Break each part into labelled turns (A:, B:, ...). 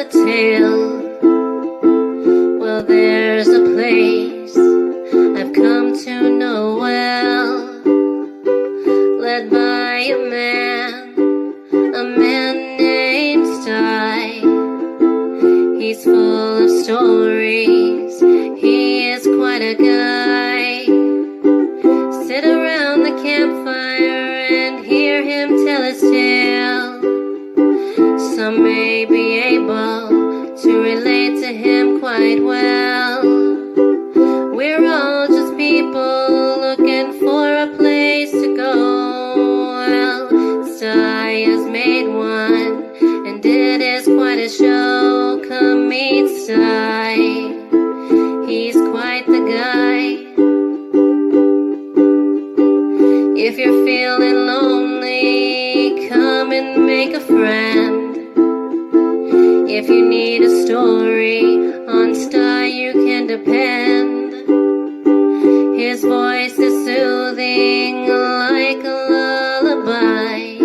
A: a tale. Well, there's a place I've come to know well, led by a man named Sty. He's full of stories, he is quite a guy. Sit around the campfire and hear him tell his tale. Some may be able to relate to him quite well. We're all just people looking for a place to go. Well, Sty has made one, and it is quite a show. Come meet Sty, he's quite the guy. If you're feeling lonely, come and make a friend. If you need a story, on Sty you can depend. His voice is soothing like a lullaby.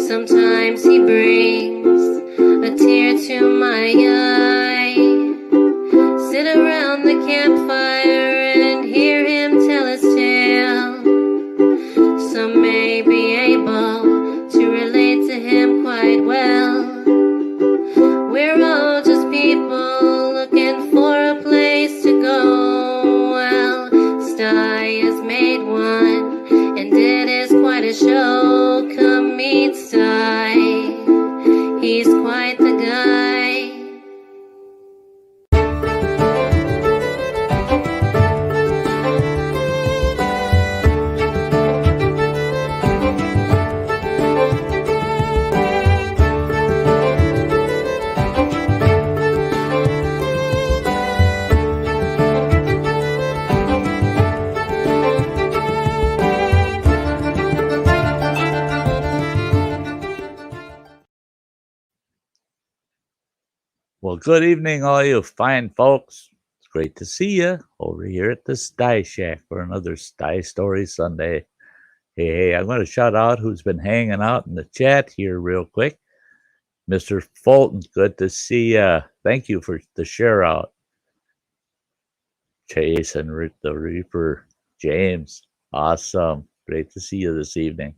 A: Sometimes he brings a tear to my eye. Sit around the campfire and hear him tell his tale. Some may be able to relate to him quite well. We're all just people looking for a place to go. Well, Sty has made one, and it is quite a show. Come meet Sty, he's quite the guy.
B: Well, good evening, all you fine folks. It's great to see you over here at the Sty Shack for another Sty Story Sunday. Hey, I'm going to shout out who's been hanging out in the chat here real quick. Mr. Fulton, good to see you. Thank you for the share out. Chase and the Reaper, James, awesome. Great to see you this evening.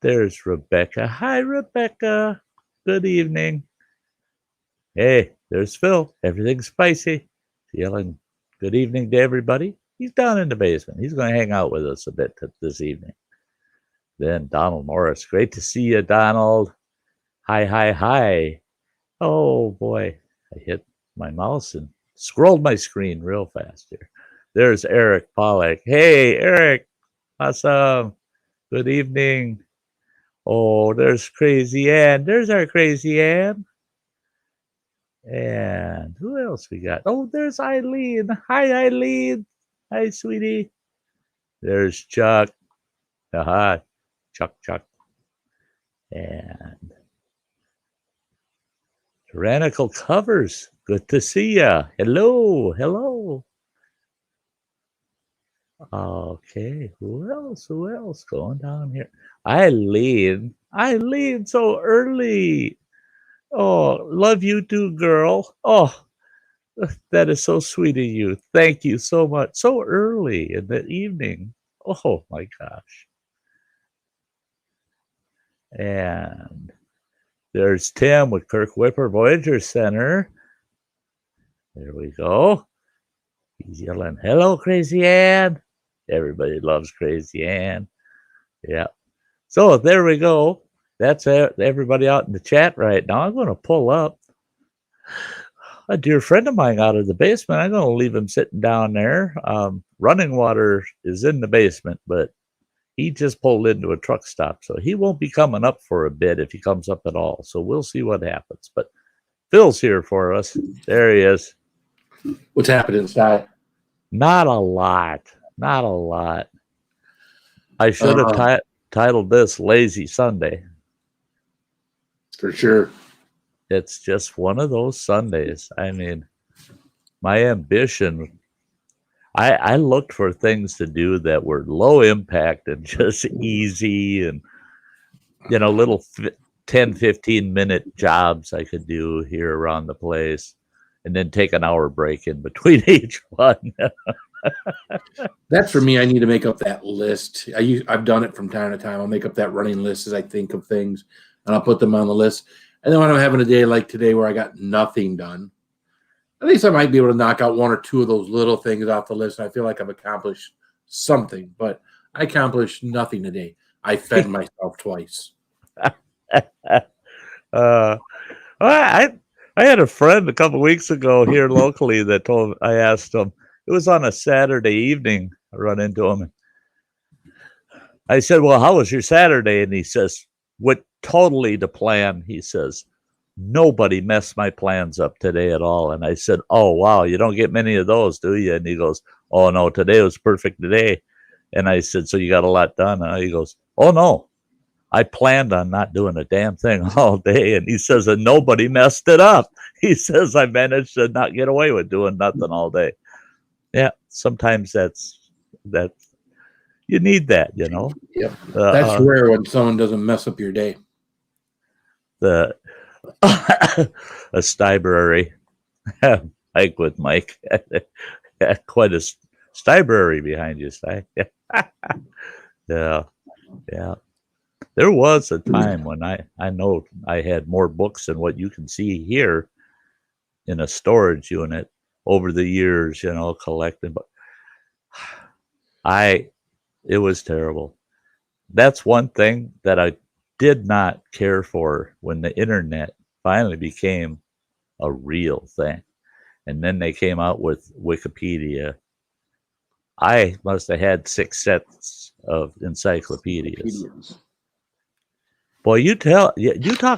B: There's Rebecca. Hi, Rebecca. Good evening. Hey, there's Phil. Everything's spicy. Yelling good evening to everybody. He's down in the basement. He's going to hang out with us a bit this evening. Then Donald Morris. Great to see you, Donald. Hi, hi, hi. Oh, boy. I hit my mouse and scrolled my screen real fast here. There's Eric Pollack. Hey, Eric. Awesome. Good evening. Oh, there's Crazy Ann. There's our Crazy Ann. And who else we got? Oh, there's Eileen. Hi, Eileen. Hi, sweetie. There's Chuck. Aha, Chuck. And Tyrannical Covers. Good to see ya. Hello. Okay, who else going down here? Eileen, so early. Oh, love you too, girl. Oh, that is so sweet of you. Thank you so much. So early in the evening. Oh, my gosh. And there's Tim with Kirk Whipper Voyager Center. There we go. He's yelling, hello, Crazy Ann. Everybody loves Crazy Ann. Yeah. So there we go. That's everybody out in the chat right now. I'm going to pull up a dear friend of mine out of the basement. I'm going to leave him sitting down there. Running water is in the basement, but he just pulled into a truck stop, so he won't be coming up for a bit if he comes up at all. So we'll see what happens. But Phil's here for us. There he is.
C: What's happening, Sty?
B: Not a lot. I should have titled this Lazy Sunday.
C: For sure.
B: It's just one of those Sundays. I mean, my ambition, I looked for things to do that were low impact and just easy and, little 10, 15-minute jobs I could do here around the place, and then take an hour break in between each one.
C: That's for me. I need to make up that list. I've done it from time to time. I'll make up that running list as I think of things, and I'll put them on the list. And then when I'm having a day like today where I got nothing done, at least I might be able to knock out one or two of those little things off the list. And I feel like I've accomplished something, but I accomplished nothing today. I fed myself twice.
B: I had a friend a couple weeks ago here locally that I asked him, it was on a Saturday evening, I run into him. I said, well, how was your Saturday? And he says, went totally to plan. He says, nobody messed my plans up today at all. And I said, oh, wow, you don't get many of those, do you? And he goes, oh, no, today was perfect today. And I said, so you got a lot done? And he goes, oh, no, I planned on not doing a damn thing all day. And he says, and nobody messed it up. He says, I managed to not get away with doing nothing all day. Yeah, sometimes that's you need that, you know.
C: Yep. That's rare when someone doesn't mess up your day.
B: A Stybrary, Mike with Mike, quite a Stybrary behind you, Sty. Yeah. There was a time when I know I had more books than what you can see here in a storage unit over the years, you know, collecting. But it was terrible. That's one thing that I did not care for when the internet finally became a real thing. And then they came out with Wikipedia. I must have had 6 sets of encyclopedias. Boy, you talk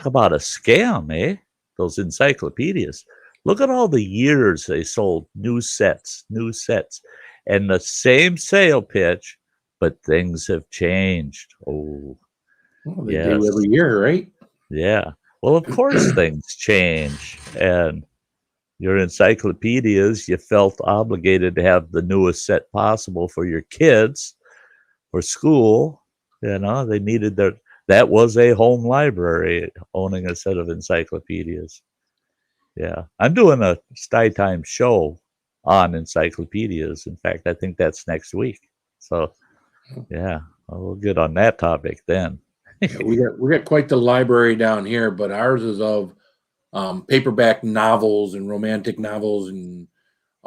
B: about a scam, eh? Those encyclopedias. Look at all the years they sold new sets, and the same sale pitch, but things have changed. Oh,
C: well, they do every year, right?
B: Yeah. Well, of course things change, and your encyclopedias, you felt obligated to have the newest set possible for your kids, for school. You know, they needed that was a home library, owning a set of encyclopedias. Yeah. I'm doing a Sty Time show on encyclopedias. In fact, I think that's next week. So, yeah, we'll get on that topic then.
C: Yeah, we got quite the library down here, but ours is of paperback novels and romantic novels and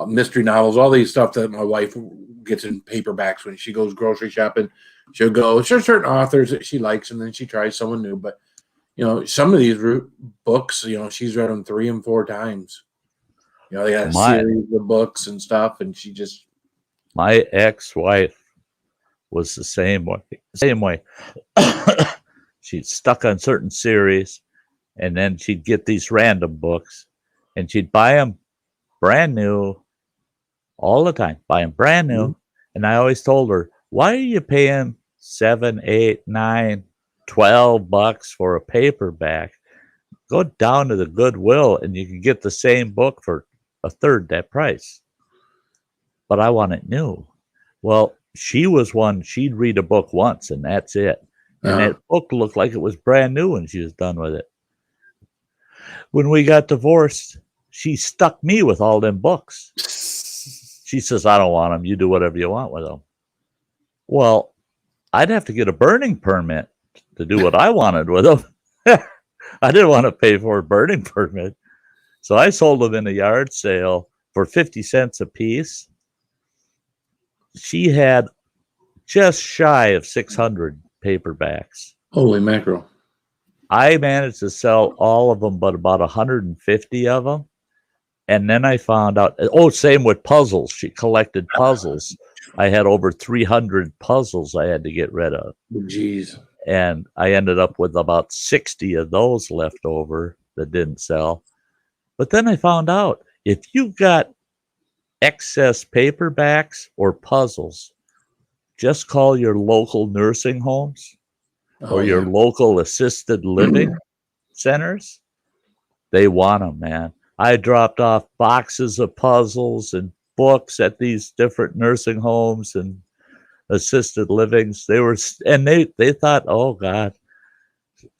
C: mystery novels, all these stuff that my wife gets in paperbacks when she goes grocery shopping. There's certain authors that she likes, and then she tries someone new. But, you know, some of these books, you know, she's read them 3 and 4 times. You know, they got a series of books and stuff, and she just...
B: My ex-wife was the same way. She'd stuck on certain series, and then she'd get these random books, and she'd buy them brand new all the time, brand new. Mm-hmm. And I always told her, why are you paying $7, $8, $9, $12 for a paperback? Go down to the Goodwill and you can get the same book for a third that price. But I want it new. Well, she was one, she'd read a book once and that's it. And that book looked like it was brand new when she was done with it. When we got divorced, she stuck me with all them books. She says, I don't want them. You do whatever you want with them. Well, I'd have to get a burning permit to do what I wanted with them. I didn't want to pay for a burning permit. So I sold them in a yard sale for 50 cents a piece. She had just shy of 600 paperbacks.
C: Holy mackerel.
B: I managed to sell all of them, but about 150 of them. And then I found out, same with puzzles. She collected puzzles. I had over 300 puzzles I had to get rid of.
C: Jeez.
B: And I ended up with about 60 of those left over that didn't sell. But then I found out if you've got excess paperbacks or puzzles, just call your local nursing homes or your local assisted living centers. They want them, man. I dropped off boxes of puzzles and books at these different nursing homes and assisted livings. They thought, oh God,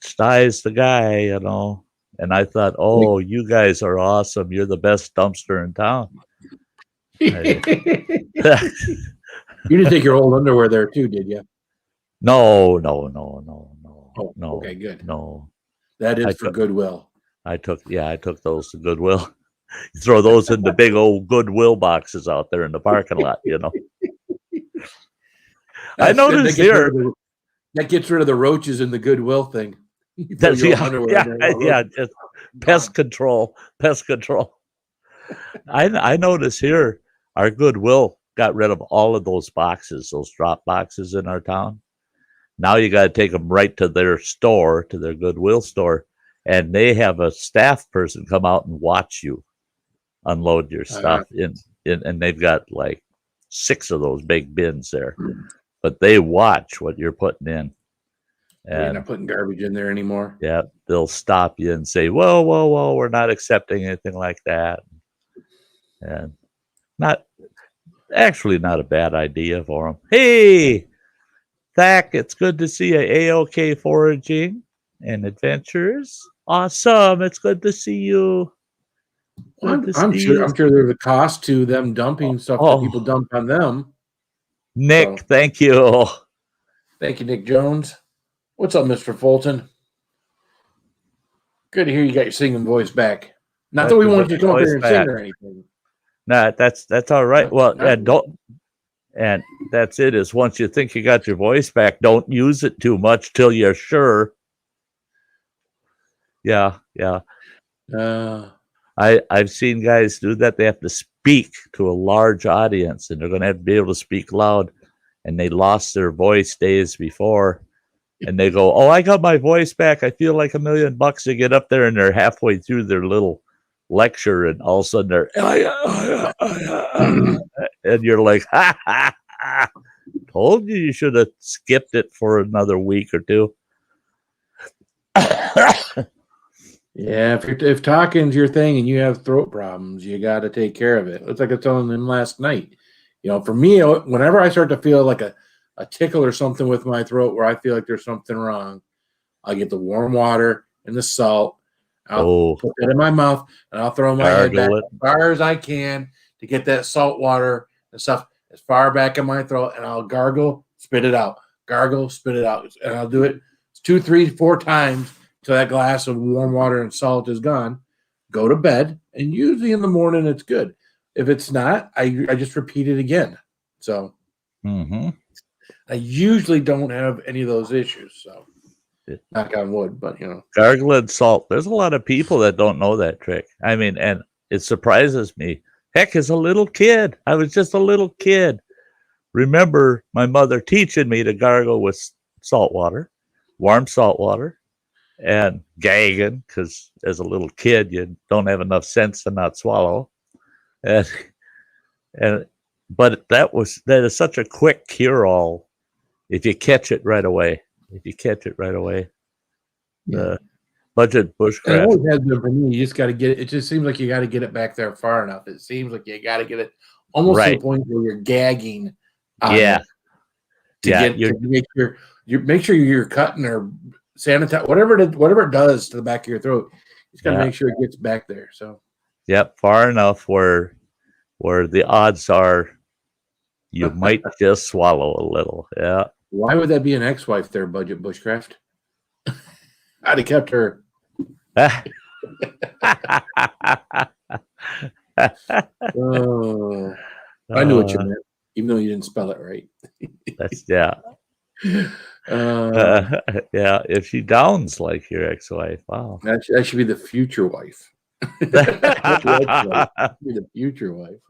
B: Sty's the guy, you know. And I thought, oh, you guys are awesome. You're the best dumpster in town.
C: You didn't take your old underwear there too, did you?
B: No.
C: Oh,
B: No.
C: okay, good.
B: No.
C: That is for Goodwill.
B: I took those to Goodwill. You throw those in the big old Goodwill boxes out there in the parking lot, you know. I noticed here
C: that gets rid of the roaches in the Goodwill thing.
B: That's just pest control. I notice here our Goodwill got rid of all of those boxes, those drop boxes in our town. Now you got to take them right to their store, to their Goodwill store, and they have a staff person come out and watch you unload your stuff in, and they've got like 6 of those big bins there, but they watch what you're putting in. And
C: you're not putting garbage in there anymore.
B: Yeah, they'll stop you and say, whoa, we're not accepting anything like that. And not a bad idea for them. Hey, Thack, it's good to see you. A-OK foraging and adventures. Awesome. It's good to see you.
C: I'm sure there's a cost to them dumping stuff that people dump on them.
B: Nick, thank you.
C: Thank you, Nick Jones. What's up, Mr. Fulton? Good to hear you got your singing voice back. Not that we want you to come up here and sing or anything.
B: No, that's all right. Well, and that's it. Is once you think you got your voice back, don't use it too much till you're sure. Yeah. I've seen guys do that. They have to speak to a large audience, and they're going to have to be able to speak loud. And they lost their voice days before, and they go, "Oh, I got my voice back. I feel like $1 million." They get up there, and they're halfway through their little lecture, and all of a sudden they're, and you're like, ha. Told you should have skipped it for another week or two.
C: Yeah, if talking's your thing and you have throat problems, you got to take care of it. It's like I was telling them last night. You know, for me, whenever I start to feel like a tickle or something with my throat where I feel like there's something wrong, I'll get the warm water and the salt. I'll put that in my mouth, and I'll throw my head back as far as I can to get that salt water and stuff as far back in my throat, and I'll gargle, spit it out. Gargle, spit it out. And I'll do it 2, 3, 4 times till that glass of warm water and salt is gone. Go to bed, and usually in the morning it's good. If it's not, I just repeat it again. So I usually don't have any of those issues. So knock on wood, but you know.
B: Gargling salt. There's a lot of people that don't know that trick. I mean, and it surprises me. Heck, as a little kid, I was just a little kid. Remember my mother teaching me to gargle with salt water, warm salt water, and gagging, because as a little kid, you don't have enough sense to not swallow. But that is such a quick cure-all if you catch it right away.
C: Yeah.
B: Budget bushcraft.
C: It always has been for me. You just got to get it. It just seems like you got to get it back there far enough. It seems like you got to get it almost to the point where you're gagging. To make sure you're cutting or sanitize whatever it does to the back of your throat. You just got to make sure it gets back there. So.
B: Yep, far enough where the odds are you might just swallow a little. Yeah.
C: Why would that be an ex-wife there, Budget Bushcraft? I'd have kept her.
B: I
C: knew what you meant, even though you didn't spell it right.
B: If she downs like your ex-wife, wow.
C: That should be the future wife. The future wife.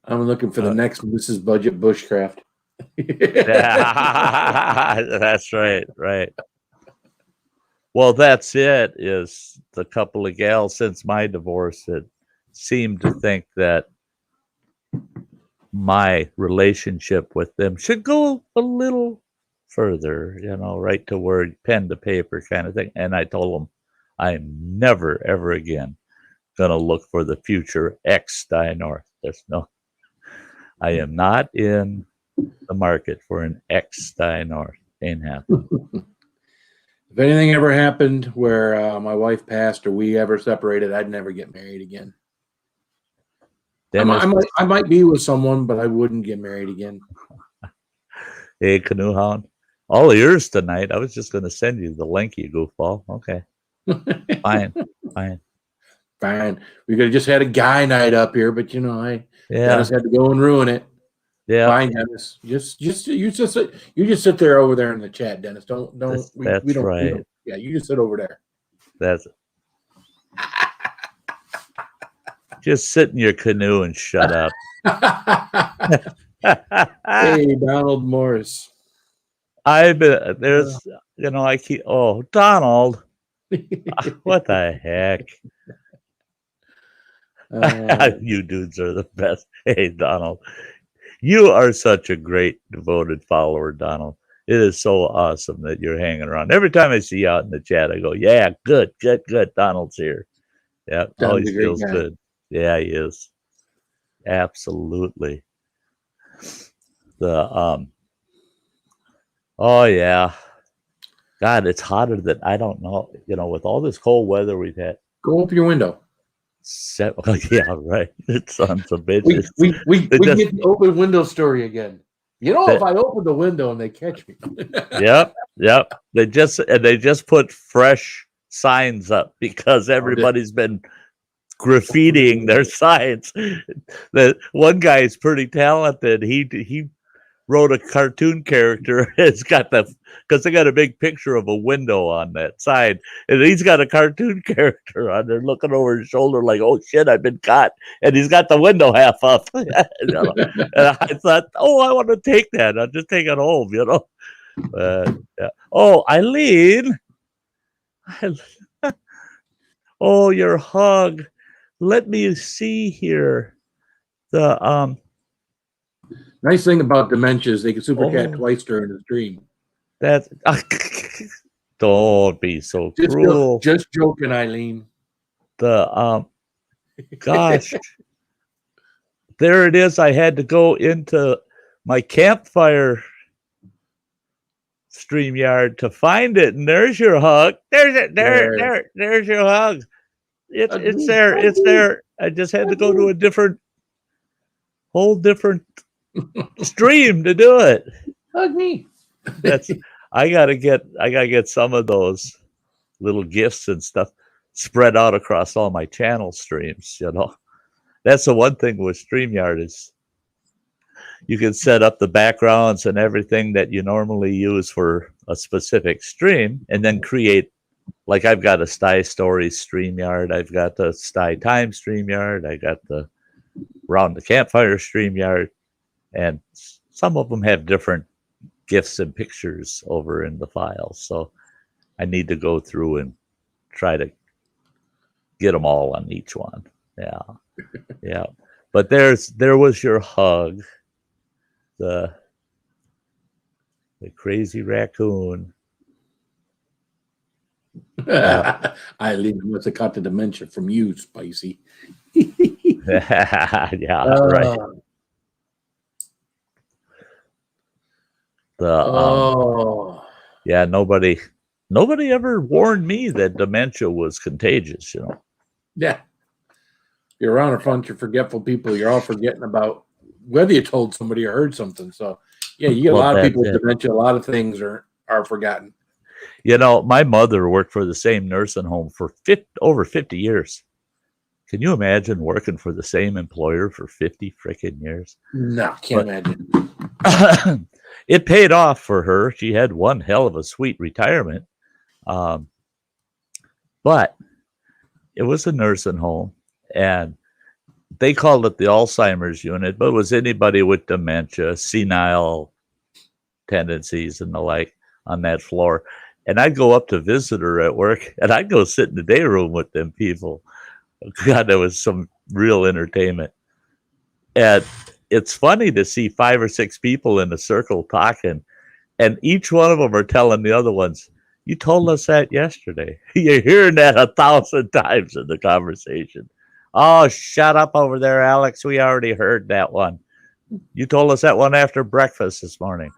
C: I'm looking for the next Mrs. Budget Bushcraft.
B: That's right. Well, that's it. Is the couple of gals since my divorce that seemed to think that my relationship with them should go a little further, right to word, pen to paper kind of thing. And I told them, I'm never, ever again going to look for the future ex-Sty North. I am not in the market for an ex-Sty North. Ain't happening.
C: If anything ever happened where my wife passed or we ever separated, I'd never get married again. I might be with someone, but I wouldn't get married again.
B: Hey, Canoe Hound. All yours tonight. I was just going to send you the link, you goofball. Okay. Fine.
C: We could have just had a guy night up here, but Dennis had to go and ruin it.
B: Yeah.
C: Fine, Dennis. You just sit there over there in the chat, Dennis.
B: That's right.
C: You just sit over there.
B: That's just sit in your canoe and shut up.
C: Hey, Donald Morris.
B: Donald. What the heck? You dudes are the best. Hey, Donald. You are such a great devoted follower, Donald. It is so awesome that you're hanging around. Every time I see you out in the chat, I go, yeah, good. Donald's here. Yeah, always feels good. Yeah, he is. Absolutely. Oh yeah. God, it's hotter than I don't know. With all this cold weather we've had.
C: Go open your window.
B: Yeah, right. Sons of bitches.
C: We get the open window story again. If I open the window and they catch me.
B: Yep. They just put fresh signs up because everybody's been graffitiing their signs. The one guy is pretty talented. He wrote a cartoon character. It's got because they got a big picture of a window on that side, and he's got a cartoon character on there looking over his shoulder like, oh shit, I've been caught, and he's got the window half up. And I thought, I want to take that. I'll just take it home, Yeah. Oh, Eileen. Oh, your hug. Let me see here. The
C: nice thing about dementia is they can super cat twice during his dream.
B: That's don't be so cruel.
C: Just joking, Eileen.
B: Gosh, there it is. I had to go into my Campfire StreamYard to find it, and there's your hug. There's it. There's your hug. It's there. It's there. I just had to go to a whole different stream to do it.
C: Hug me.
B: I gotta get some of those little gifts and stuff spread out across all my channel streams. That's the one thing with StreamYard is you can set up the backgrounds and everything that you normally use for a specific stream, and then create. Like I've got a Sty Story StreamYard, I've got the Sty Time StreamYard, I got the Round the Campfire StreamYard, and some of them have different GIFs and pictures over in the files. So I need to go through and try to get them all on each one. Yeah. Yeah. But there was your hug, the crazy raccoon.
C: Eileen must have caught the dementia from you, Spicy.
B: Yeah, right. Yeah, nobody ever warned me that dementia was contagious,
C: Yeah. You're around a bunch of forgetful people. You're all forgetting about whether you told somebody or heard something. So, yeah, you get a lot of people with dementia. A lot of things are forgotten.
B: My mother worked for the same nursing home for over 50 years. Can you imagine working for the same employer for 50 freaking years?
C: No, can't imagine.
B: It paid off for her. She had one hell of a sweet retirement. But it was a nursing home, and they called it the Alzheimer's unit, but it was anybody with dementia, senile tendencies and the like on that floor. And I'd go up to visit her at work, and I'd go sit in the day room with them people. God, that was some real entertainment. And it's funny to see 5 or 6 people in a circle talking, and each one of them are telling the other ones, you told us that yesterday. You're hearing that 1,000 times in the conversation. Oh, shut up over there, Alex. We already heard that one. You told us that one after breakfast this morning.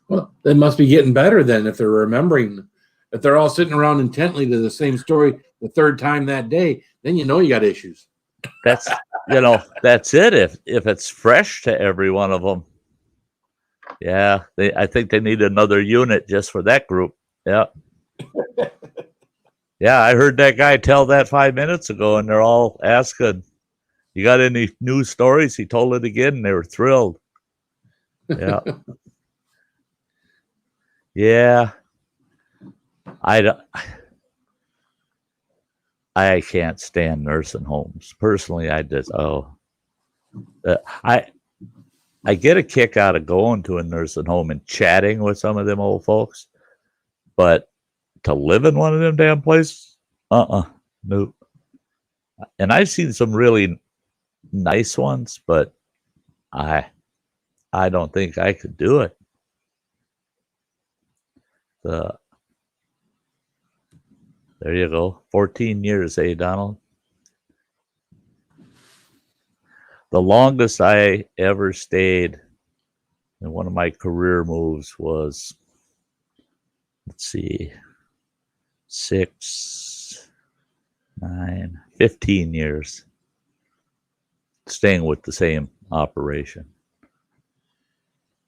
C: Well, they must be getting better then if they're remembering If they're all sitting around intently to the same story the third time that day, then you know you got issues.
B: That's that's it. If it's fresh to every one of them, yeah, I think they need another unit just for that group. Yeah. Yeah, I heard that guy tell that 5 minutes ago, and they're all asking, "You got any news stories?" He told it again, and they were thrilled. Yeah. Yeah. I can't stand nursing homes. Personally, I get a kick out of going to a nursing home and chatting with some of them old folks, but to live in one of them damn places, nope. And I've seen some really nice ones, but I don't think I could do it. There you go. 14 years, Donald? The longest I ever stayed in one of my career moves was, 6, 9, 15 years staying with the same operation.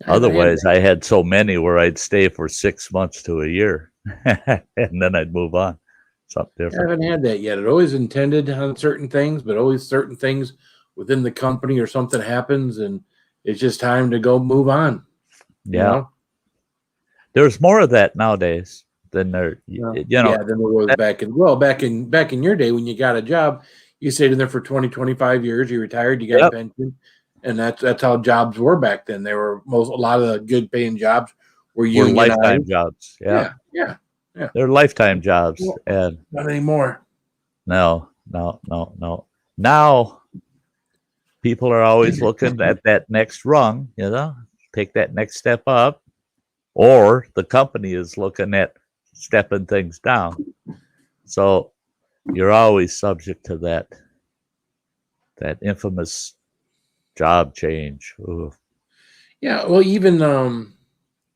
B: Otherwise, I had so many where I'd stay for 6 months to a year and then I'd move on. Something different.
C: I haven't had that yet. It always intended on certain things, but always certain things within the company or something happens and it's just time to go move on.
B: Yeah.
C: You know?
B: There's more of that nowadays than there,
C: than there was back in your day when you got a job, you stayed in there for 20, 25 years, you retired, you got a pension. And that's how jobs were back then. They were a lot of the good paying jobs were
B: lifetime jobs. Yeah. They're lifetime jobs.
C: Well,
B: and
C: not anymore.
B: No. Now people are always looking at that next rung, take that next step up, or the company is looking at stepping things down. So you're always subject to that infamous job change. Ooh.
C: Yeah, well, even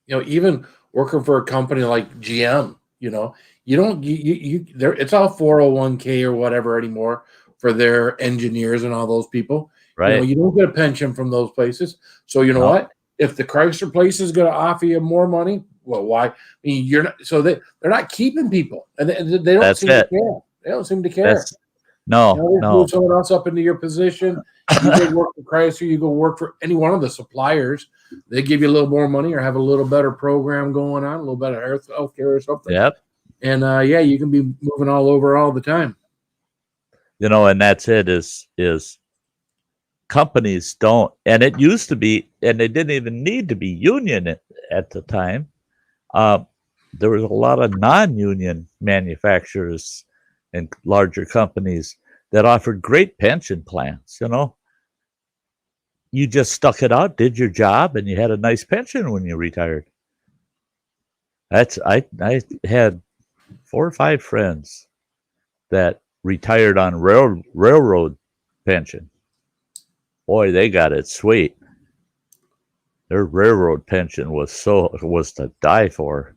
C: even working for a company like GM, you don't it's all 401k or whatever anymore for their engineers and all those people.
B: Right.
C: You don't get a pension from those places. So you know what? If the Chrysler place is going to offer you more money, well, why? I mean, you're not. So they're not keeping people, and they don't seem to care. They don't seem to care.
B: No.
C: Move someone else up into your position. You go work for Chrysler. You go work for any one of the suppliers. They give you a little more money or have a little better program going on, a little better health care or something.
B: Yep.
C: And you can be moving all over all the time.
B: And that's it. Is companies don't, and it used to be, and they didn't even need to be union at the time. There was a lot of non-union manufacturers and larger companies that offered great pension plans. You just stuck it out, did your job, and you had a nice pension when you retired. I had 4 or 5 friends that retired on railroad pension. Boy, they got it sweet. Their railroad pension was to die for.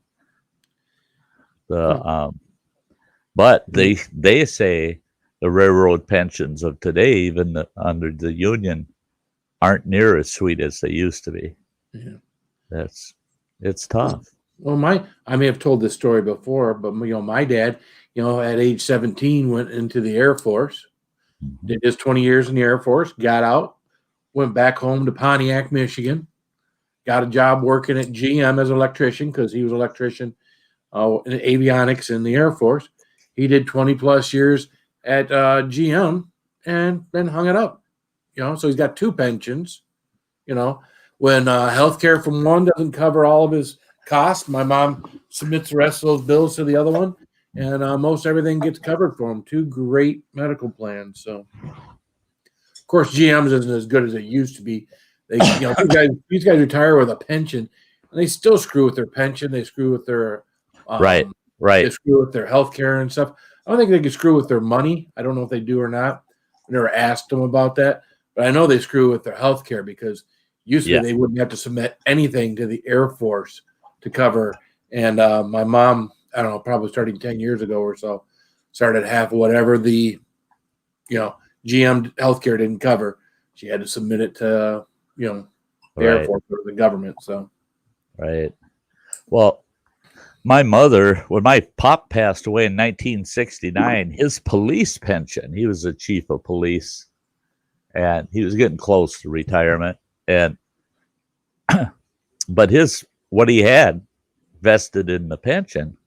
B: But they say the railroad pensions of today, even under the union, aren't near as sweet as they used to be. Yeah. It's tough.
C: Well, I may have told this story before, but my dad, at age 17 went into the Air Force, did his 20 years in the Air Force, got out, went back home to Pontiac, Michigan, got a job working at GM as an electrician because he was an electrician in avionics in the Air Force. He did 20 plus years at GM and then hung it up. So he's got 2 pensions. When healthcare from one doesn't cover all of his costs, my mom submits the rest of those bills to the other one, and most everything gets covered for him. 2 great medical plans. So, of course, GM's isn't as good as it used to be. They, these guys retire with a pension, and they still screw with their pension. They screw with their
B: right.
C: They screw with their health care and stuff. I don't think they can screw with their money. I don't know if they do or not. I never asked them about that, but I know they screw with their health care because usually they wouldn't have to submit anything to the Air Force to cover. And my mom I don't know, probably starting 10 years ago or so, started half whatever the, GM healthcare didn't cover. She had to submit it to, the Air Force or the government. So,
B: right. Well, my mother, when my pop passed away in 1969, his police pension, he was the chief of police, and he was getting close to retirement. And but what he had vested in the pension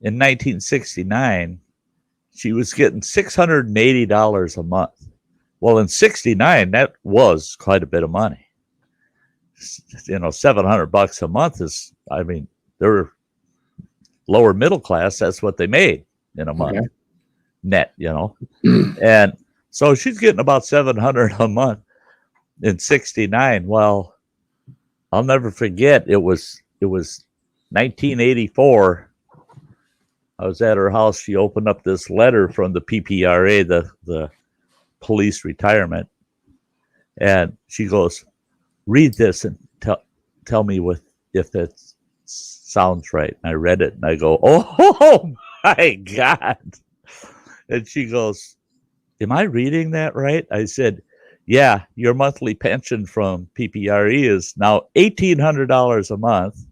B: in 1969, she was getting $680 a month. Well, in 69, that was quite a bit of money. $700 a month is, they're lower middle class. That's what they made in a month, net, And so she's getting about $700 a month in 69. Well, I'll never forget. It was 1984. I was at her house. She opened up this letter from the PPRA, the police retirement, and she goes, "Read this and tell me if that sounds right." And I read it and I go, "Oh my God!" And she goes, "Am I reading that right?" I said, "Yeah, your monthly pension from PPRE is now $1,800 a month,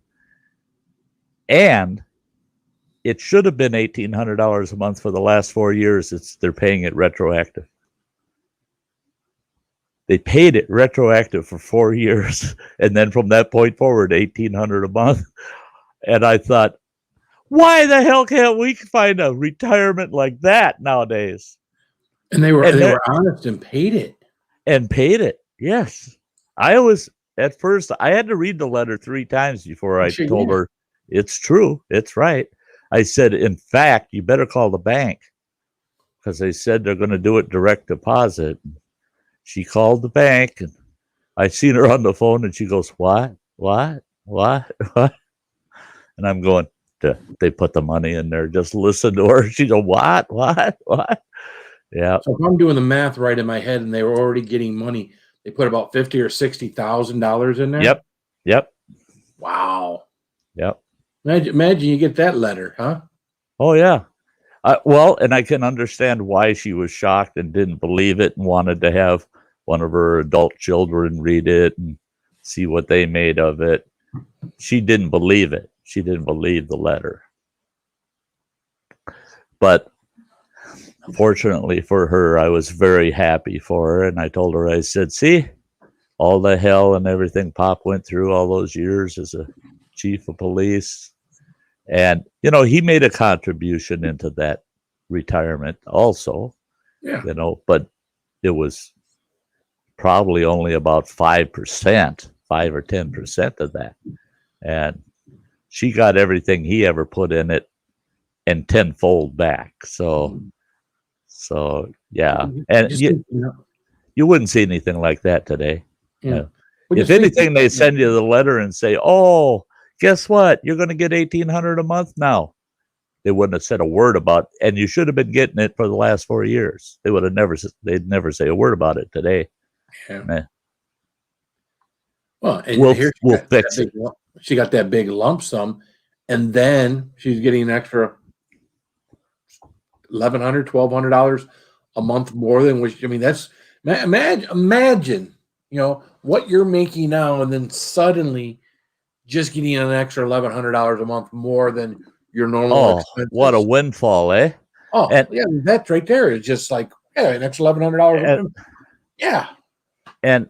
B: and it should have been $1,800 a month for the last 4 years. They're paying it retroactive. They paid it retroactive for 4 years, and then from that point forward, $1,800 a month." And I thought, why the hell can't we find a retirement like that nowadays?
C: And they were honest and paid it.
B: And paid it, yes. At first, I had to read the letter 3 times before I told her it's true, it's right. I said, in fact, you better call the bank, because they said they're going to do it direct deposit. She called the bank, and I seen her on the phone, and she goes, what? And I'm going, they put the money in there. Just listen to her. She goes, what? Yeah.
C: So if I'm doing the math right in my head, and they were already getting money, they put about $50,000 or $60,000 in there.
B: Yep.
C: Wow.
B: Yep.
C: Imagine you get that letter, huh?
B: Oh yeah. And I can understand why she was shocked and didn't believe it and wanted to have one of her adult children read it and see what they made of it. She didn't believe it. She didn't believe the letter. But fortunately for her, I was very happy for her. And I told her, I said, see, all the hell and everything Pop went through all those years as a chief of police. And, he made a contribution into that retirement also, but it was probably only about 5%, 5 or 10% of that. And she got everything he ever put in it and tenfold back. So yeah. And you wouldn't see anything like that today.
C: Yeah.
B: If anything, they send you the letter and say, "Oh, guess what? You're going to get $1,800 a month now." They wouldn't have said a word about, and you should have been getting it for the last 4 years. They'd never say a word about it today.
C: Yeah. Well, and
B: we'll fix it.
C: She got that big lump sum, and then she's getting an extra $1,100, $1,200 a month more than which. That's imagine, what you're making now, and then suddenly just getting an extra $1,100 a month more than your normal expenses.
B: What a windfall, eh?
C: Oh, and that's right there. It's just like, an extra $1,100. Yeah.
B: And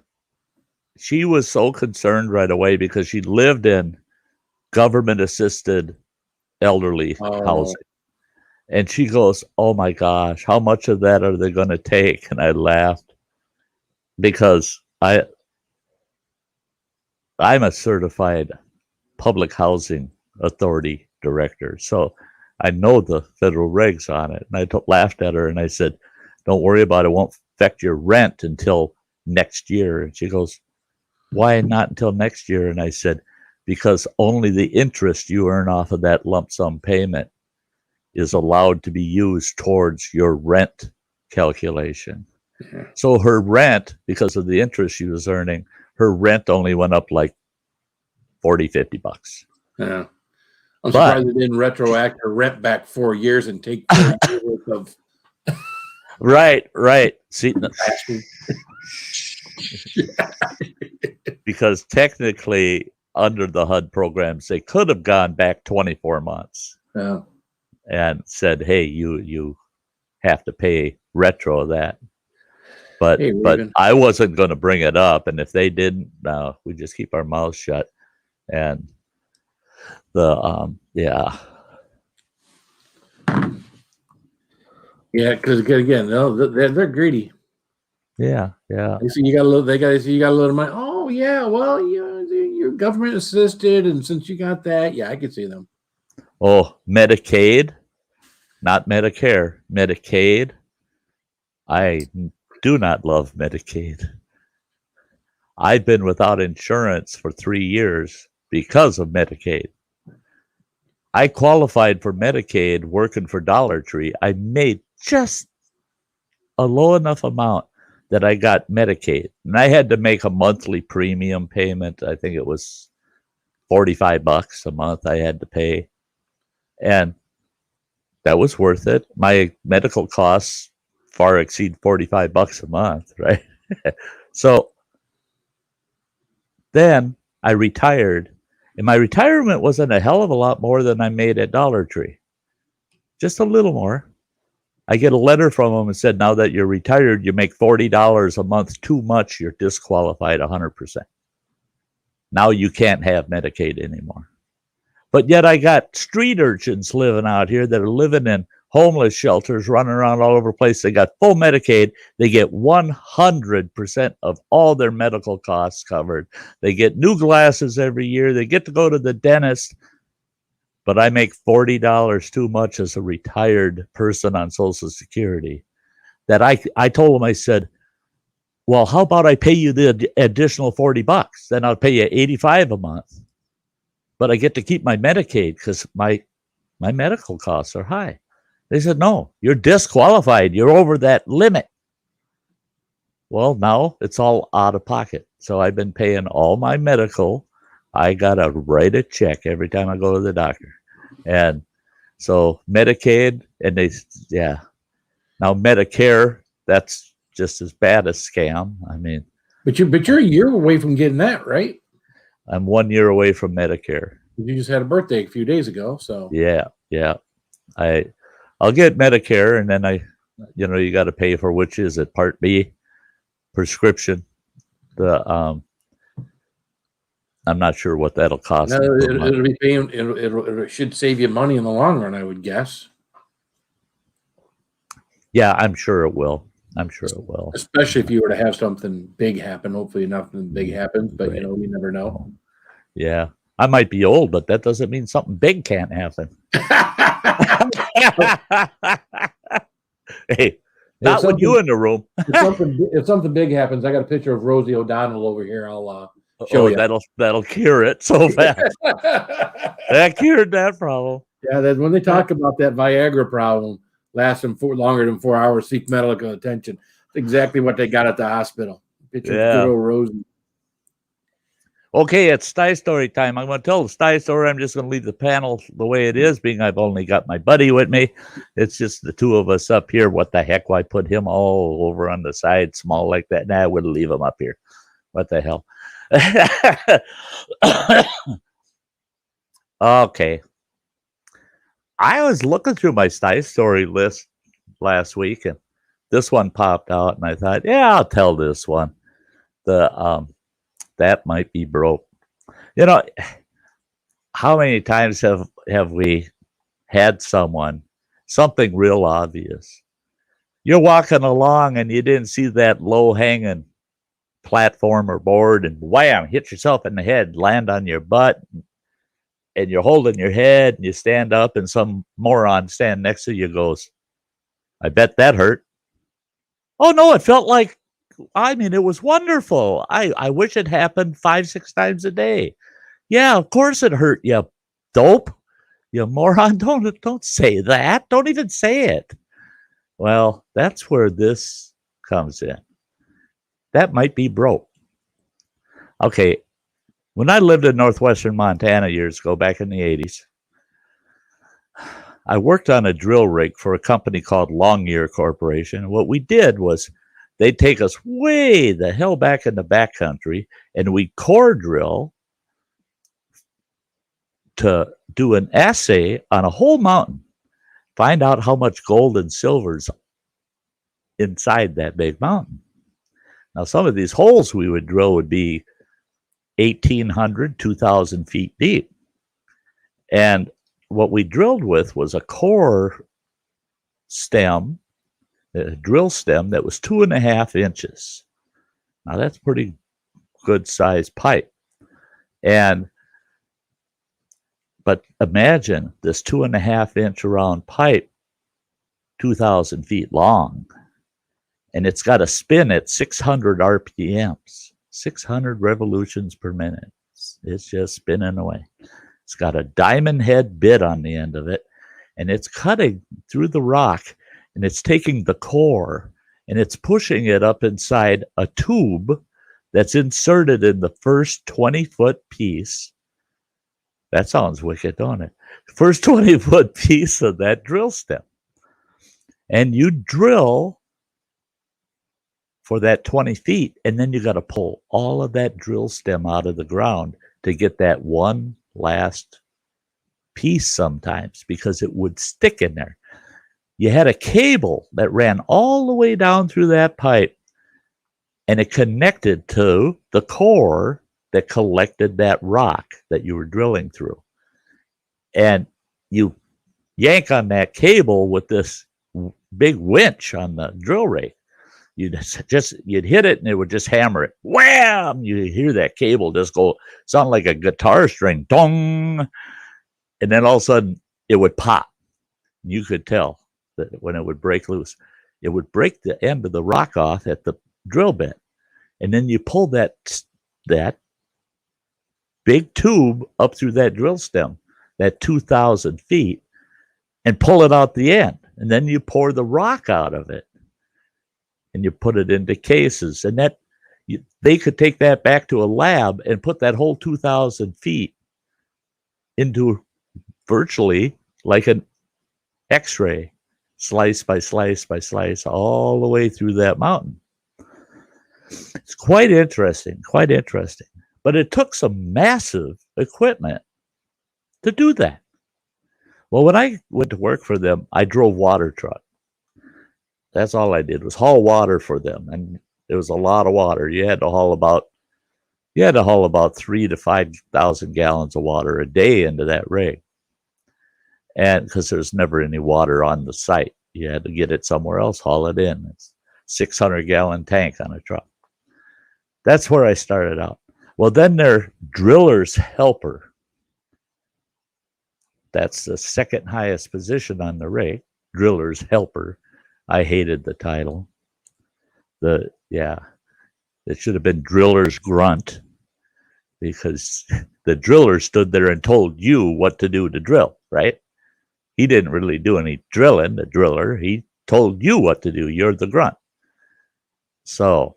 B: she was so concerned right away because she lived in government-assisted elderly housing. And she goes, "Oh my gosh, how much of that are they going to take?" And I laughed because I'm a certified public housing authority director, so I know the federal regs on it. And I laughed at her and I said, "Don't worry about it. It won't affect your rent until next year." And she goes, "Why not until next year?" And I said, "Because only the interest you earn off of that lump sum payment is allowed to be used towards your rent calculation." Mm-hmm. So her rent, because of the interest she was earning, her rent only went up like $40, $50.
C: Yeah. I'm surprised they didn't retroact or rent back 4 years and take 4 years worth of.
B: Right. See, because technically, under the HUD programs, they could have gone back 24 months and said, "Hey, you have to pay retro of that." But I wasn't going to bring it up, and if they didn't, we just keep our mouths shut. And
C: because again, they're greedy.
B: Yeah.
C: They see you got a little. They got to see you got a little money. Oh yeah, well you're government assisted, and since you got that, yeah, I could see them.
B: Oh, Medicaid, not Medicare. Medicaid. I do not love Medicaid. I've been without insurance for 3 years because of Medicaid. I qualified for Medicaid working for Dollar Tree. I made just a low enough amount that I got Medicaid. And I had to make a monthly premium payment. I think it was $45 a month I had to pay. And that was worth it. My medical costs far exceed $45 a month, right? So then I retired, and my retirement wasn't a hell of a lot more than I made at Dollar Tree. Just a little more. I get a letter from them and said, now that you're retired, you make $40 a month too much, you're disqualified 100%. Now you can't have Medicaid anymore. But yet I got street urchins living out here that are living in homeless shelters, running around all over the place. They got full Medicaid. They get 100% of all their medical costs covered. They get new glasses every year. They get to go to the dentist. But I make $40 too much as a retired person on Social Security. That I told them, I said, well, how about I pay you the additional $40? Then I'll pay you $85 a month. But I get to keep my Medicaid because my medical costs are high. They said, no, you're disqualified. You're over that limit. Well, now it's all out of pocket. So I've been paying all my medical. I got to write a check every time I go to the doctor. And so Medicaid, and now Medicare, that's just as bad a scam. I mean,
C: but you're a year away from getting that, right?
B: I'm 1 year away from Medicare.
C: You just had a birthday a few days ago, so
B: yeah. I'll get Medicare, and then you got to pay for, which is it, Part B, prescription. I'm not sure what that'll cost.
C: No, it'll be paying. It should save you money in the long run, I would guess.
B: Yeah, I'm sure it will.
C: Especially if you were to have something big happen. Hopefully nothing big happens, but right. You never know.
B: Yeah. I might be old, but that doesn't mean something big can't happen. Hey, not when you in the room.
C: if something big happens, I got a picture of Rosie O'Donnell over here. I'll show you.
B: That'll cure it so fast. That cured that problem.
C: Yeah, then when they talk about that Viagra problem lasting longer than 4 hours, seek medical attention. That's exactly what they got at the hospital. Picture of good old Rosie.
B: Okay, it's Sty Story time. I'm going to tell the Sty story. I'm just going to leave the panel the way it is, being I've only got my buddy with me. It's just the two of us up here. What the heck? Why put him all over on the side, small like that? Nah, I would leave him up here. What the hell? Okay. I was looking through my Sty Story list last week, and this one popped out, and I thought, yeah, I'll tell this one. That might be broke. How many times have we had something real obvious? You're walking along and you didn't see that low-hanging platform or board, and wham, hit yourself in the head, land on your butt, and you're holding your head, and you stand up, and some moron standing next to you goes, I bet that hurt. Oh, no, it felt like, it was wonderful. I wish it happened 5-6 times a day. Yeah, of course it hurt, you dope. You moron, don't say that. Don't even say it. Well, that's where this comes in. That might be broke. Okay, when I lived in northwestern Montana years ago, back in the 80s, I worked on a drill rig for a company called Longyear Corporation. What we did was they'd take us way the hell back in the backcountry, and we'd core drill to do an assay on a whole mountain, find out how much gold and silver's inside that big mountain. Now, some of these holes we would drill would be 1,800, 2,000 feet deep. And what we drilled with was a core stem, a drill stem that was 2.5 inches. Now, that's pretty good sized pipe. But imagine this 2.5 inch round pipe, 2,000 feet long, and it's got a spin at 600 RPMs, 600 revolutions per minute. It's just spinning away. It's got a diamond head bit on the end of it, and it's cutting through the rock, and it's taking the core, and it's pushing it up inside a tube that's inserted in the first 20-foot piece. That sounds wicked, don't it? First 20-foot piece of that drill stem. And you drill for that 20 feet, and then you got to pull all of that drill stem out of the ground to get that one last piece sometimes, because it would stick in there. You had a cable that ran all the way down through that pipe, and it connected to the core that collected that rock that you were drilling through. And you yank on that cable with this big winch on the drill rig. You'd hit it and it would just hammer it. Wham! You hear that cable just go, sound like a guitar string. Dong! And then all of a sudden it would pop. You could tell that when it would break loose. It would break the end of the rock off at the drill bit. And then you pull that big tube up through that drill stem, that 2,000 feet, and pull it out the end. And then you pour the rock out of it. And you put it into cases, and they could take that back to a lab and put that whole 2,000 feet into virtually like an X-ray, slice by slice by slice, all the way through that mountain. It's quite interesting, but it took some massive equipment to do that. Well, when I went to work for them, I drove water truck. That's all I did was haul water for them, and it was a lot of water. You had to haul about 3,000 to 5,000 gallons of water a day into that rig, and because there's never any water on the site, you had to get it somewhere else, haul it in. It's 600-gallon tank on a truck. That's where I started out. Well, then they're driller's helper. That's the second highest position on the rig, driller's helper. I hated the title. It should have been driller's grunt, because the driller stood there and told you what to do to drill, right? He didn't really do any drilling, the driller. He told you what to do. You're the grunt. So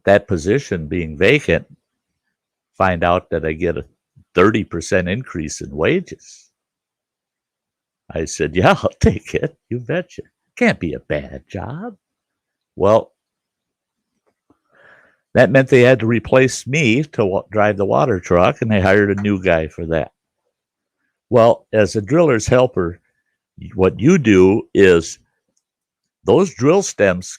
B: that position being vacant, find out that I get a 30% increase in wages. I said, yeah, I'll take it. You betcha. Can't be a bad job. Well, that meant they had to replace me to drive the water truck, and they hired a new guy for that. Well, as a driller's helper, what you do is those drill stems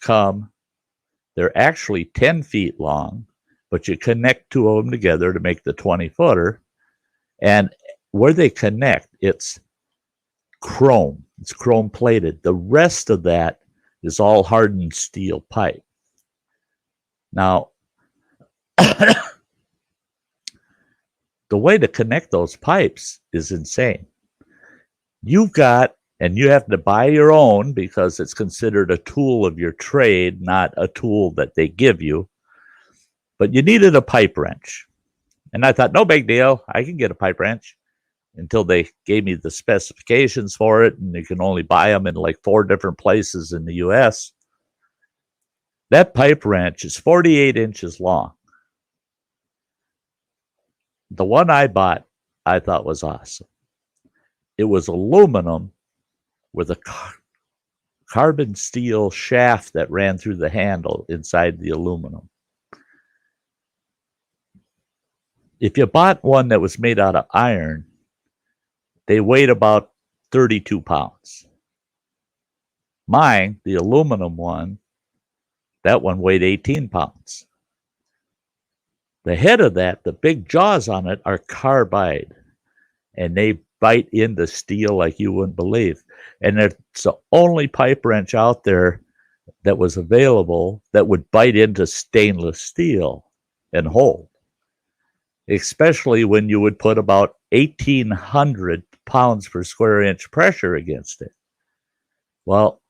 B: they're actually 10 feet long, but you connect two of them together to make the 20-footer. And where they connect, it's chrome. It's chrome plated. The rest of that is all hardened steel pipe. Now, the way to connect those pipes is insane. You have to buy your own, because it's considered a tool of your trade, not a tool that they give you. But you needed a pipe wrench. And I thought, no big deal. I can get a pipe wrench. Until they gave me the specifications for it, and you can only buy them in like 4 different places in the U.S. That pipe wrench is 48 inches long. The one I bought, I thought was awesome. it was aluminum with a carbon steel shaft that ran through the handle inside the aluminum. If you bought one that was made out of iron, they weighed about 32 pounds. Mine, the aluminum one, that one weighed 18 pounds. The head of that, the big jaws on it, are carbide, and they bite into steel like you wouldn't believe. And it's the only pipe wrench out there that was available that would bite into stainless steel and hold, especially when you would put about 1,800 pounds per square inch pressure against it. Well,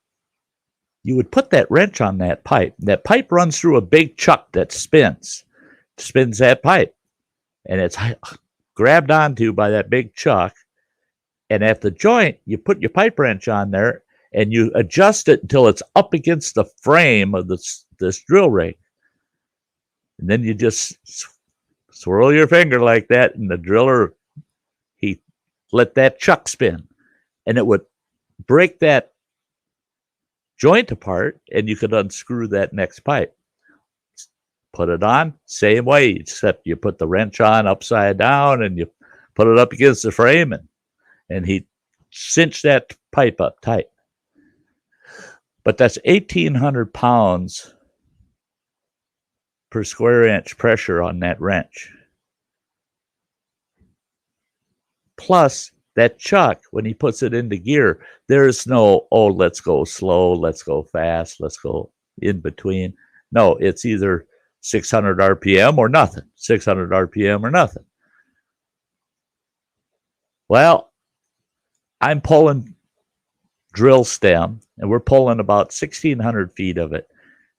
B: you would put that wrench on that pipe. That pipe runs through a big chuck that spins that pipe, and it's grabbed onto by that big chuck. And at the joint, you put your pipe wrench on there and you adjust it until it's up against the frame of this drill rig. And then you just swirl your finger like that, and the driller, he let that chuck spin, and it would break that joint apart, and you could unscrew that next pipe. Put it on, same way, except you put the wrench on upside down and you put it up against the frame, and he cinched that pipe up tight. But that's 1,800 pounds per square inch pressure on that wrench. Plus, that chuck, when he puts it into gear, there's no, oh, let's go slow, let's go fast, let's go in between. No, it's either 600 RPM or nothing, 600 RPM or nothing. Well, I'm pulling drill stem, and we're pulling about 1,600 feet of it,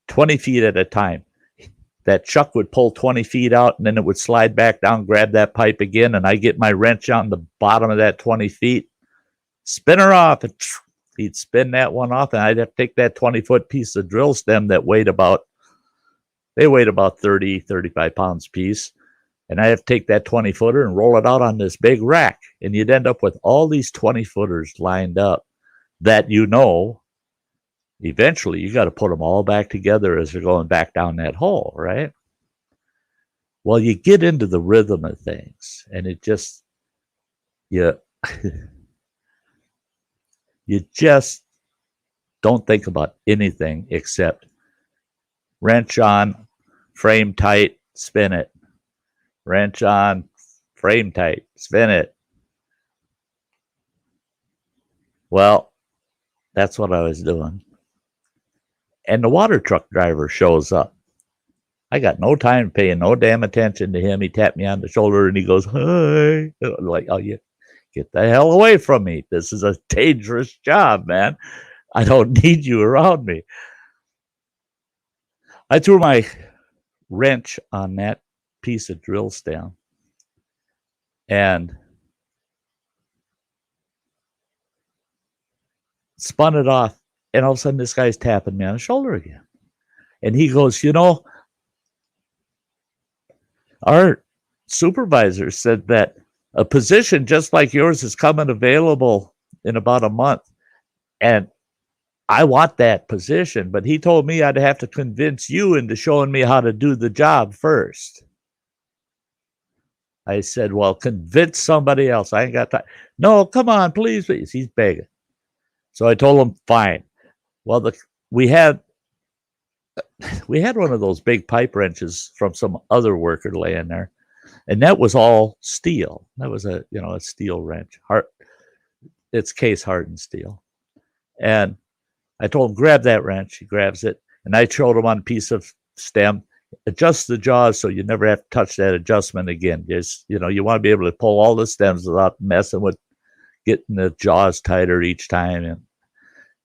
B: 20 feet at a time. That chuck would pull 20 feet out, and then it would slide back down, grab that pipe again, and I get my wrench on the bottom of that 20 feet, spin her off, and he'd spin that one off, and I'd have to take that 20-foot piece of drill stem that weighed about 30, 35 pounds piece, and I have to take that 20-footer and roll it out on this big rack, and you'd end up with all these 20-footers lined up that, eventually you got to put them all back together as they're going back down that hole, right? Well, you get into the rhythm of things, and it just, you just don't think about anything except wrench on, frame tight, spin it. Wrench on, frame tight, spin it. Well, that's what I was doing. And the water truck driver shows up. I got no time paying no damn attention to him. He tapped me on the shoulder and he goes, "Hi." Like, oh, you get the hell away from me. This is a dangerous job, man. I don't need you around me. I threw my wrench on that piece of drill stem and spun it off. And all of a sudden, this guy's tapping me on the shoulder again. And he goes, our supervisor said that a position just like yours is coming available in about a month. And I want that position. But he told me I'd have to convince you into showing me how to do the job first. I said, well, convince somebody else. I ain't got time. No, come on, please, please. He's begging. So I told him, fine. Well, we had one of those big pipe wrenches from some other worker laying there, and that was all steel. That was a steel wrench, it's case hardened steel. And I told him, grab that wrench. He grabs it, and I showed him on a piece of stem, adjust the jaws so you never have to touch that adjustment again. Just you want to be able to pull all the stems without messing with getting the jaws tighter each time. And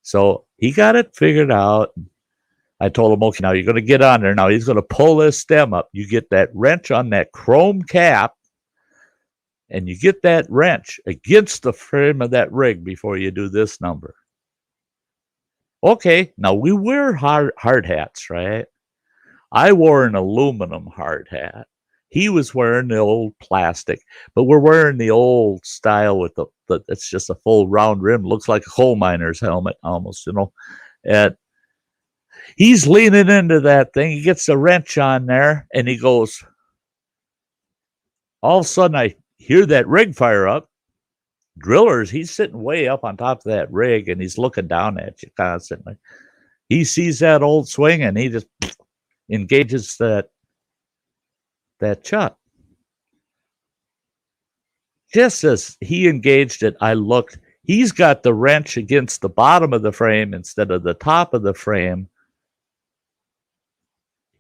B: so he got it figured out. I told him, okay, now you're going to get on there. Now he's going to pull this stem up. You get that wrench on that chrome cap, and you get that wrench against the frame of that rig before you do this number. Okay, now we wear hard hats, right? I wore an aluminum hard hat. He was wearing the old plastic, but we're wearing the old style with the it's just a full round rim. Looks like a coal miner's helmet almost, And he's leaning into that thing. He gets the wrench on there, and he goes, all of a sudden I hear that rig fire up. Drillers, he's sitting way up on top of that rig, and he's looking down at you constantly. He sees that old swing, and he just engages that chuck. Just as he engaged it, I looked. He's got the wrench against the bottom of the frame instead of the top of the frame.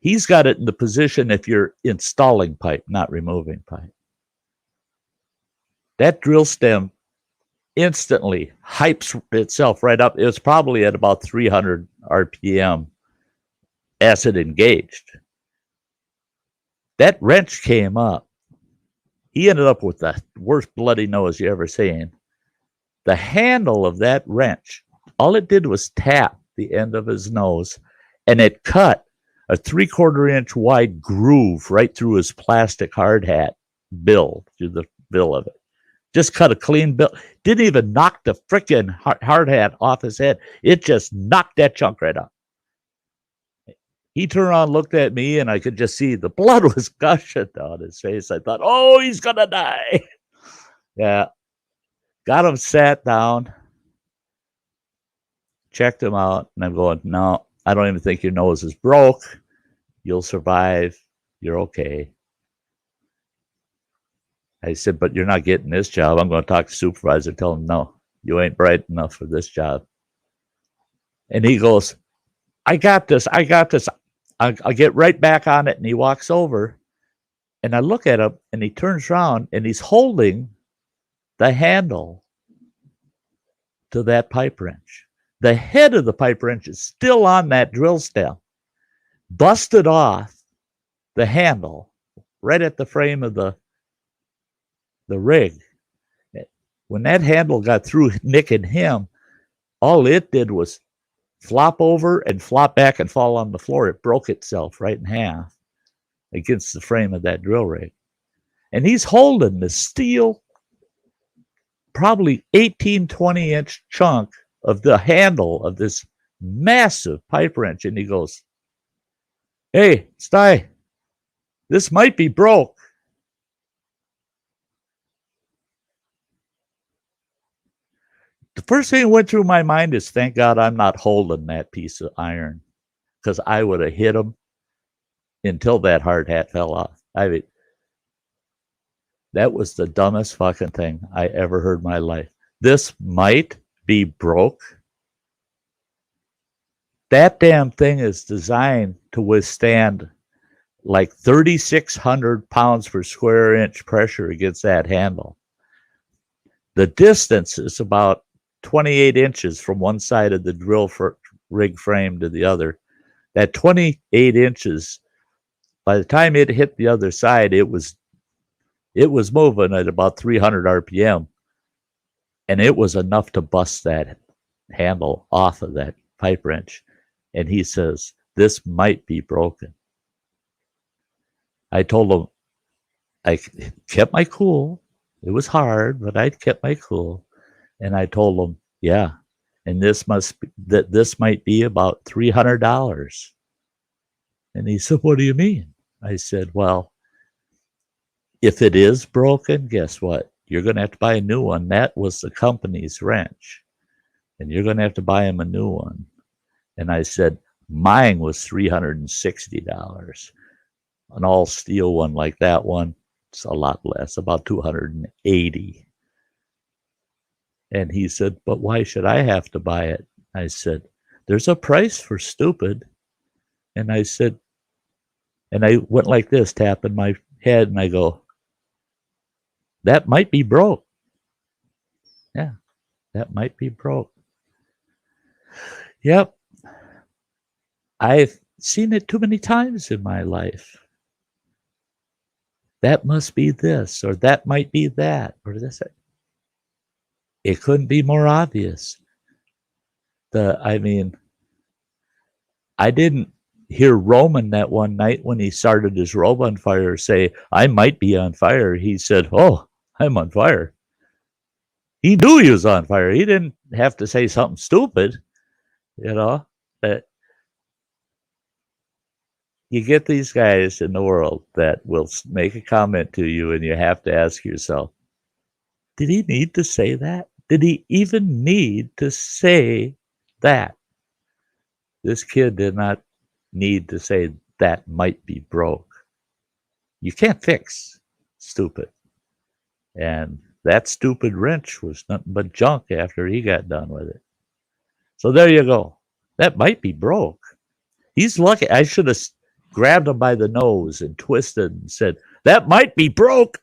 B: He's got it in the position if you're installing pipe, not removing pipe. That drill stem instantly hypes itself right up. It was probably at about 300 RPM as it engaged. That wrench came up. He ended up with the worst bloody nose you ever seen. The handle of that wrench, all it did was tap the end of his nose, and it cut a 3/4 inch wide groove right through his plastic hard hat bill, through the bill of it. Just cut a clean bill. Didn't even knock the frickin' hard hat off his head. It just knocked that chunk right up. He turned around, looked at me, and I could just see the blood was gushing down his face. I thought, oh, he's going to die. Yeah. Got him sat down, checked him out, and I'm going, no, I don't even think your nose is broke. You'll survive. You're okay. I said, but you're not getting this job. I'm going to talk to the supervisor, tell him, no, you ain't bright enough for this job. And he goes, I got this. I'll get right back on it. And he walks over, and I look at him, and he turns around, and he's holding the handle to that pipe wrench. The head of the pipe wrench is still on that drill stem, busted off the handle right at the frame of the rig. When that handle got through nicking him, all it did was flop over and flop back and fall on the floor. It broke itself right in half against the frame of that drill rig. And he's holding the steel, probably 18, 20-inch chunk of the handle of this massive pipe wrench. And he goes, hey, Sty, this might be broke. The first thing that went through my mind is, thank God I'm not holding that piece of iron, because I would have hit him until that hard hat fell off. I mean, that was the dumbest fucking thing I ever heard in my life. This might be broke. That damn thing is designed to withstand like 3,600 pounds per square inch pressure against that handle. The distance is about 28 inches from one side of the drill rig frame to the other. That 28 inches, by the time it hit the other side, it was moving at about 300 RPM, and it was enough to bust that handle off of that pipe wrench. And he says, this might be broken. I told him, I kept my cool. It was hard, but I kept my cool. And I told him, yeah, and this might be about $300. And he said, what do you mean? I said, well, if it is broken, guess what? You're going to have to buy a new one. That was the company's wrench. And you're going to have to buy him a new one. And I said, mine was $360. An all steel one like that one, it's a lot less, about $280. And he said, but why should I have to buy it? I said, there's a price for stupid. And I said, and I went like this, tapping my head, and I go, that might be broke. Yeah, that might be broke. Yep. I've seen it too many times in my life. That must be this, or that might be that, or this. It couldn't be more obvious. I didn't hear Roman that one night when he started his robe on fire say, I might be on fire. He said, oh, I'm on fire. He knew he was on fire. He didn't have to say something stupid, that you get these guys in the world that will make a comment to you, and you have to ask yourself, did he need to say that? Did he even need to say that? This kid did not need to say that might be broke. You can't fix stupid. And that stupid wrench was nothing but junk after he got done with it. So there you go. That might be broke. He's lucky. I should have grabbed him by the nose and twisted and said, that might be broke.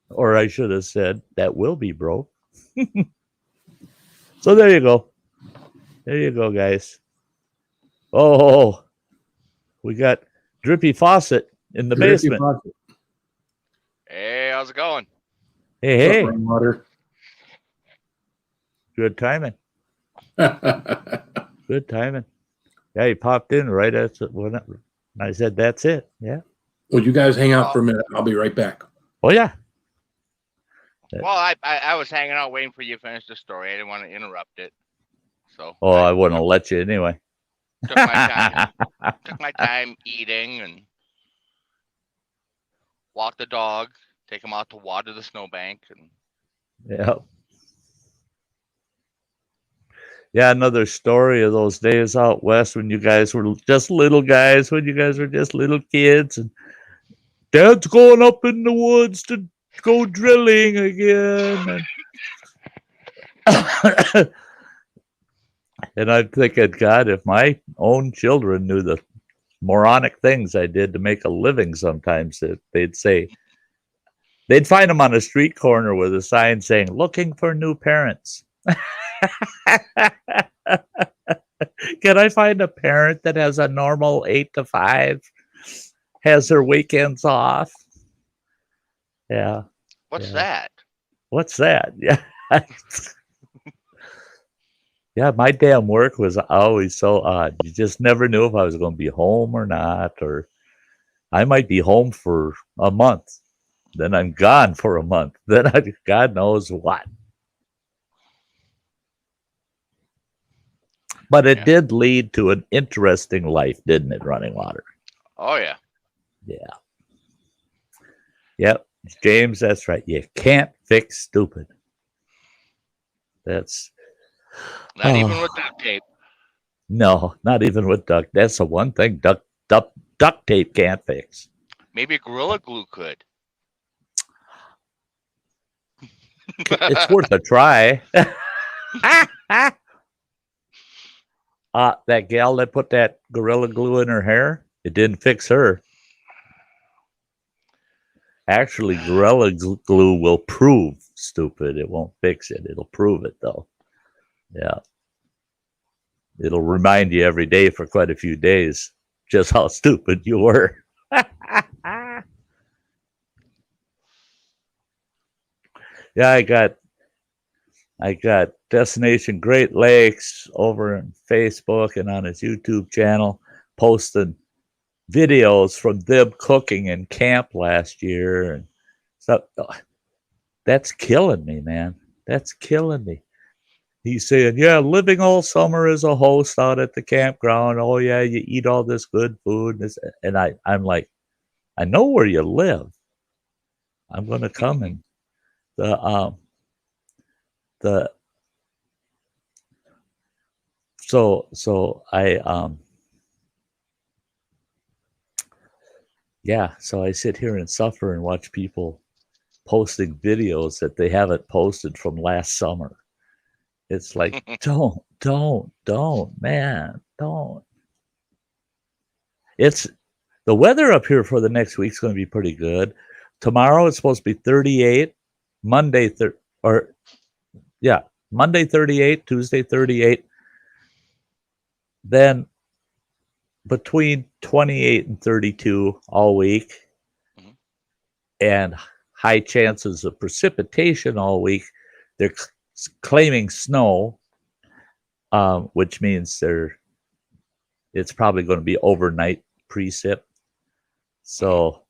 B: Or I should have said, that will be broke. So there you go. There you go, guys. Oh, we got Drippy Faucet in the basement.
C: Faucet.
D: Hey, how's it going?
B: Hey.
C: Water.
B: Good timing. Good timing. Yeah, he popped in right when I said, that's it. Yeah.
C: Well, you guys hang out for a minute. I'll be right back.
B: Oh, yeah.
D: Well, I was hanging out waiting for you to finish the story. I didn't want to interrupt it. So
B: I wouldn't have let you anyway.
D: took my time eating and walk the dog, take him out to water the snowbank, and
B: yeah, another story of those days out west when you guys were just little guys, when you guys were just little kids, and Dad's going up in the woods to go drilling again. And I'm thinking, God, if my own children knew the moronic things I did to make a living sometimes, they'd say, they'd find them on a street corner with a sign saying, looking for new parents. Can I find a parent that has a normal 8 to 5, has their weekends off? Yeah.
D: What's that?
B: What's that? Yeah. Yeah, my damn work was always so odd. You just never knew if I was going to be home or not, or I might be home for a month. Then I'm gone for a month. Then God knows what. But it did lead to an interesting life, didn't it, Running Water?
D: Oh, yeah.
B: Yeah. Yep. James, that's right. You can't fix stupid. That's...
D: Not even with duct tape.
B: No, not even with duct. That's the one thing duct tape can't fix.
D: Maybe Gorilla Glue could.
B: It's worth a try. That gal that put that Gorilla Glue in her hair, it didn't fix her. Actually, Gorilla Glue will prove stupid. It won't fix it. It'll prove it, though. Yeah. It'll remind you every day for quite a few days just how stupid you were. Yeah, I got Destination Great Lakes over on Facebook and on his YouTube channel posting videos from them cooking in camp last year and stuff. That's killing me, man. That's killing me. He's saying, yeah, living all summer as a host out at the campground. Oh, yeah, you eat all this good food. And I'm like, I know where you live. I'm going to come and so I sit here and suffer and watch people posting videos that they haven't posted from last summer. It's like, don't, man, don't. It's the weather up here for the next week's going to be pretty good. Tomorrow it's supposed to be 38. Monday 38, Tuesday 38. Then between 28 and 32 all week, and high chances of precipitation all week. They're claiming snow, which means it's probably going to be overnight precip. So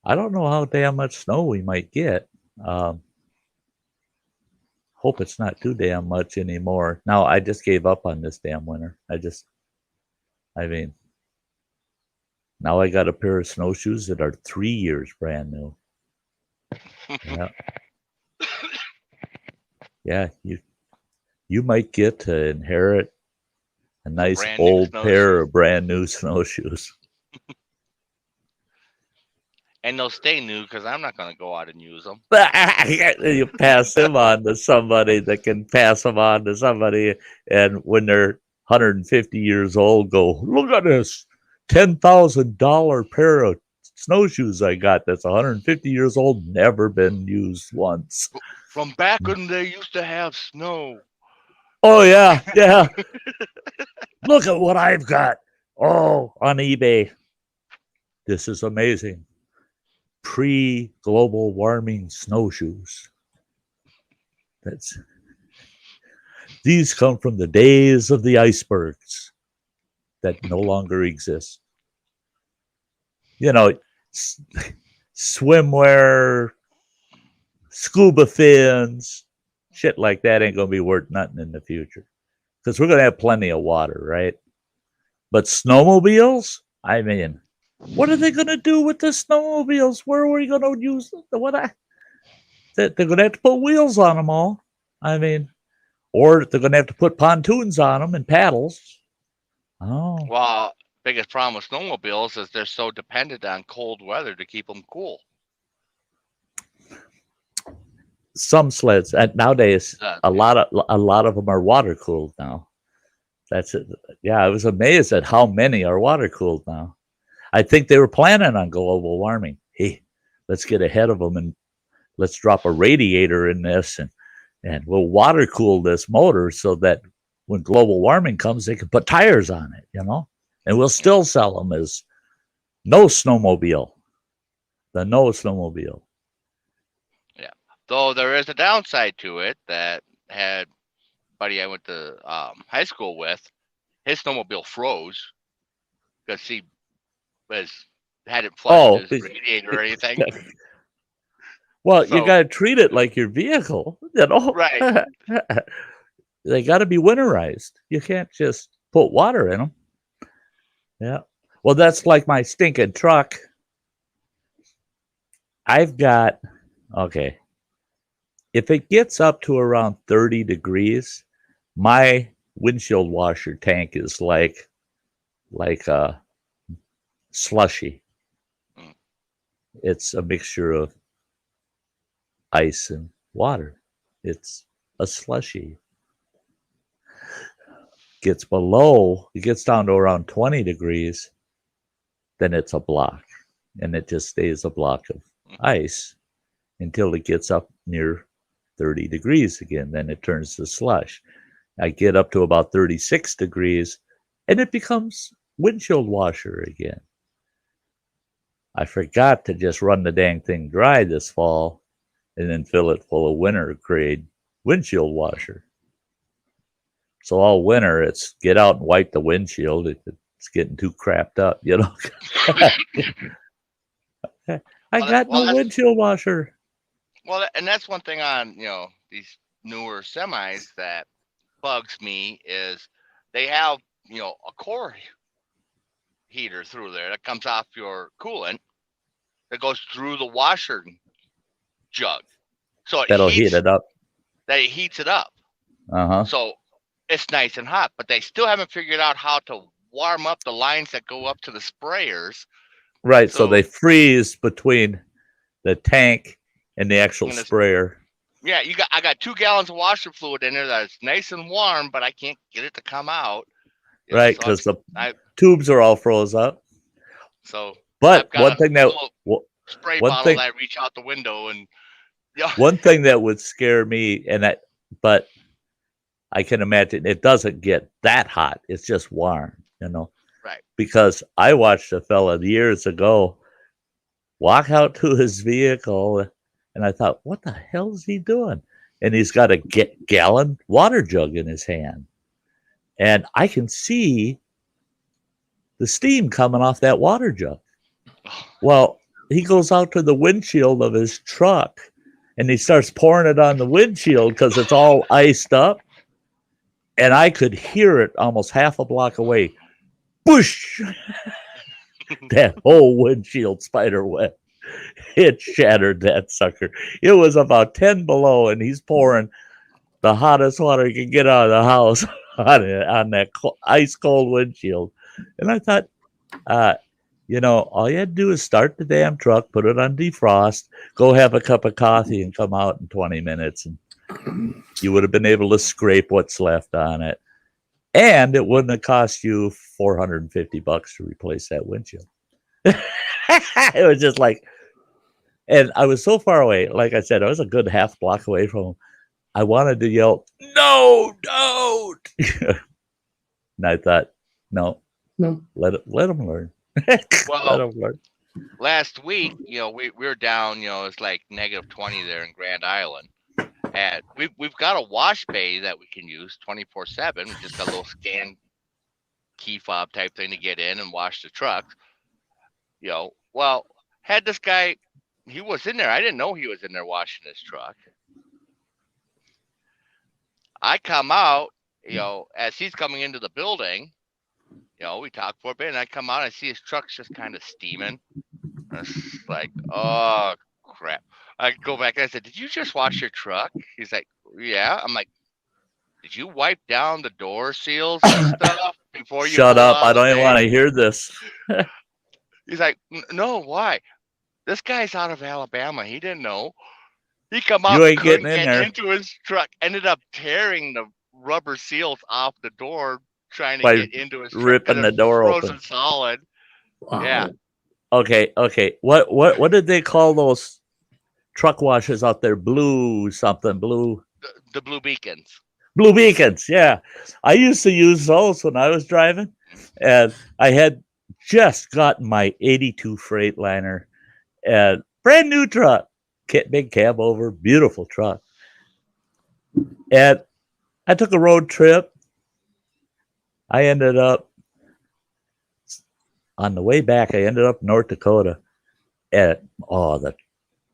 B: I don't know how damn much snow we might get. Hope it's not too damn much anymore. Now I just gave up on this damn winter. I mean, now I got a pair of snowshoes that are 3 years brand new. Yeah. Yeah, you might get to inherit a nice old pair of brand new snowshoes.
D: And they'll stay new because I'm not going to go out and use them.
B: You pass them on to somebody that can pass them on to somebody, and when they're 150 years old, go, look at this $10,000 pair of snowshoes I got that's 150 years old, never been used once.
D: From back when they used to have snow.
B: Oh, yeah, yeah. Look at what I've got. Oh, on eBay. This is amazing. Pre-global warming snowshoes. These come from the days of the icebergs that no longer exist. You know, swimwear, scuba fins, shit like that ain't gonna be worth nothing in the future because we're gonna have plenty of water, right? But snowmobiles, I mean, what are they gonna do with the snowmobiles? Where are we gonna use what? They're gonna have to put wheels on them all. I mean, or they're gonna have to put pontoons on them and paddles. Oh,
D: well, biggest problem with snowmobiles is they're so dependent on cold weather to keep them cool.
B: Some sleds, and nowadays a lot of them are water cooled now. That's it. Yeah, I was amazed at how many are water cooled now. I think they were planning on global warming. Hey, let's get ahead of them and let's drop a radiator in this and we'll water cool this motor so that when global warming comes, they can put tires on it, you know, and we'll still sell them as no snowmobile. The no snowmobile.
D: Yeah. Though there is a downside to it that had buddy I went to high school with, his snowmobile froze because he hadn't flushed his radiator or anything.
B: Well, so, you got to treat it like your vehicle, you know?
D: Right.
B: They got to be winterized. You can't just put water in them. Yeah. Well, that's like my stinking truck. I've got, okay, if it gets up to around 30 degrees, my windshield washer tank is like a slushy. It's a mixture of ice and water. It's a slushy. It gets down to around 20 degrees, then it's a block. And it just stays a block of ice until it gets up near 30 degrees again. Then it turns to slush. I get up to about 36 degrees, and it becomes windshield washer again. I forgot to just run the dang thing dry this fall and then fill it full of winter grade windshield washer. So all winter, it's get out and wipe the windshield if it's getting too crapped up, you know. I got no windshield washer.
D: Well, and that's one thing on, these newer semis that bugs me is they have, a core heater through there that comes off your coolant that goes through the washer jug. So
B: that'll heat it up.
D: That it heats it up.
B: Uh-huh.
D: So it's nice and hot, but they still haven't figured out how to warm up the lines that go up to the sprayers.
B: Right, so they freeze between the tank and the actual sprayer.
D: Yeah, I got 2 gallons of washer fluid in there that's nice and warm, but I can't get it to come out.
B: Right, because the tubes are all froze up.
D: So,
B: but one thing that
D: spray bottle that I reach out the window and
B: one thing that would scare me, but I can imagine it doesn't get that hot. It's just warm,
D: Right.
B: Because I watched a fella years ago walk out to his vehicle, and I thought, what the hell is he doing? And he's got a gallon water jug in his hand. And I can see the steam coming off that water jug. Well, he goes out to the windshield of his truck, and he starts pouring it on the windshield because it's all iced up. And I could hear it almost half a block away. Whoosh! That whole windshield spider web. It shattered that sucker. It was about 10 below, and he's pouring the hottest water he can get out of the house on that ice cold windshield. And I thought, all you had to do is start the damn truck, put it on defrost, go have a cup of coffee, and come out in 20 minutes. And you would have been able to scrape what's left on it. And it wouldn't have cost you $450 to replace that windshield. It was just like, and I was so far away. Like I said, I was a good half block away from him. I wanted to yell, "No, don't!" And I thought, no, let him learn.
D: Well,
B: let him learn.
D: Last week, we were down. It's like -20 there in Grand Island, and we've got a wash bay that we can use 24/7. We just got a little scan key fob type thing to get in and wash the trucks. Well, had this guy, he was in there. I didn't know he was in there washing his truck. I come out, as he's coming into the building, we talk for a bit, and I come out and I see his truck's just kind of steaming. It's like, oh, crap. I go back and I said, "Did you just wash your truck?" He's like, "Yeah." I'm like, "Did you wipe down the door seals and stuff before you
B: Shut up. I
D: don't
B: don't even want to hear this.
D: He's like, "No, why? This guy's out of Alabama. He didn't know." He come out,
B: You ain't
D: couldn't
B: getting in
D: get
B: there.
D: into his truck, ended up tearing the rubber seals off the door, trying to
B: By
D: get into his truck.
B: ripping
D: and
B: the
D: it
B: door
D: frozen
B: open.
D: solid.
C: Wow.
D: Yeah.
B: Okay. What did they call those truck washers out there? Blue something, blue.
D: The blue beacons.
B: Blue beacons, yeah. I used to use those when I was driving, and I had just gotten my 82 Freightliner, and brand new truck, big cab over, beautiful truck. And I took a road trip. I ended up, on the way back, I ended up in North Dakota, and the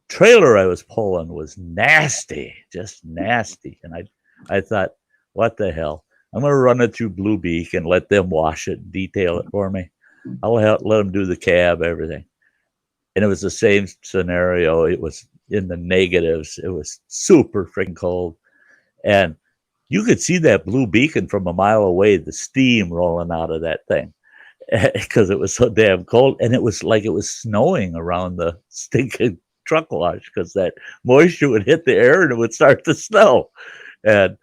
B: trailer I was pulling was nasty, just nasty. And I thought, what the hell? I'm going to run it through Blue Beak and let them wash it and detail it for me. I'll let them do the cab, everything. And it was the same scenario. It was in the negatives. It was super freaking cold. And you could see that blue beacon from a mile away, the steam rolling out of that thing because it was so damn cold. And it was like it was snowing around the stinking truck wash because that moisture would hit the air and it would start to snow. And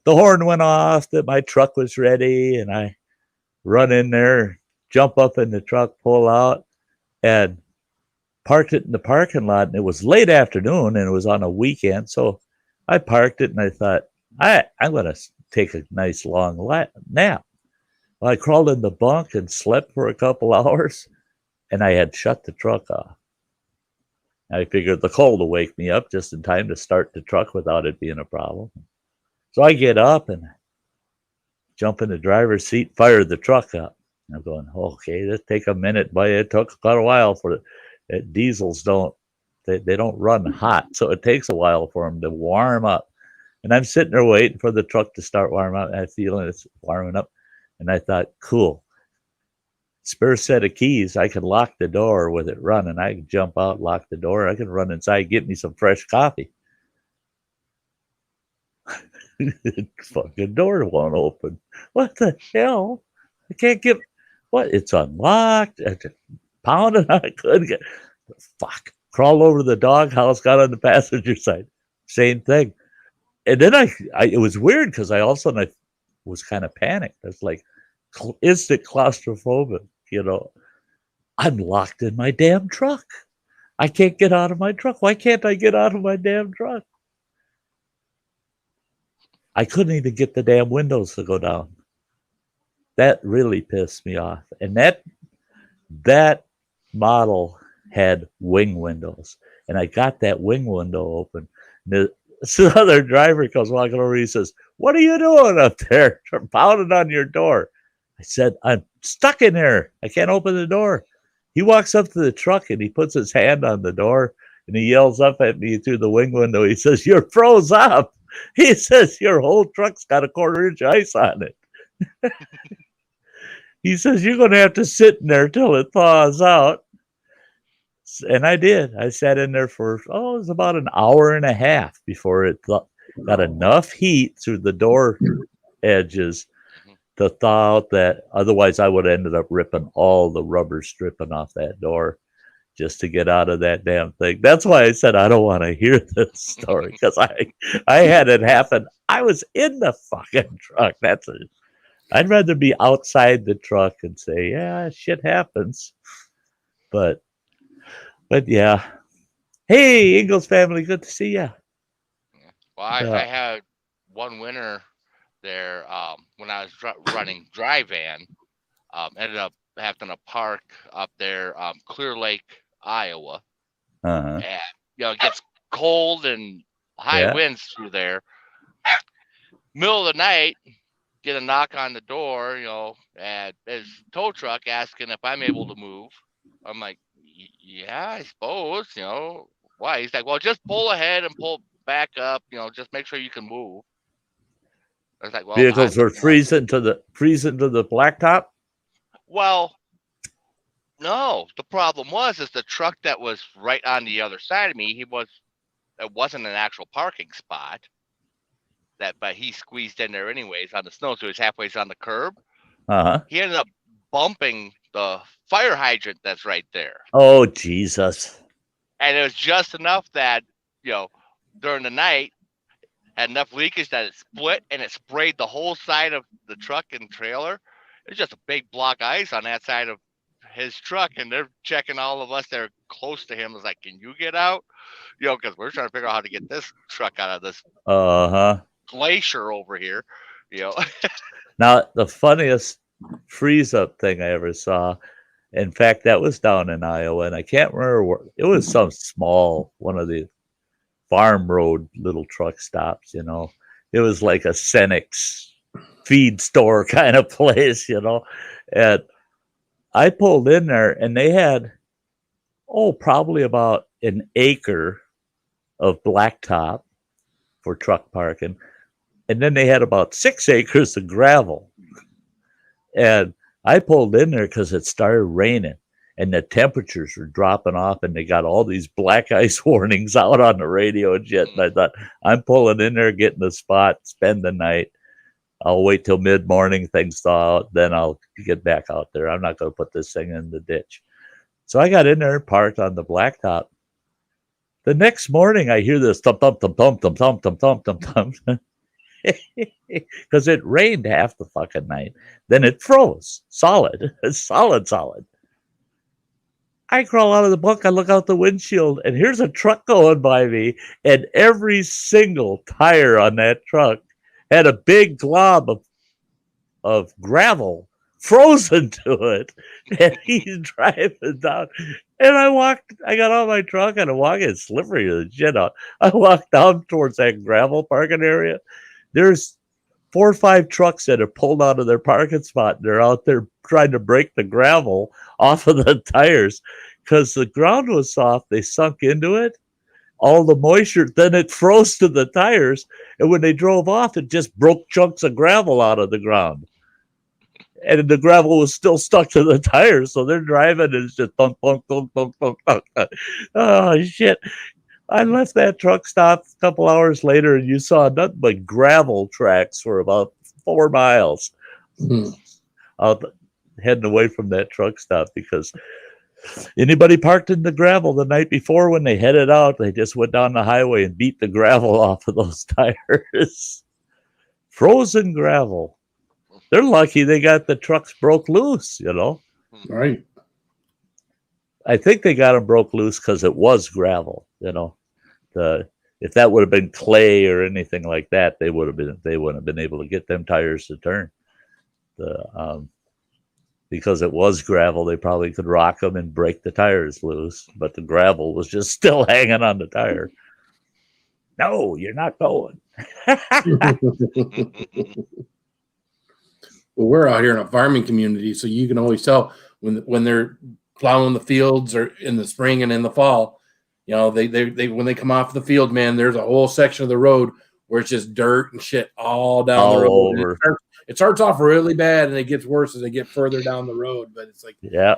B: the horn went off that my truck was ready, and I run in there, jump up in the truck, pull out, and parked it in the parking lot. And it was late afternoon, and it was on a weekend, so I parked it, and I thought, I'm going to take a nice long nap. Well, I crawled in the bunk and slept for a couple hours, and I had shut the truck off. I figured the cold will wake me up just in time to start the truck without it being a problem. So I get up and jump in the driver's seat, fire the truck up. I'm going, okay, this take a minute, but it took quite a while for it. Diesels they don't run hot, so it takes a while for them to warm up. And I'm sitting there waiting for the truck to start warming up, and I'm feeling it's warming up. And I thought, cool, spare set of keys, I can lock the door with it running. I can jump out, lock the door. I can run inside, get me some fresh coffee. The fucking door won't open. What the hell? I can't get what? It's unlocked. I just pounded. I couldn't get. Fuck. Crawled over to the doghouse, got on the passenger side. Same thing. And then it was weird because all of a sudden I was kind of panicked. It's like instant claustrophobia. I'm locked in my damn truck. I can't get out of my truck. Why can't I get out of my damn truck? I couldn't even get the damn windows to go down. That really pissed me off. And that model had wing windows. And I got that wing window open. This other driver comes walking over. He says, "What are you doing up there? Pounding on your door." I said, "I'm stuck in there. I can't open the door." He walks up to the truck and he puts his hand on the door And he yells up at me through the wing window. He says, "You're froze up." He says, "Your whole truck's got a 1/4 inch ice on it." He says, "You're going to have to sit in there till it thaws out." And I did. I sat in there for, it was about an hour and a half before it got enough heat through the door edges to thaw out that. Otherwise, I would have ended up ripping all the rubber stripping off that door just to get out of that damn thing. That's why I said I don't want to hear this story, because I had it happen. I was in the fucking truck. I'd rather be outside the truck and say, yeah, shit happens. But yeah. Hey, Ingles family, good to see you.
D: Well, I had one winter there when I was running dry van. Ended up having to park up there, Clear Lake, Iowa.
B: Uh-huh.
D: And it gets cold and high winds through there. Middle of the night, get a knock on the door, and his tow truck asking if I'm able to move. I'm like, yeah, I suppose, why? He's like, well, just pull ahead and pull back up, just make sure you can move. I was like, well,
B: vehicles were freezing to the blacktop.
D: Well, no, the problem is the truck that was right on the other side of me, it wasn't an actual parking spot. But he squeezed in there anyways on the snow, so he was halfway on the curb.
B: Uh-huh.
D: He ended up bumping the fire hydrant that's right there.
B: Oh, Jesus.
D: And it was just enough that, during the night, had enough leakage that it split and it sprayed the whole side of the truck and trailer. It's just a big block of ice on that side of his truck, and they're checking all of us that are close to him. I was like, can you get out? Because we're trying to figure out how to get this truck out of this glacier over here.
B: Now, the funniest freeze-up thing I ever saw, in fact, that was down in Iowa, and I can't remember where. It was some small, one of the farm road little truck stops, It was like a Senex feed store kind of place, And I pulled in there, and they had, probably about an acre of blacktop for truck parking. And then they had about 6 acres of gravel. And I pulled in there because it started raining and the temperatures were dropping off, and they got all these black ice warnings out on the radio and shit. And I thought, I'm pulling in there, getting a spot, spend the night. I'll wait till mid-morning, things thaw out, then I'll get back out there. I'm not going to put this thing in the ditch. So I got in there and parked on the blacktop. The next morning, I hear this thump, thump, thump, thump, thump, thump, thump, thump, thump, thump. Because it rained half the fucking night. Then it froze. Solid. Solid. I crawl out of the bunk. I look out the windshield, and here's a truck going by me, and every single tire on that truck had a big glob of gravel frozen to it, and he's driving down. And I got on my truck, and I'm walking slippery as shit out. I walked down towards that gravel parking area. There's 4 or 5 trucks that have pulled out of their parking spot. They're out there trying to break the gravel off of the tires because the ground was soft. They sunk into it. All the moisture, then it froze to the tires. And when they drove off, it just broke chunks of gravel out of the ground. And the gravel was still stuck to the tires. So they're driving and it's just thunk, thunk, thunk, thunk, thunk, thunk. Oh, shit. I left that truck stop a couple hours later, and you saw nothing but gravel tracks for about 4 miles out heading away from that truck stop, because anybody parked in the gravel the night before when they headed out, they just went down the highway and beat the gravel off of those tires. Frozen gravel. They're lucky they got the trucks broke loose,
C: Right.
B: I think they got them broke loose because it was gravel, if that would have been clay or anything like that, they wouldn't have been able to get them tires to turn. Because it was gravel, they probably could rock them and break the tires loose, but the gravel was just still hanging on the tire. No, you're not going.
C: Well, we're out here in a farming community, so you can always tell when they're plowing the fields or in the spring and in the fall, You know, they when they come off the field, man, there's a whole section of the road where it's just dirt and shit all down the road.
B: Over.
C: It starts off really bad and it gets worse as they get further down the road. But it's like,
B: yeah,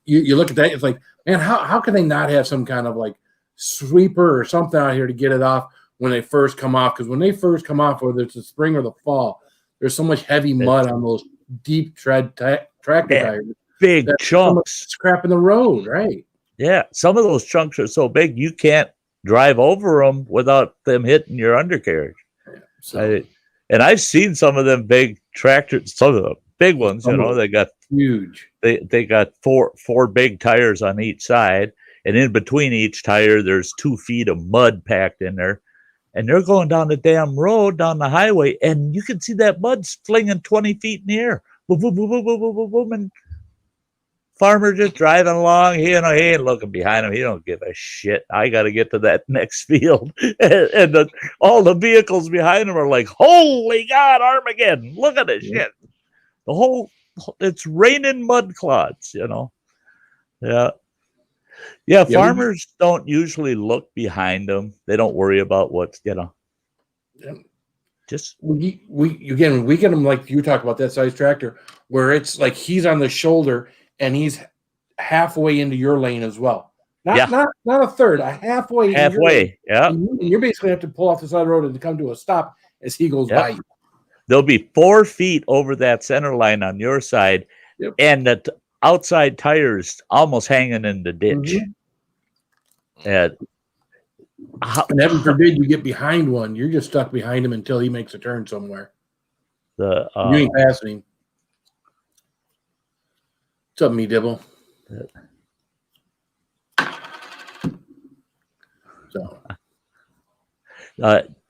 C: you look at that, it's like, man, how can they not have some kind of like sweeper or something out here to get it off when they first come off? Because when they first come off, whether it's the spring or the fall, there's so much heavy mud on those deep tread tractor tires.
B: Big chunks.
C: Scrap in the road, right?
B: Yeah, some of those chunks are so big you can't drive over them without them hitting your undercarriage.
C: So,
B: and I've seen some of them big tractors, some of the big ones, you know, they got
C: huge.
B: They got four big tires on each side, and in between each tire, there's 2 feet of mud packed in there. And they're going down the damn road, down the highway, and you can see that mud flinging 20 feet in the air. Boom, boom, boom, boom, boom, boom, boom, boom, and farmer just driving along. He ain't looking behind him. He don't give a shit. I got to get to that next field. And all the vehicles behind him are like, holy God, Armageddon. Look at this shit. It's raining mud clods, you know. Yeah, farmers don't usually look behind them. They don't worry about what's, you know. Just
C: we get them like you talk about that size tractor where it's like he's on the shoulder and he's halfway into your lane as well. Not a third, halfway.
B: Yeah.
C: And you basically have to pull off the side of the road and come to a stop as he goes by you.
B: There'll be 4 feet over that center line on your side, and the outside tires almost hanging in the ditch. And
C: heaven forbid you get behind one, you're just stuck behind him until he makes a turn somewhere. You ain't passing him. What's up, me dibble?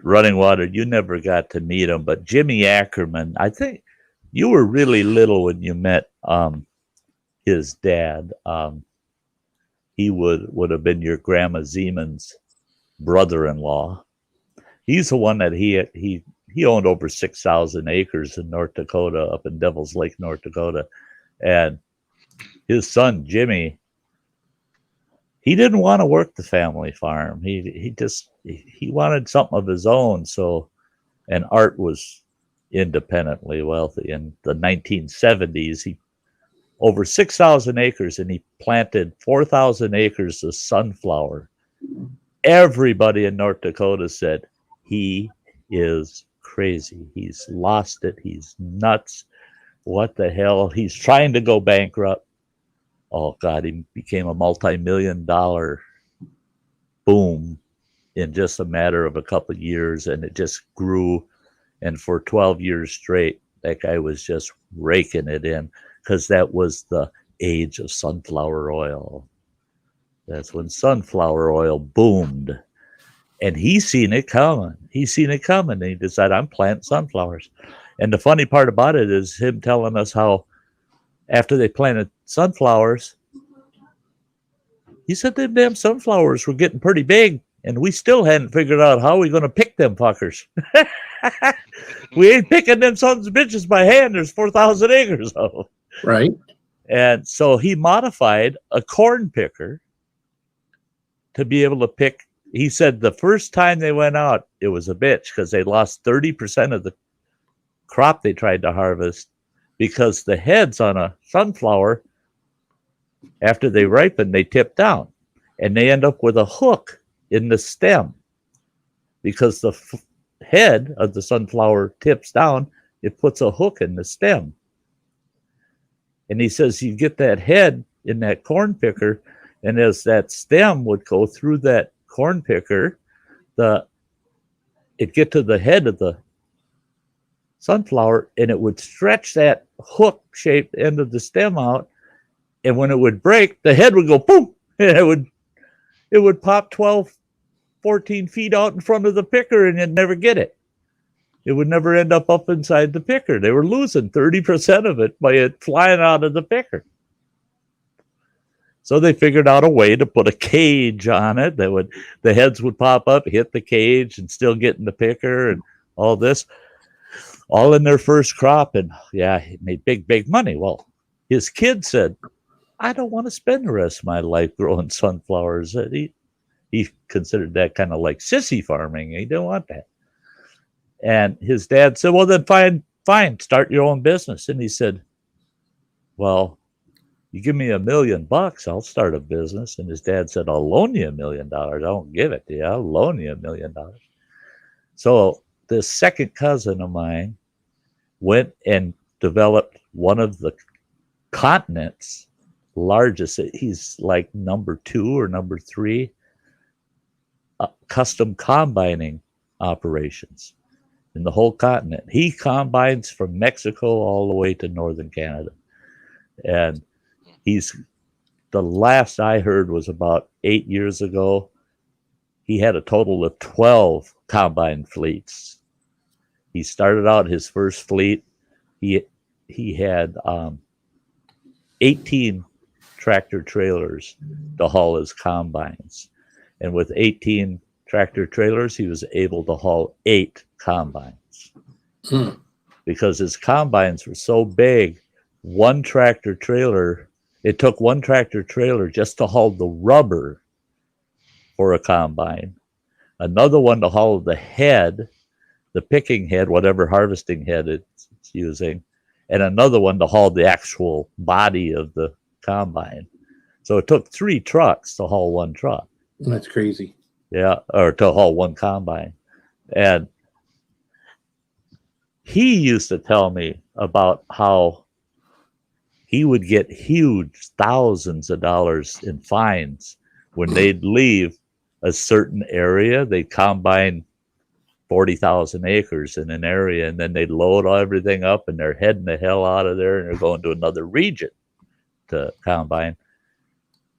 B: Running Water, you never got to meet him, but Jimmy Ackerman, I think you were really little when you met his dad. He would have been your grandma Zeman's brother-in-law. He's the one that he owned over 6,000 acres in North Dakota, up in Devil's Lake, North Dakota. And his son, Jimmy, he didn't want to work the family farm. He wanted something of his own. So, and Art was independently wealthy. In the 1970s, he over 6,000 acres, and he planted 4,000 acres of sunflower. Everybody in North Dakota said, he is crazy. He's lost it. He's nuts. What the hell? He's trying to go bankrupt. Oh, God, he became a multi-million-dollar boom in just a matter of a couple of years, and it just grew. And for 12 years straight, that guy was just raking it in, because that was the age of sunflower oil. That's when sunflower oil boomed. And he's seen it coming. And he decided, I'm planting sunflowers. And the funny part about it is him telling us how after they planted sunflowers, he said them damn sunflowers were getting pretty big, and we still hadn't figured out how we're going to pick them fuckers. We ain't picking them sons of bitches by hand. There's 4,000 acres of them.
C: Right.
B: And so he modified a corn picker to be able to pick. He said the first time they went out, it was a bitch because they lost 30% of the crop they tried to harvest, because the heads on a sunflower, after they ripen, they tip down, and they end up with a hook in the stem because the head of the sunflower tips down. It puts a hook in the stem. And he says you get that head in that corn picker, and as that stem would go through that corn picker, it get to the head of the sunflower, and it would stretch that hook-shaped end of the stem out, and when it would break, the head would go boom, and it would pop 12, 14 feet out in front of the picker, and you'd never get it. It would never end up inside the picker. They were losing 30% of it by it flying out of the picker. So they figured out a way to put a cage on it. The heads would pop up, hit the cage, and still get in the picker, and all this, all in their first crop. And yeah, he made big money. Well, his kid said, I don't want to spend the rest of my life growing sunflowers. he considered that kind of like sissy farming. He didn't want that. And his dad said, well, then fine, start your own business. And he said, well, you give me $1 million, I'll start a business. And his dad said, I'll loan you $1 million. I won't give it to you. I'll loan you $1 million. So this second cousin of mine went and developed one of the continent's largest, he's like number 2 or number 3, custom combining operations in the whole continent. He combines from Mexico all the way to northern Canada. And the last I heard was about 8 years ago. He had a total of 12 combine fleets. He started out his first fleet. He had 18 tractor trailers to haul his combines. And with 18 tractor trailers, he was able to haul 8 combines. Because his combines were so big, it took one tractor trailer just to haul the rubber for a combine, another one to haul the head, the picking head, whatever harvesting head it's using, and another one to haul the actual body of the combine. So it took 3 trucks to haul one truck.
C: That's crazy.
B: Yeah, or to haul one combine. And he used to tell me about how he would get huge thousands of dollars in fines when they'd leave a certain area. They'd combine 40,000 acres in an area, and then they'd load everything up, and they're heading the hell out of there, and they're going to another region to combine.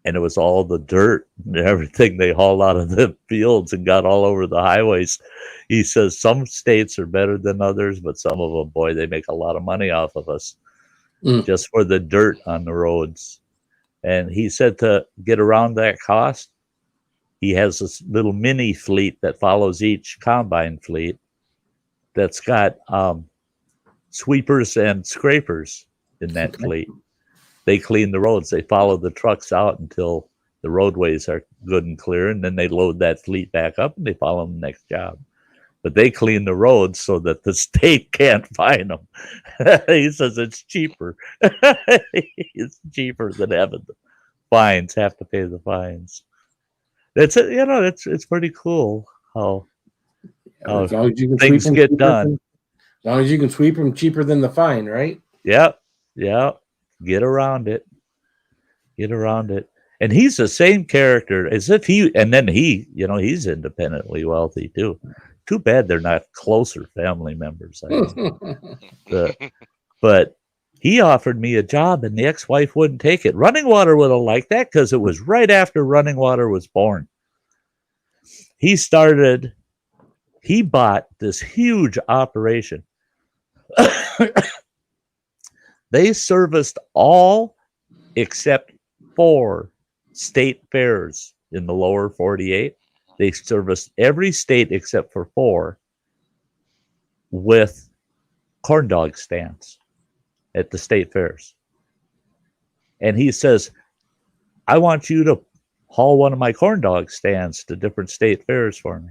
B: And it was all the dirt and everything they hauled out of the fields and got all over the highways. He says some states are better than others, but some of them, boy, they make a lot of money off of us just for the dirt on the roads. And he said to get around that cost, he has this little mini fleet that follows each combine fleet that's got sweepers and scrapers in that fleet. They clean the roads. They follow the trucks out until the roadways are good and clear, and then they load that fleet back up and they follow the next job. But they clean the roads so that the state can't fine them. He says it's cheaper. It's cheaper than having the fines, have to pay the fines. It's pretty cool how
C: As long as you can
B: things
C: sweep them
B: get done.
C: As long as you can sweep them cheaper than the fine, right?
B: Yep. Get around it. And he's the same character as if he's independently wealthy too. Too bad they're not closer family members. But he offered me a job and the ex-wife wouldn't take it. Running Water would have liked that because it was right after Running Water was born. He bought this huge operation. They serviced all except 4 state fairs in the lower 48. They serviced every state except for 4 with corn dog stands at the state fairs. And he says, I want you to haul one of my corn dog stands to different state fairs for me.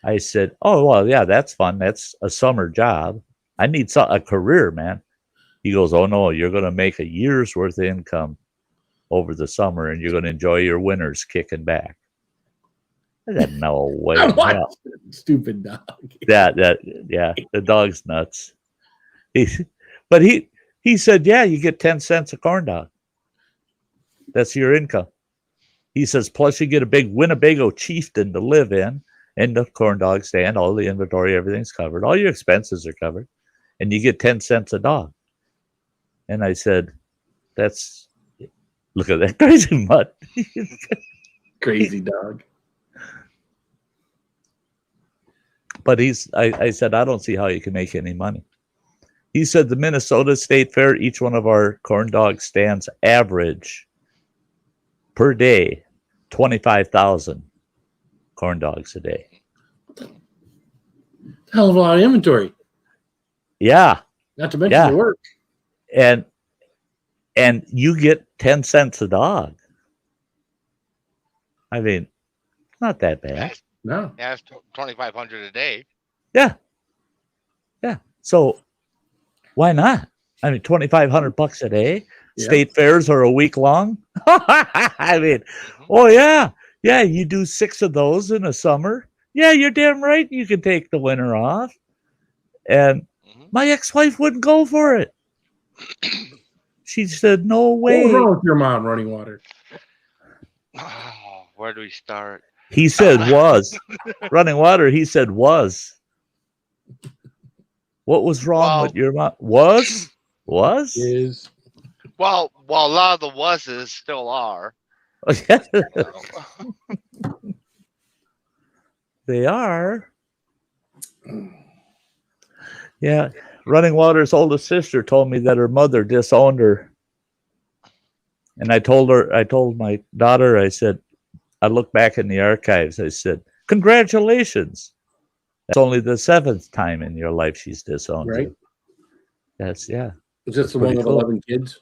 B: I said, oh, well, yeah, that's fun. That's a summer job. I need a career, man. He goes, oh, no, you're going to make a year's worth of income over the summer, and you're going to enjoy your winters kicking back. I said, no way.
C: Stupid dog.
B: Yeah, the dog's nuts. But he said, yeah, you get 10 cents a corn dog. That's your income. He says, plus you get a big Winnebago Chieftain to live in, and the corn dog stand, all the inventory, everything's covered. All your expenses are covered, and you get 10 cents a dog. And I said, look at that crazy mutt.
C: Crazy dog.
B: But I said, I don't see how you can make any money. He said the Minnesota State Fair, each one of our corn dog stands average per day 25,000 corn dogs a day.
C: Hell of a lot of inventory.
B: Yeah.
C: Not to mention the work.
B: And you get 10 cents a dog. I mean, Not that bad.
C: No.
D: Yeah, it's 2,500 a day.
B: Yeah. Yeah. So why not? I mean, $2,500 a day.
C: Yeah.
B: State fairs are a week long. I mean,
D: Mhm.
B: oh yeah. Yeah, you do 6 of those in a summer. Yeah, you're damn right. You can take the winter off. And
D: Mhm.
B: my ex-wife wouldn't go for it. She said, no
C: What was
B: way.
C: wrong with your mom running water?
D: Oh, where do we start?
B: He said was. Running water, he said was. What was wrong
D: Well-
B: with your mom? Was? Was?
C: Is
D: Well, a lot of the wasses still are.
B: They are. Yeah. Running Water's oldest sister told me that her mother disowned her. And I told my daughter, I said, I looked back in the archives, I said, congratulations. That's only the 7th time in your life she's disowned
C: right.
B: you. That's, yeah.
C: Is this
B: That's
C: the one
B: pretty
C: with
B: cool.
C: 11 kids?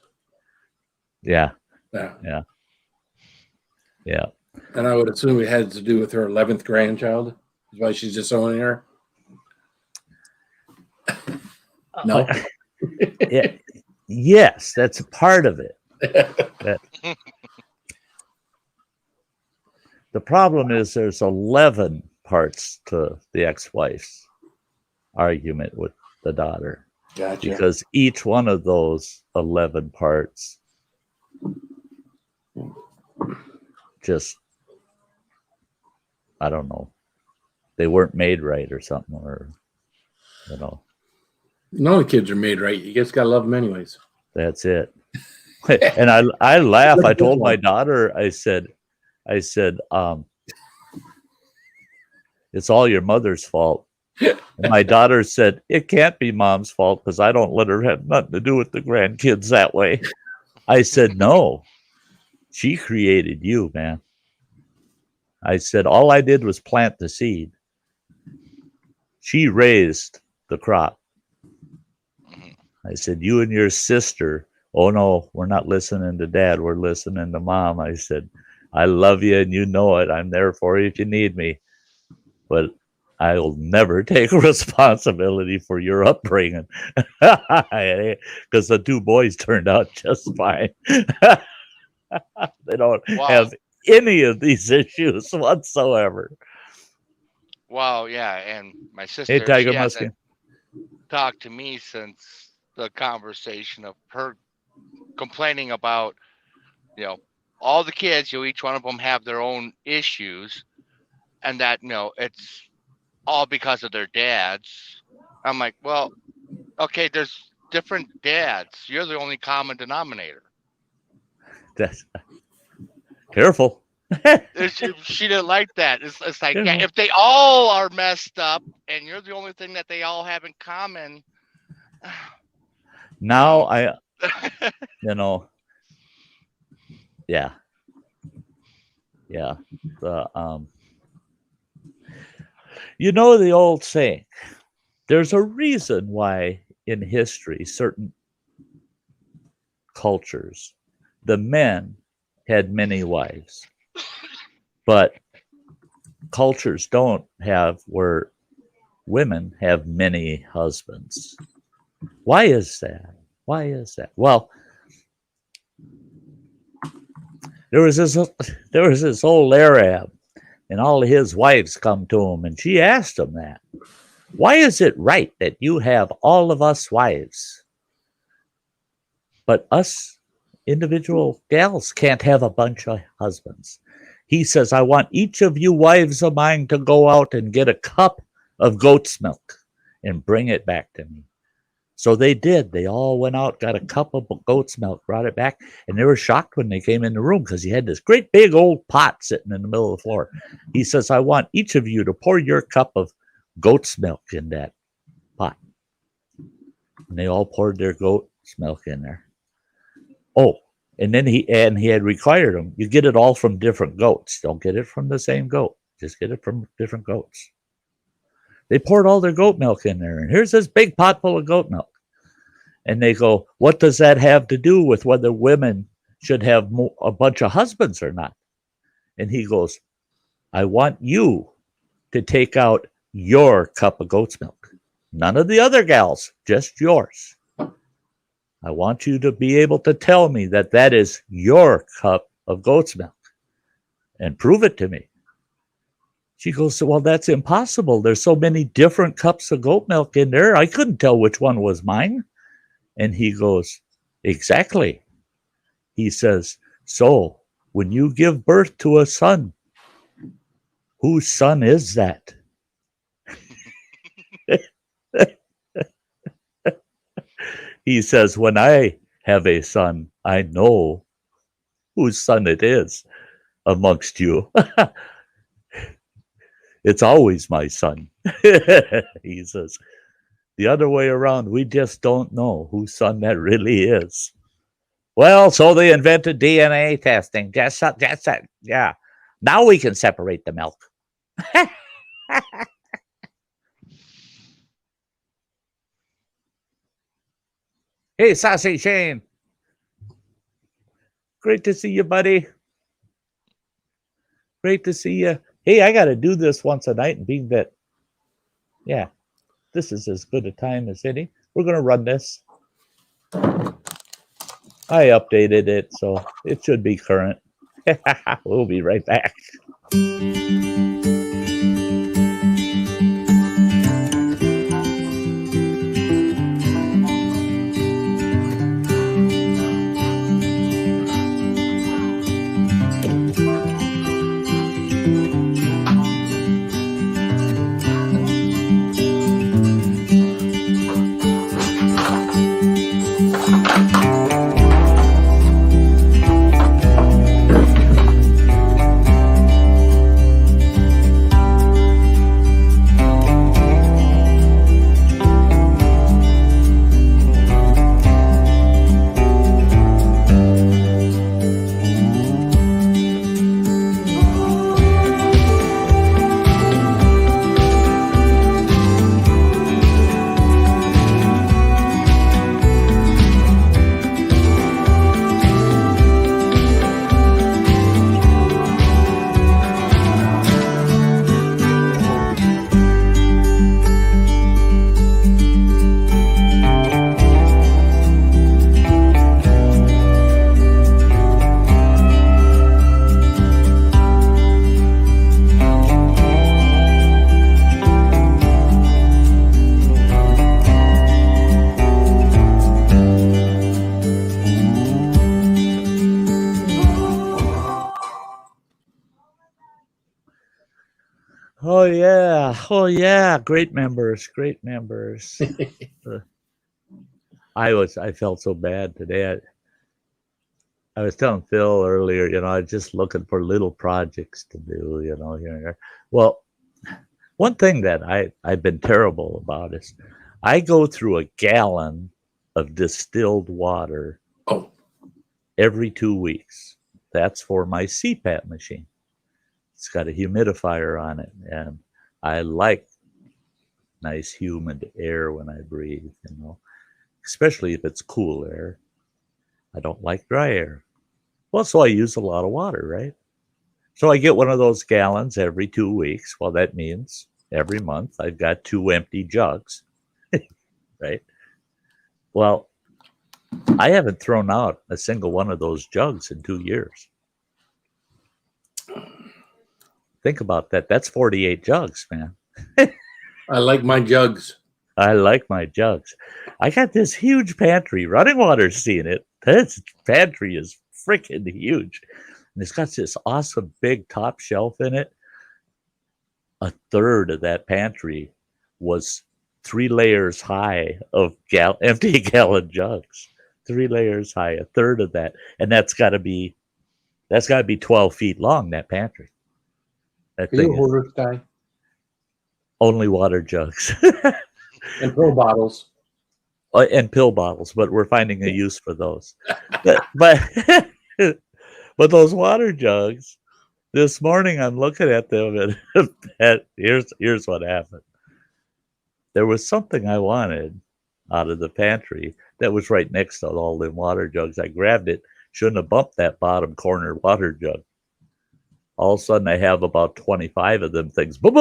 B: Yeah.
C: Yeah.
B: Yeah.
C: And I would assume it had to do with her 11th grandchild. That's why she's disowning her. No.
B: Yeah. Yes, that's a part of it. The problem is there's 11 parts to the ex-wife's argument with the daughter.
C: Gotcha.
B: Because each one of those 11 parts just, I don't know, they weren't made right or something, or, you know,
C: None of the kids are made right. You just gotta love them anyways.
B: that's it. And I laugh. I told my daughter, I said, it's all your mother's fault. And my daughter said, it can't be mom's fault because I don't let her have nothing to do with the grandkids that way. I said, no, she created you, man. I said, all I did was plant the seed. She raised the crop. I said, you and your sister, oh no, we're not listening to dad. We're listening to mom. I said, I love you and you know it. I'm there for you if you need me. But I'll never take responsibility for your upbringing because the 2 boys turned out just fine. They don't have any of these issues whatsoever.
D: Well, yeah, and my sister,
B: Hey, Tiger
D: she
B: Muskie.
D: hasn't talked to me since the conversation of her complaining about, all the kids, each one of them have their own issues, and that, it's all because of their dads. I'm like, well, okay, there's different dads. You're the only common denominator.
B: That's, careful.
D: She didn't like that. It's like, yeah, if they all are messed up and you're the only thing that they all have in common.
B: Now yeah. The old saying, there's a reason why in history, certain cultures, the men had many wives, but cultures don't have where women have many husbands. Why is that? Well, there was this old Arab, and all of his wives come to him, and she asked him that. Why is it right that you have all of us wives, but us individual gals can't have a bunch of husbands? He says, I want each of you wives of mine to go out and get a cup of goat's milk and bring it back to me. So they did. They all went out, got a cup of goat's milk, brought it back, and they were shocked when they came in the room because he had this great big old pot sitting in the middle of the floor. He says, I want each of you to pour your cup of goat's milk in that pot. And they all poured their goat's milk in there. Oh, and then he had required them, you get it all from different goats. Don't get it from the same goat. Just get it from different goats. They poured all their goat milk in there, and here's this big pot full of goat milk. And they go, what does that have to do with whether women should have a bunch of husbands or not? And he goes, I want you to take out your cup of goat's milk. None of the other gals, just yours. I want you to be able to tell me that that is your cup of goat's milk and prove it to me. She goes, well, that's impossible. There's so many different cups of goat milk in there. I couldn't tell which one was mine. And he goes, exactly. He says, so when you give birth to a son, whose son is that? He says, when I have a son, I know whose son it is amongst you. It's always my son. He says, the other way around, we just don't know whose son that really is. Well, so they invented DNA testing. Just yeah. Now we can separate the milk. Hey, Sassy Shane. Great to see you, buddy. Great to see you. Hey, I got to do this once a night and being that, yeah, this is as good a time as any. We're going to run this. I updated it, so it should be current. We'll be right back. Oh yeah, great members. I felt so bad today. I was telling Phil earlier, I was just looking for little projects to do, here and there. Well, one thing that I've been terrible about is I go through a gallon of distilled water every 2 weeks. That's for my CPAP machine. It's got a humidifier on it, and I like nice humid air when I breathe, especially if it's cool air. I don't like dry air. Well, so I use a lot of water, right? So I get one of those gallons every 2 weeks. Well, that means every month I've got 2 empty jugs, right? Well, I haven't thrown out a single one of those jugs in 2 years. Think about that. That's 48 jugs, man.
C: I like my jugs.
B: I like my jugs. I got this huge pantry. Running Water's seen it. This pantry is freaking huge. And it's got this awesome big top shelf in it. A third of that pantry was 3 layers high of empty gallon jugs. 3 layers high, a third of that. And that's got to be 12 feet long, that pantry. That thing is only water jugs.
C: And pill bottles.
B: And pill bottles, but we're finding a use for those. but those water jugs, this morning I'm looking at them and here's what happened. There was something I wanted out of the pantry that was right next to all them water jugs. I grabbed it, shouldn't have bumped that bottom corner water jug. all of a sudden I have about 25 of them things all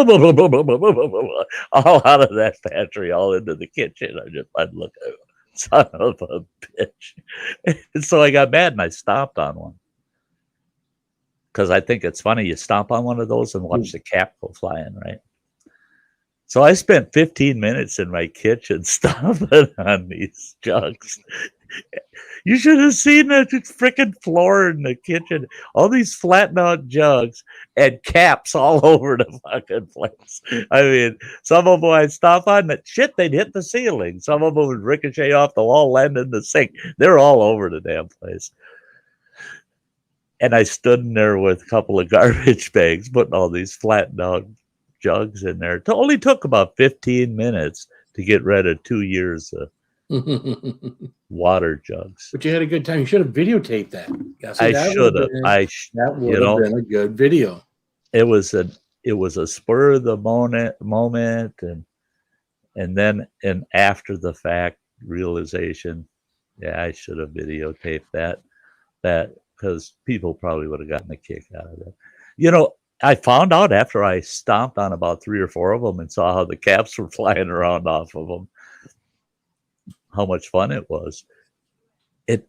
B: out of that pantry, all into the kitchen. I'd look at it, son of a bitch. And so I got mad and I stomped on one. Because I think it's funny, you stomp on one of those and watch the cap go flying, right? So I spent 15 minutes in my kitchen stomping on these jugs. You should have seen the freaking floor in the kitchen. All these flattened out jugs and caps all over the fucking place. I mean, some of them I'd stomp on, that shit, they'd hit the ceiling. Some of them would ricochet off the wall, land in the sink. They're all over the damn place. And I stood in there with a couple of garbage bags, putting all these flattened out jugs in there. It only took about 15 minutes to get rid of 2 years of water jugs.
C: But you had a good time. You should have videotaped that.
B: I should have.
C: That would have been a good video.
B: It was a spur of the moment, and then after the fact realization, yeah, I should have videotaped that because people probably would have gotten a kick out of it. You know, I found out after I stomped on about 3 or 4 of them and saw how the caps were flying around off of them, how much fun it was. It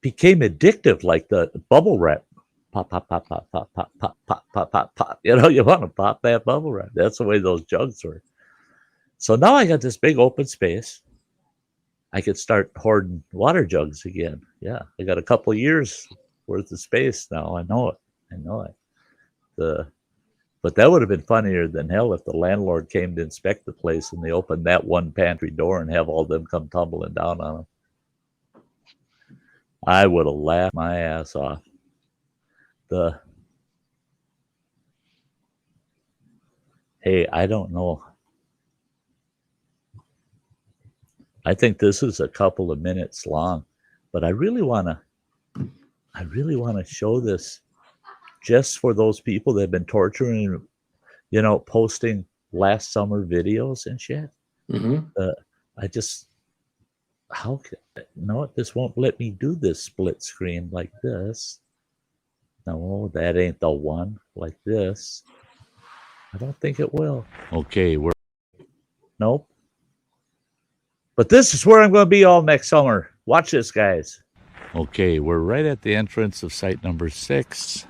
B: became addictive, like the bubble wrap. Pop, pop, pop, pop, pop, pop, pop, pop, pop, pop, pop. You know, you want to pop that bubble wrap. That's the way those jugs were. So now I got this big open space. I could start hoarding water jugs again. Yeah, I got a couple of years worth of space now. I know it. But that would have been funnier than hell if the landlord came to inspect the place and they opened that one pantry door and have all them come tumbling down on them. I would have laughed my ass off. Hey, I don't know. I think this is a couple of minutes long, but I really want to show this just for those people that have been torturing, you know, posting last summer videos and shit.
C: Mm-hmm.
B: This won't let me do this split screen like this. No, that ain't the one like this. I don't think it will. Okay, nope. But this is where I'm going to be all next summer. Watch this, guys. Okay, we're right at the entrance of site number 6.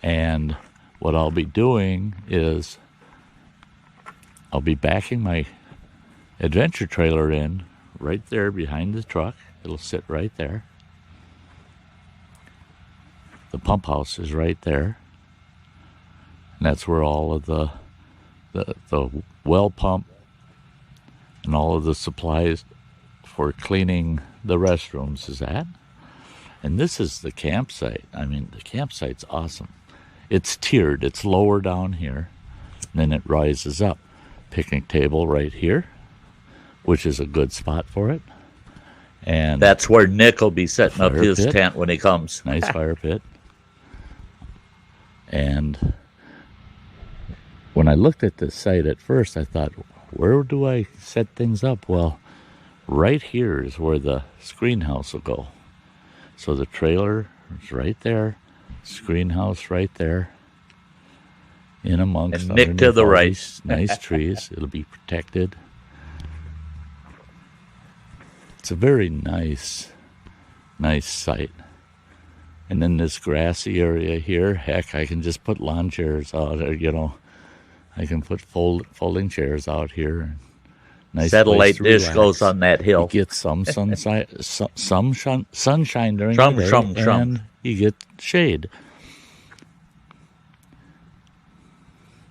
B: And what I'll be doing is I'll be backing my adventure trailer in right there behind the truck. It'll sit right there. The pump house is right there. And that's where all of the well pump and all of the supplies for cleaning the restrooms is at. And this is the campsite. I mean, the campsite's awesome. It's tiered. It's lower down here, and then it rises up. Picnic table right here, which is a good spot for it. And that's where Nick will be setting up his tent when he comes. Nice fire pit. And when I looked at this site at first, I thought, where do I set things up? Well, right here is where the screen house will go. So the trailer is right there, screen house right there, in amongst. And Nick to the right. Nice trees. It'll be protected. It's a very nice site. And then this grassy area here, heck, I can just put lawn chairs out there, you know. I can put folding chairs out here. Nice satellite dish goes on that hill. You get some sunshine, sunshine during the day, and you get shade.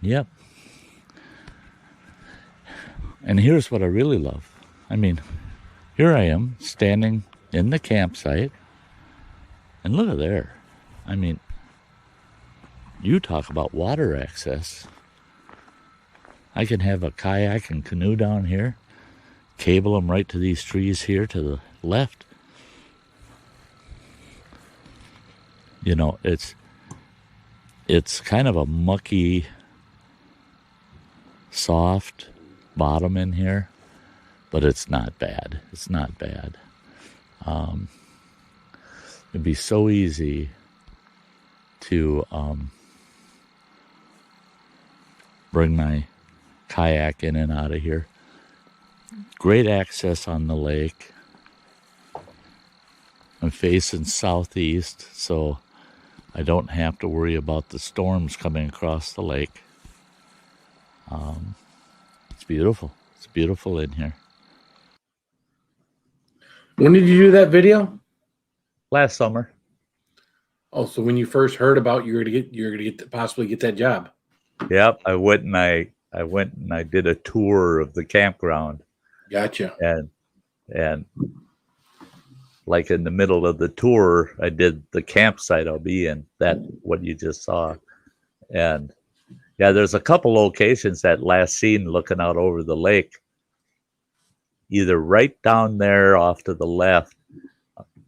B: Yep. And here's what I really love. I mean, here I am standing in the campsite, and look at there. I mean, you talk about water access. I can have a kayak and canoe down here, cable them right to these trees here to the left. You know, it's kind of a mucky, soft bottom in here, but it's not bad. It's not bad. It'd be so easy to bring my kayak in and out of here. Great access on the lake. I'm facing southeast, so I don't have to worry about the storms coming across the lake. It's beautiful. It's beautiful in here.
C: When did you do that video?
B: Last summer.
C: Oh, so when you first heard about you're gonna possibly get that job.
B: Yep, I went and I did a tour of the campground.
C: Gotcha.
B: And like in the middle of the tour, I did the campsite I'll be in. That what you just saw. And yeah, there's a couple locations that last seen looking out over the lake. Either right down there off to the left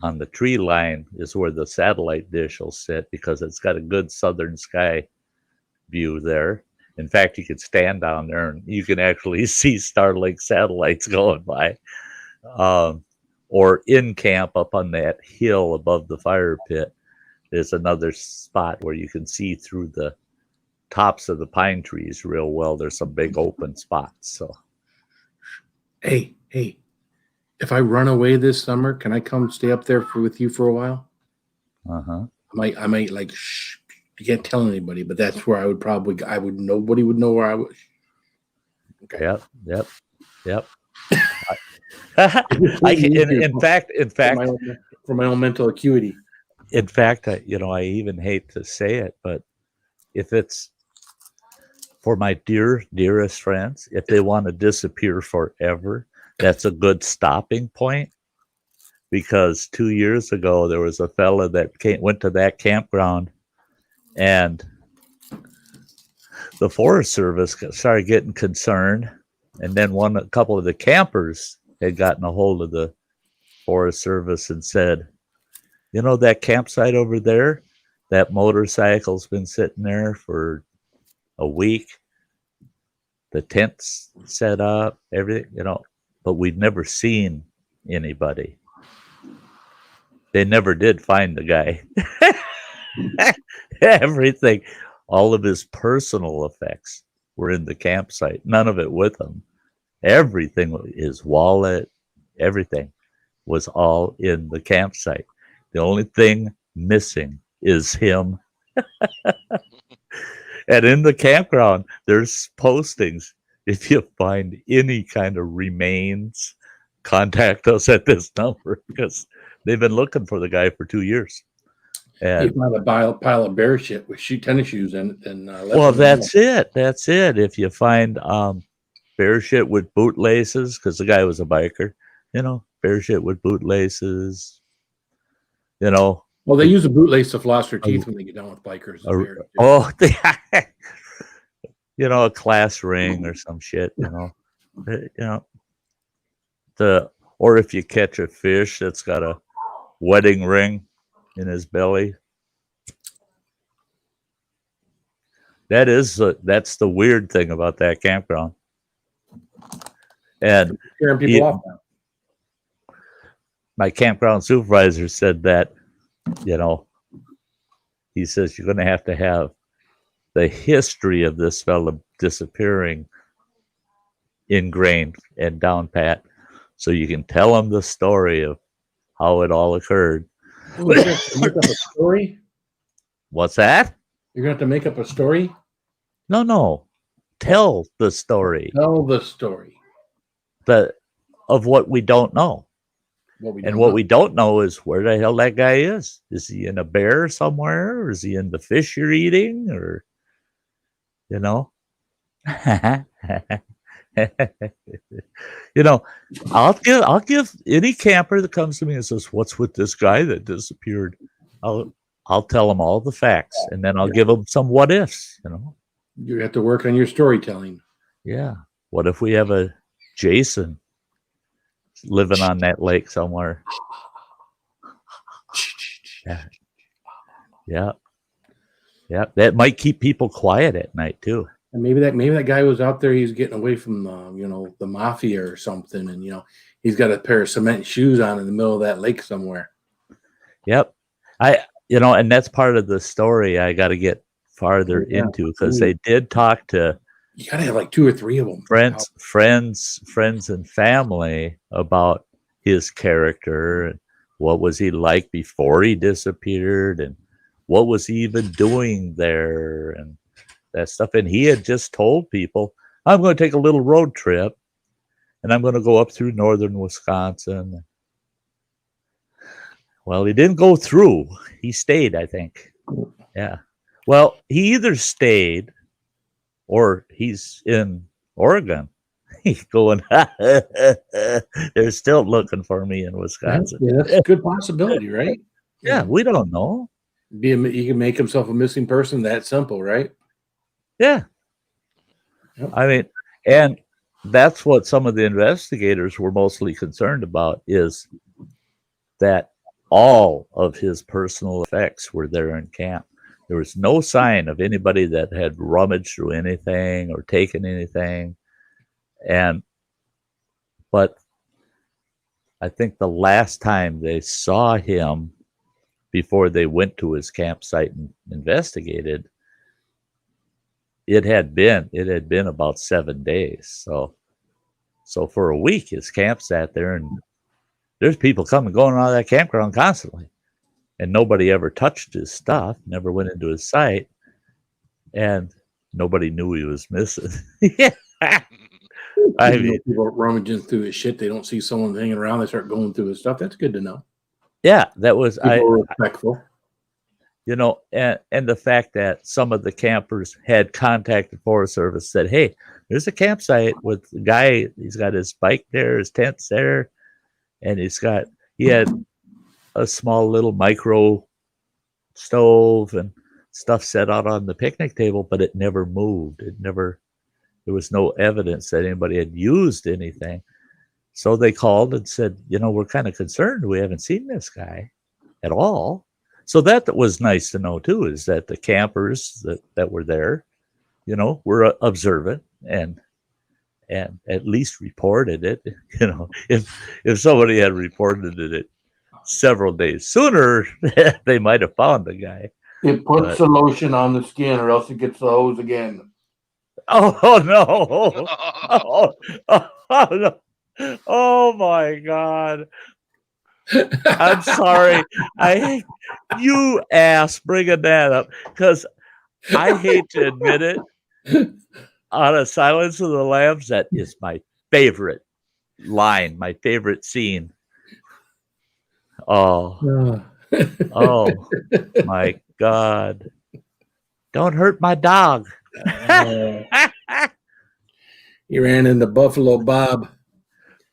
B: on the tree line is where the satellite dish will sit because it's got a good southern sky view there. In fact, you could stand down there and you can actually see Starlink satellites going by. Or in camp up on that hill above the fire pit, there's another spot where you can see through the tops of the pine trees real well. There's some big open spots. So,
C: Hey, if I run away this summer, can I come stay up there with you for a while? I might like, shh, you can't tell anybody, but that's where nobody would know where I was. Okay.
B: Yep. In fact,
C: for my own mental acuity.
B: In fact, I even hate to say it, but if it's for my dearest friends, if they want to disappear forever, that's a good stopping point. Because 2 years ago, there was a fella that went to that campground, and the Forest Service started getting concerned. And then a couple of the campers had gotten a hold of the Forest Service and said, that campsite over there, that motorcycle's been sitting there for a week. The tent's set up, everything, but we'd never seen anybody. They never did find the guy. Everything, all of his personal effects were in the campsite. None of it with him. Everything, his wallet, everything was all in the campsite. The only thing missing is him. And in the campground, there's postings. If you find any kind of remains, contact us at this number because they've been looking for the guy for 2 years. And
C: you find a pile of bear shit with tennis shoes in it, and
B: that's it. That's it. If you find bear shit with boot laces, because the guy was a biker, bear shit with boot laces,
C: Well, they use a bootlace to floss their teeth when they get done with bikers.
B: A class ring or some shit, or if you catch a fish that's got a wedding ring in his belly. That's the weird thing about that campground. And
C: scaring people off now.
B: My campground supervisor said that, he says you're going to have the history of this fella disappearing ingrained and down pat, so you can tell him the story of how it all occurred.
C: Make up a story?
B: What's that?
C: You're going to have to make up a story?
B: No. Tell the story.
C: Tell the story.
B: Of what we don't know. What we don't know is where the hell that guy is. Is he in a bear somewhere? Or is he in the fish you're eating? Or, I'll give any camper that comes to me and says, "What's with this guy that disappeared?" I'll tell them all the facts, and then I'll give them some what ifs.
C: You have to work on your storytelling.
B: Yeah. What if we have a Jason living on that lake somewhere? Yeah. That might keep people quiet at night too.
C: And maybe that guy was out there. He's getting away from the mafia or something, and he's got a pair of cement shoes on in the middle of that lake somewhere.
B: Yep. And that's part of the story I got to get farther into, because they did talk to
C: You gotta have like 2 or 3 of them.
B: friends and family about his character and what was he like before he disappeared and what was he even doing there and that stuff. And he had just told people, I'm going to take a little road trip and I'm going to go up through northern Wisconsin. Well, he didn't go through. He stayed, I think. Yeah. Well, he either stayed or he's in Oregon. He's going, they're still looking for me in Wisconsin.
C: Yeah, that's a good possibility, right?
B: Yeah, we don't know.
C: He can make himself a missing person that simple, right?
B: Yeah.
C: Yep.
B: I mean, and that's what some of the investigators were mostly concerned about, is that all of his personal effects were there in camp. There was no sign of anybody that had rummaged through anything or taken anything. But I think the last time they saw him before they went to his campsite and investigated, it had been about 7 days. So for a week his camp sat there, and there's people coming and going out of that campground constantly. And nobody ever touched his stuff, never went into his site, and nobody knew he was missing. Yeah. I mean,
C: people rummaging through his shit. They don't see someone hanging around. They start going through his stuff. That's good to know.
B: Yeah, that was
C: People were respectful.
B: And the fact that some of the campers had contacted Forest Service, said, hey, there's a campsite with a guy. He's got his bike there, his tent's there, and he had a small little micro stove and stuff set out on the picnic table, but it never moved. There was no evidence that anybody had used anything. So they called and said, we're kind of concerned. We haven't seen this guy at all. So that was nice to know too, is that the campers that were there, were observant and at least reported it. If somebody had reported it several days sooner, they might have found the guy.
C: It puts the lotion on the skin, or else it gets the hose again.
B: Oh no! Oh no! Oh my God! I'm sorry. You ass bringing that up, because I hate to admit it. On a Silence of the Lambs, that is my favorite line, my favorite scene. Oh my God! Don't hurt my dog.
C: He ran into Buffalo Bob.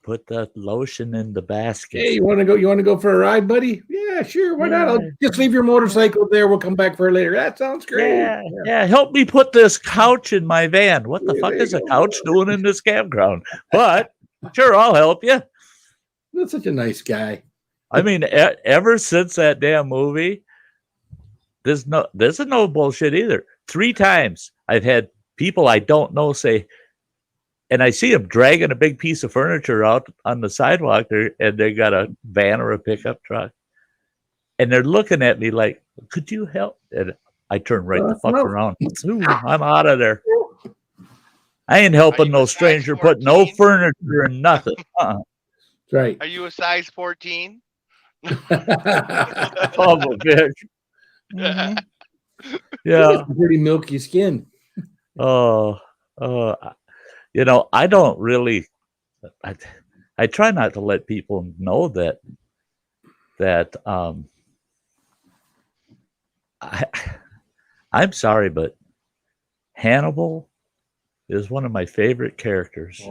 B: Put the lotion in the basket.
C: Hey, you want to go for a ride, buddy? Yeah, sure. Why not? I'll just leave your motorcycle there. We'll come back for it later. That sounds great.
B: Yeah. Help me put this couch in my van. What the fuck is a couch doing in this campground? But sure, I'll help you.
C: That's such a nice guy.
B: I mean, ever since that damn movie, this is no bullshit either. 3 times I've had people I don't know say, and I see them dragging a big piece of furniture out on the sidewalk there, and they got a van or a pickup truck, and they're looking at me like, could you help? And I turn right the fuck around. Ooh, I'm out of there. I ain't helping no stranger put no furniture and nothing.
C: That's right.
D: Are you a size 14?
B: Oh, a bitch. Mm-hmm. Yeah.
C: Pretty milky skin.
B: I don't really. I try not to let people know that I'm sorry, but Hannibal is one of my favorite characters.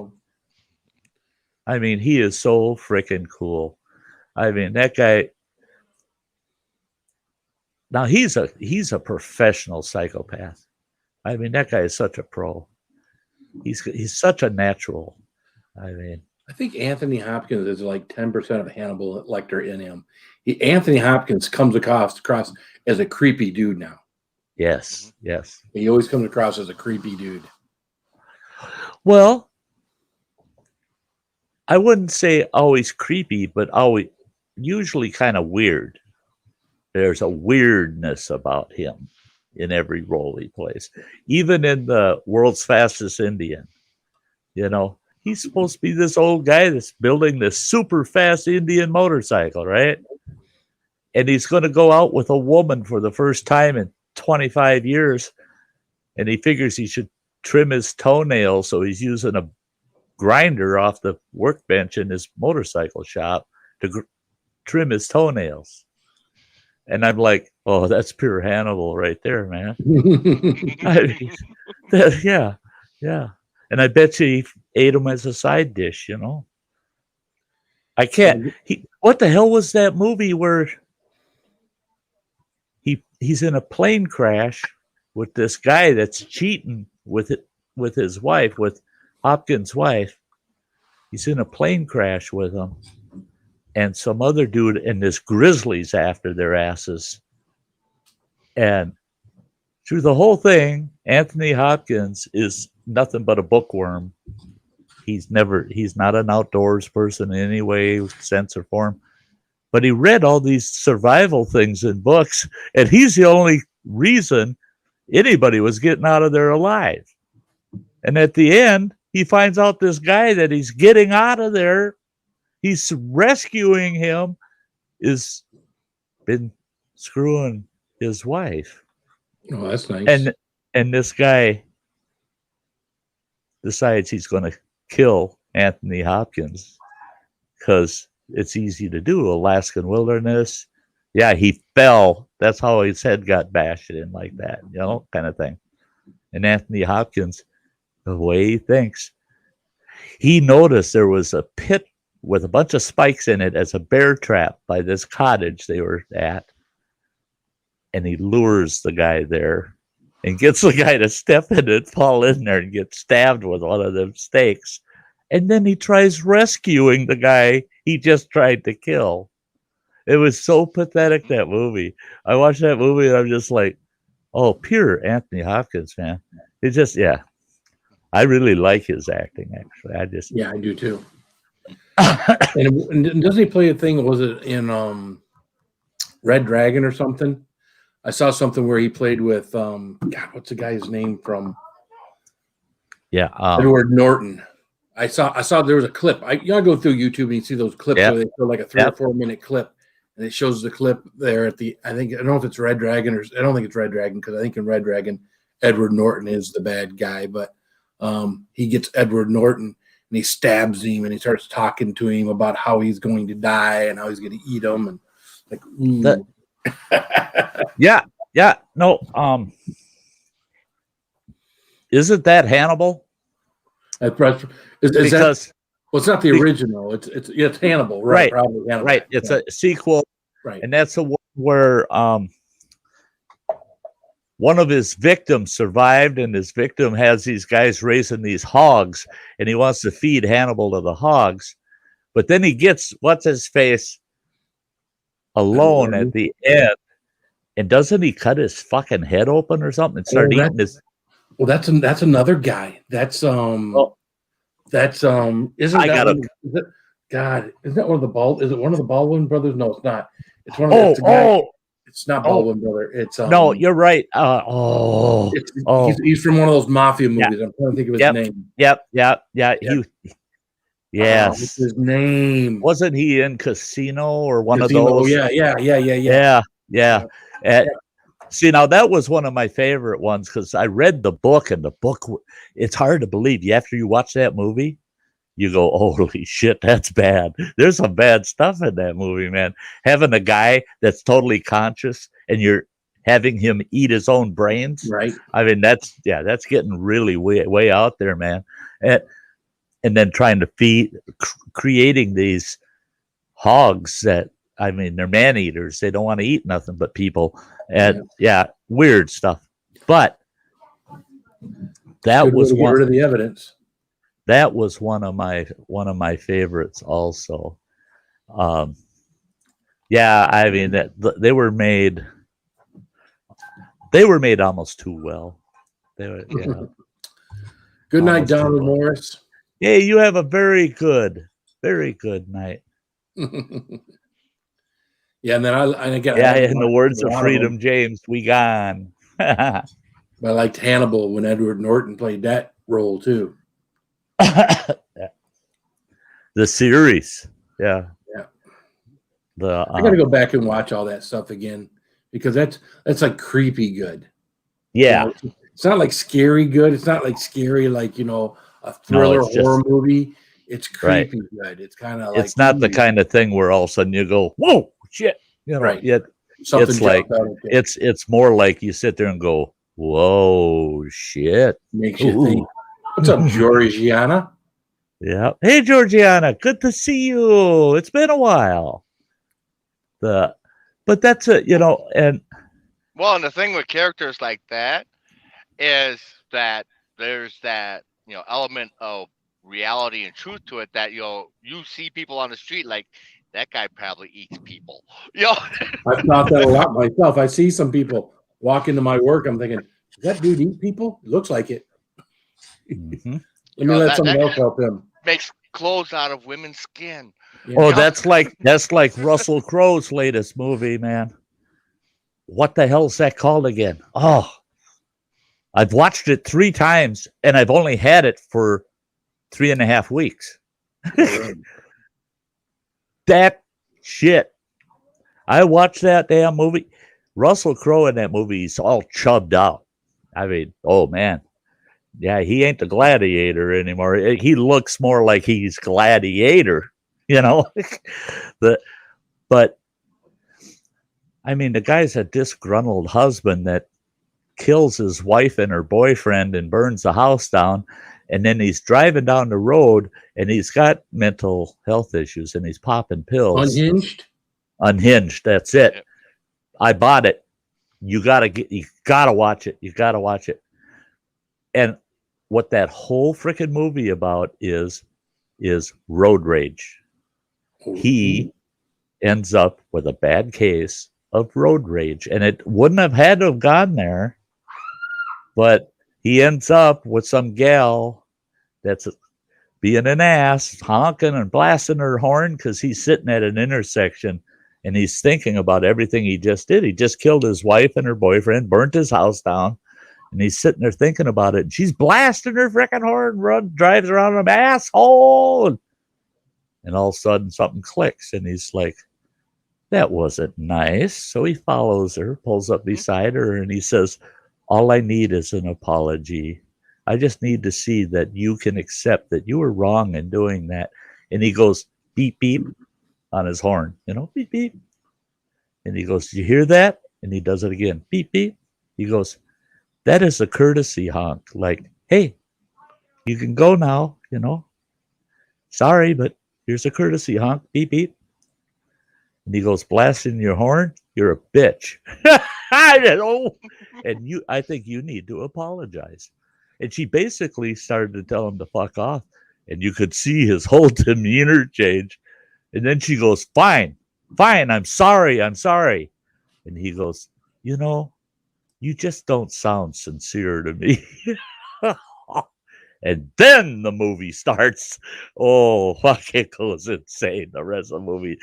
B: I mean, he is so freaking cool. I mean, that guy. Now he's a professional psychopath. I mean, that guy is such a pro. He's such a natural. I mean,
C: I think Anthony Hopkins is like 10% of Hannibal Lecter in him. Anthony Hopkins comes across as a creepy dude now.
B: Yes.
C: He always comes across as a creepy dude.
B: Well, I wouldn't say always creepy, but always usually kind of weird. there's a weirdness about him in every role he plays. Even in the World's Fastest Indian, he's supposed to be this old guy that's building this super fast Indian motorcycle, right? And he's going to go out with a woman for the first time in 25 years. And he figures he should trim his toenails. So he's using a grinder off the workbench in his motorcycle shop to trim his toenails. And I'm like, oh, that's pure Hannibal right there, man. Yeah. And I bet you he ate them as a side dish, I can't. What the hell was that movie where he's in a plane crash with this guy that's cheating with his wife, with Hopkins' wife? He's in a plane crash with him, and some other dude, and this grizzly's after their asses. And through the whole thing, Anthony Hopkins is nothing but a bookworm. He's not an outdoors person in any way, sense, or form. But he read all these survival things in books, and he's the only reason anybody was getting out of there alive. And at the end, he finds out this guy that he's getting out of there, he's rescuing him, is been screwing his wife.
C: Oh, that's nice.
B: And this guy decides he's going to kill Anthony Hopkins because it's easy to do. Alaskan wilderness. Yeah, he fell. That's how his head got bashed in like that, kind of thing. And Anthony Hopkins, the way he thinks, he noticed there was a pit with a bunch of spikes in it as a bear trap by this cottage they were at. And he lures the guy there and gets the guy to step in it, fall in there, and get stabbed with one of them stakes. And then he tries rescuing the guy he just tried to kill. It was so pathetic, that movie. I watched that movie and I'm just like, oh, pure Anthony Hopkins, man. It's just, yeah. I really like his acting, actually.
C: I do too. and doesn't he play a thing? Was it in Red Dragon or something? I saw something where he played with God, what's the guy's name from?
B: Yeah,
C: Edward Norton. I saw there was a clip. Y'all go through YouTube and you see those clips where they show like a 3 or 4 minute clip, and it shows the clip there at the. I don't know if it's Red Dragon or I don't think it's Red Dragon, because I think in Red Dragon Edward Norton is the bad guy, but he gets Edward Norton and he stabs him and he starts talking to him about how he's going to die and how he's going to eat him and like.
B: No. Isn't that Hannibal?
C: Is that, well, it's not the original. It's Hannibal, right? Probably Hannibal.
B: Right. It's a sequel,
C: right?
B: And that's the one where one of his victims survived, and his victim has these guys raising these hogs, and he wants to feed Hannibal to the hogs, but then he gets what's his face alone at the end, and doesn't he cut his fucking head open or something and start eating his?
C: Well, that's another guy. That's isn't God? Isn't that one of the Bald? Is it one of the Baldwin brothers? No, it's not. It's one of It's not Baldwin brother. It's
B: no, you're right.
C: He's from one of those mafia movies. Yeah. I'm trying to think of his name.
B: Yep. Yes.
C: What's his name?
B: Wasn't he in Casino or one of those?
C: Yeah.
B: See, now that was one of my favorite ones because I read the book, and the book, it's hard to believe. After you watch that movie, you go, holy shit, that's bad. There's some bad stuff in that movie, man. Having a guy that's totally conscious and you're having him eat his own brains.
C: Right.
B: I mean, that's getting really way out there, man. And then trying to creating these hogs that, I mean, they're man eaters. They don't want to eat nothing but people. And weird stuff. But that was one
C: of the evidence.
B: That was one of my favorites also. I mean that they were made almost too well. They were,
C: Good night, Donald Morris.
B: Hey, you have a very good night.
C: Yeah, and then and again,
B: Yeah,
C: I haven't
B: in the
C: watched
B: words
C: a
B: of
C: lot
B: Freedom
C: them,
B: James, we gone.
C: but I liked Hannibal when Edward Norton played that role too.
B: The series. Yeah.
C: Yeah.
B: I
C: I got to go back and watch all that stuff again because that's like creepy good.
B: Yeah.
C: You know, it's not like scary good. It's not like scary like, you know, a thriller
B: it's
C: horror
B: just,
C: movie. It's
B: right.
C: creepy good. It's kind of like
B: It's not the kind of thing where all of a sudden you go, whoa, shit. You know,
C: right.
B: yet
C: Something
B: it's like
C: jumped out at you.
B: it's more like you sit there and go, whoa, shit.
C: Makes you think. What's up, Georgiana?
B: Yeah. Hey, Georgiana, good to see you. It's been a while. But that's it, you know, and
D: Well, and the thing with characters like that is that there's that, you know, element of reality and truth to it that, you know, you see people on the street like that guy probably eats people. You know,
C: I've thought that a lot myself. I see some people walk into my work. I'm thinking, does that dude eat people? Looks like it.
B: mhm.
C: Let me let someone else help him.
D: makes clothes out of women's skin.
C: Yeah.
B: Oh, that's like Russell Crowe's latest movie, man. What the hell is that called again? Oh, I've watched it 3 times and I've only had it for 3.5 weeks. That shit. I watched that damn movie. Russell Crowe in that movie, he's all chubbed out. I mean, oh man. Yeah, he ain't the gladiator anymore. He looks more like he's Gladiator, you know. But I mean, the guy's a disgruntled husband that kills his wife and her boyfriend and burns the house down. And then he's driving down the road and he's got mental health issues and he's popping pills. Unhinged. That's it.
D: Yep.
B: I bought it. You gotta watch it. You gotta watch it. And what that whole freaking movie about is road rage. He ends up with a bad case of road rage, and it wouldn't have had to have gone there, but he ends up with some gal that's being an ass, honking and blasting her horn because he's sitting at an intersection and he's thinking about everything he just did. He just killed his wife and her boyfriend, burnt his house down, and he's sitting there thinking about it. And she's blasting her freaking horn, drives around him, asshole. And all of a sudden something clicks and he's like, that wasn't nice. So he follows her, pulls up beside her, and he says, all I need is an apology. I just need to see that you can accept that you were wrong in doing that. And he goes, beep, beep on his horn, you know, beep, beep. And he goes, you hear that? And he does it again, beep, beep. He goes, that is a courtesy honk. Like, hey, you can go now, you know. Sorry, but here's a courtesy honk, beep, beep. And he goes, blasting your horn, you're a bitch. And I think you need to apologize. And she basically started to tell him to fuck off. And you could see his whole demeanor change. And then she goes, fine, I'm sorry. And he goes, you know, you just don't sound sincere to me. And then the movie starts. Oh, fuck, it goes insane. The rest of the movie.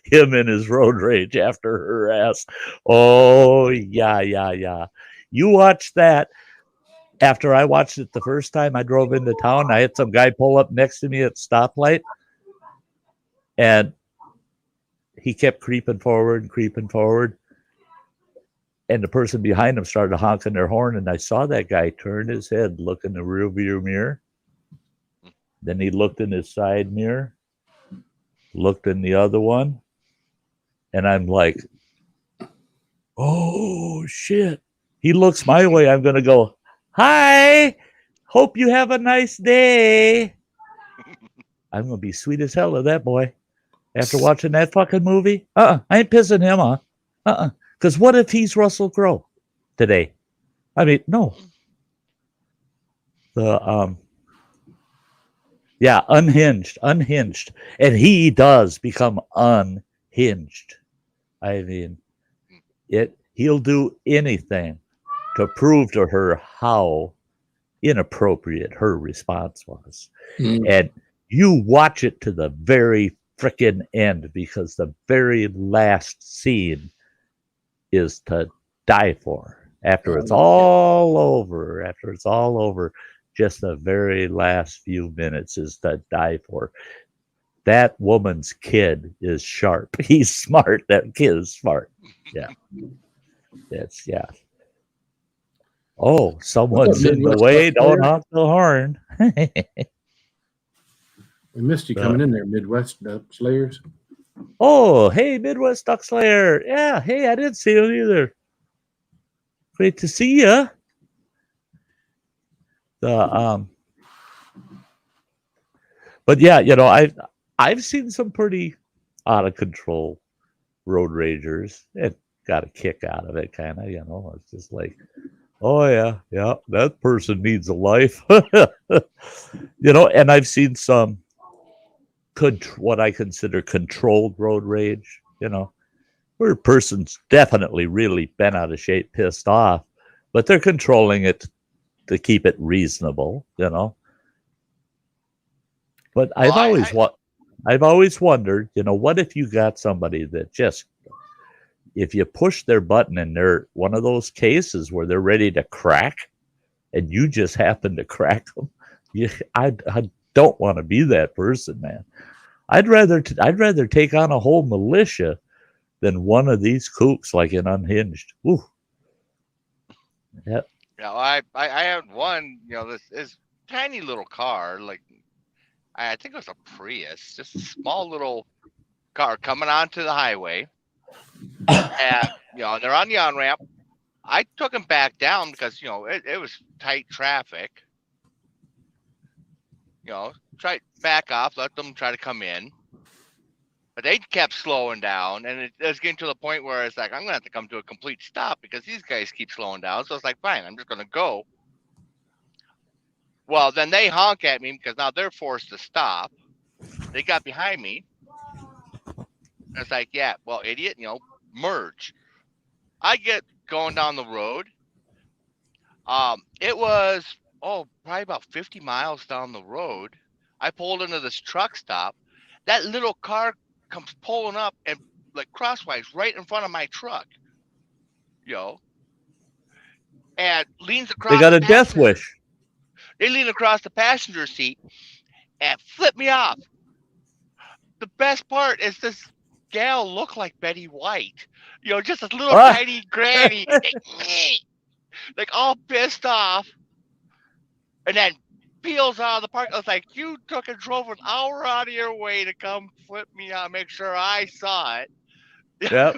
B: Him and his road rage after her ass. Oh, yeah. You watch that. After I watched it the first time I drove into town, I had some guy pull up next to me at stoplight. And he kept creeping forward. And the person behind him started honking their horn, and I saw that guy turn his head, look in the rearview mirror. Then he looked in his side mirror, looked in the other one, and I'm like, oh, shit. He looks my way. I'm going to go, hi, hope you have a nice day. I'm going to be sweet as hell to that boy after watching that fucking movie. I ain't pissing him off. Because what if he's Russell Crowe today? I mean, no. Unhinged. And he does become unhinged. I mean, he'll do anything to prove to her how inappropriate her response was. And you watch it to the very frickin' end, because the very last scene is to die for. After it's all over, just the very last few minutes is to die for. That woman's kid is sharp. He's smart. That kid is smart. Yeah. Yeah. Oh, someone's in the way. Don't honk the horn.
C: We missed you coming in there, Midwest Slayers.
B: Oh, hey, Midwest Duck Slayer. Yeah, hey, I didn't see you either. Great to see you. But yeah, I've seen some pretty out of control road ragers and got a kick out of it, kind of. It's just like, oh yeah, that person needs a life. And I've seen some what I consider controlled road rage, where a person's definitely really bent out of shape, pissed off, but they're controlling it to keep it reasonable, But I've always wondered, what if you got somebody that just, if you push their button and they're one of those cases where they're ready to crack, and you just happen to crack them, I don't want to be that person, man. I'd rather take on a whole militia than one of these kooks like an Unhinged. Ooh. Yep.
D: I had one, this tiny little car, like I think it was a Prius, just a small little car coming onto the highway. And they're on the on-ramp. I took them back down because it was tight traffic. Try back off, let them try to come in. But they kept slowing down, and it was getting to the point where it's like, I'm going to have to come to a complete stop because these guys keep slowing down. So it's like, fine, I'm just going to go. Well, then they honk at me because now they're forced to stop. They got behind me. It's like, yeah, well, idiot, merge. I get going down the road. It was, probably about 50 miles down the road. I pulled into this truck stop. That little car comes pulling up and like crosswise right in front of my truck, and leans across.
B: They got a death wish.
D: They lean across the passenger seat and flip me off. The best part is this gal looked like Betty White, just a little tiny granny, like all pissed off, and then peels out of the park. I was like, you took and drove an hour out of your way to come flip me out, make sure I saw it.
B: Yep.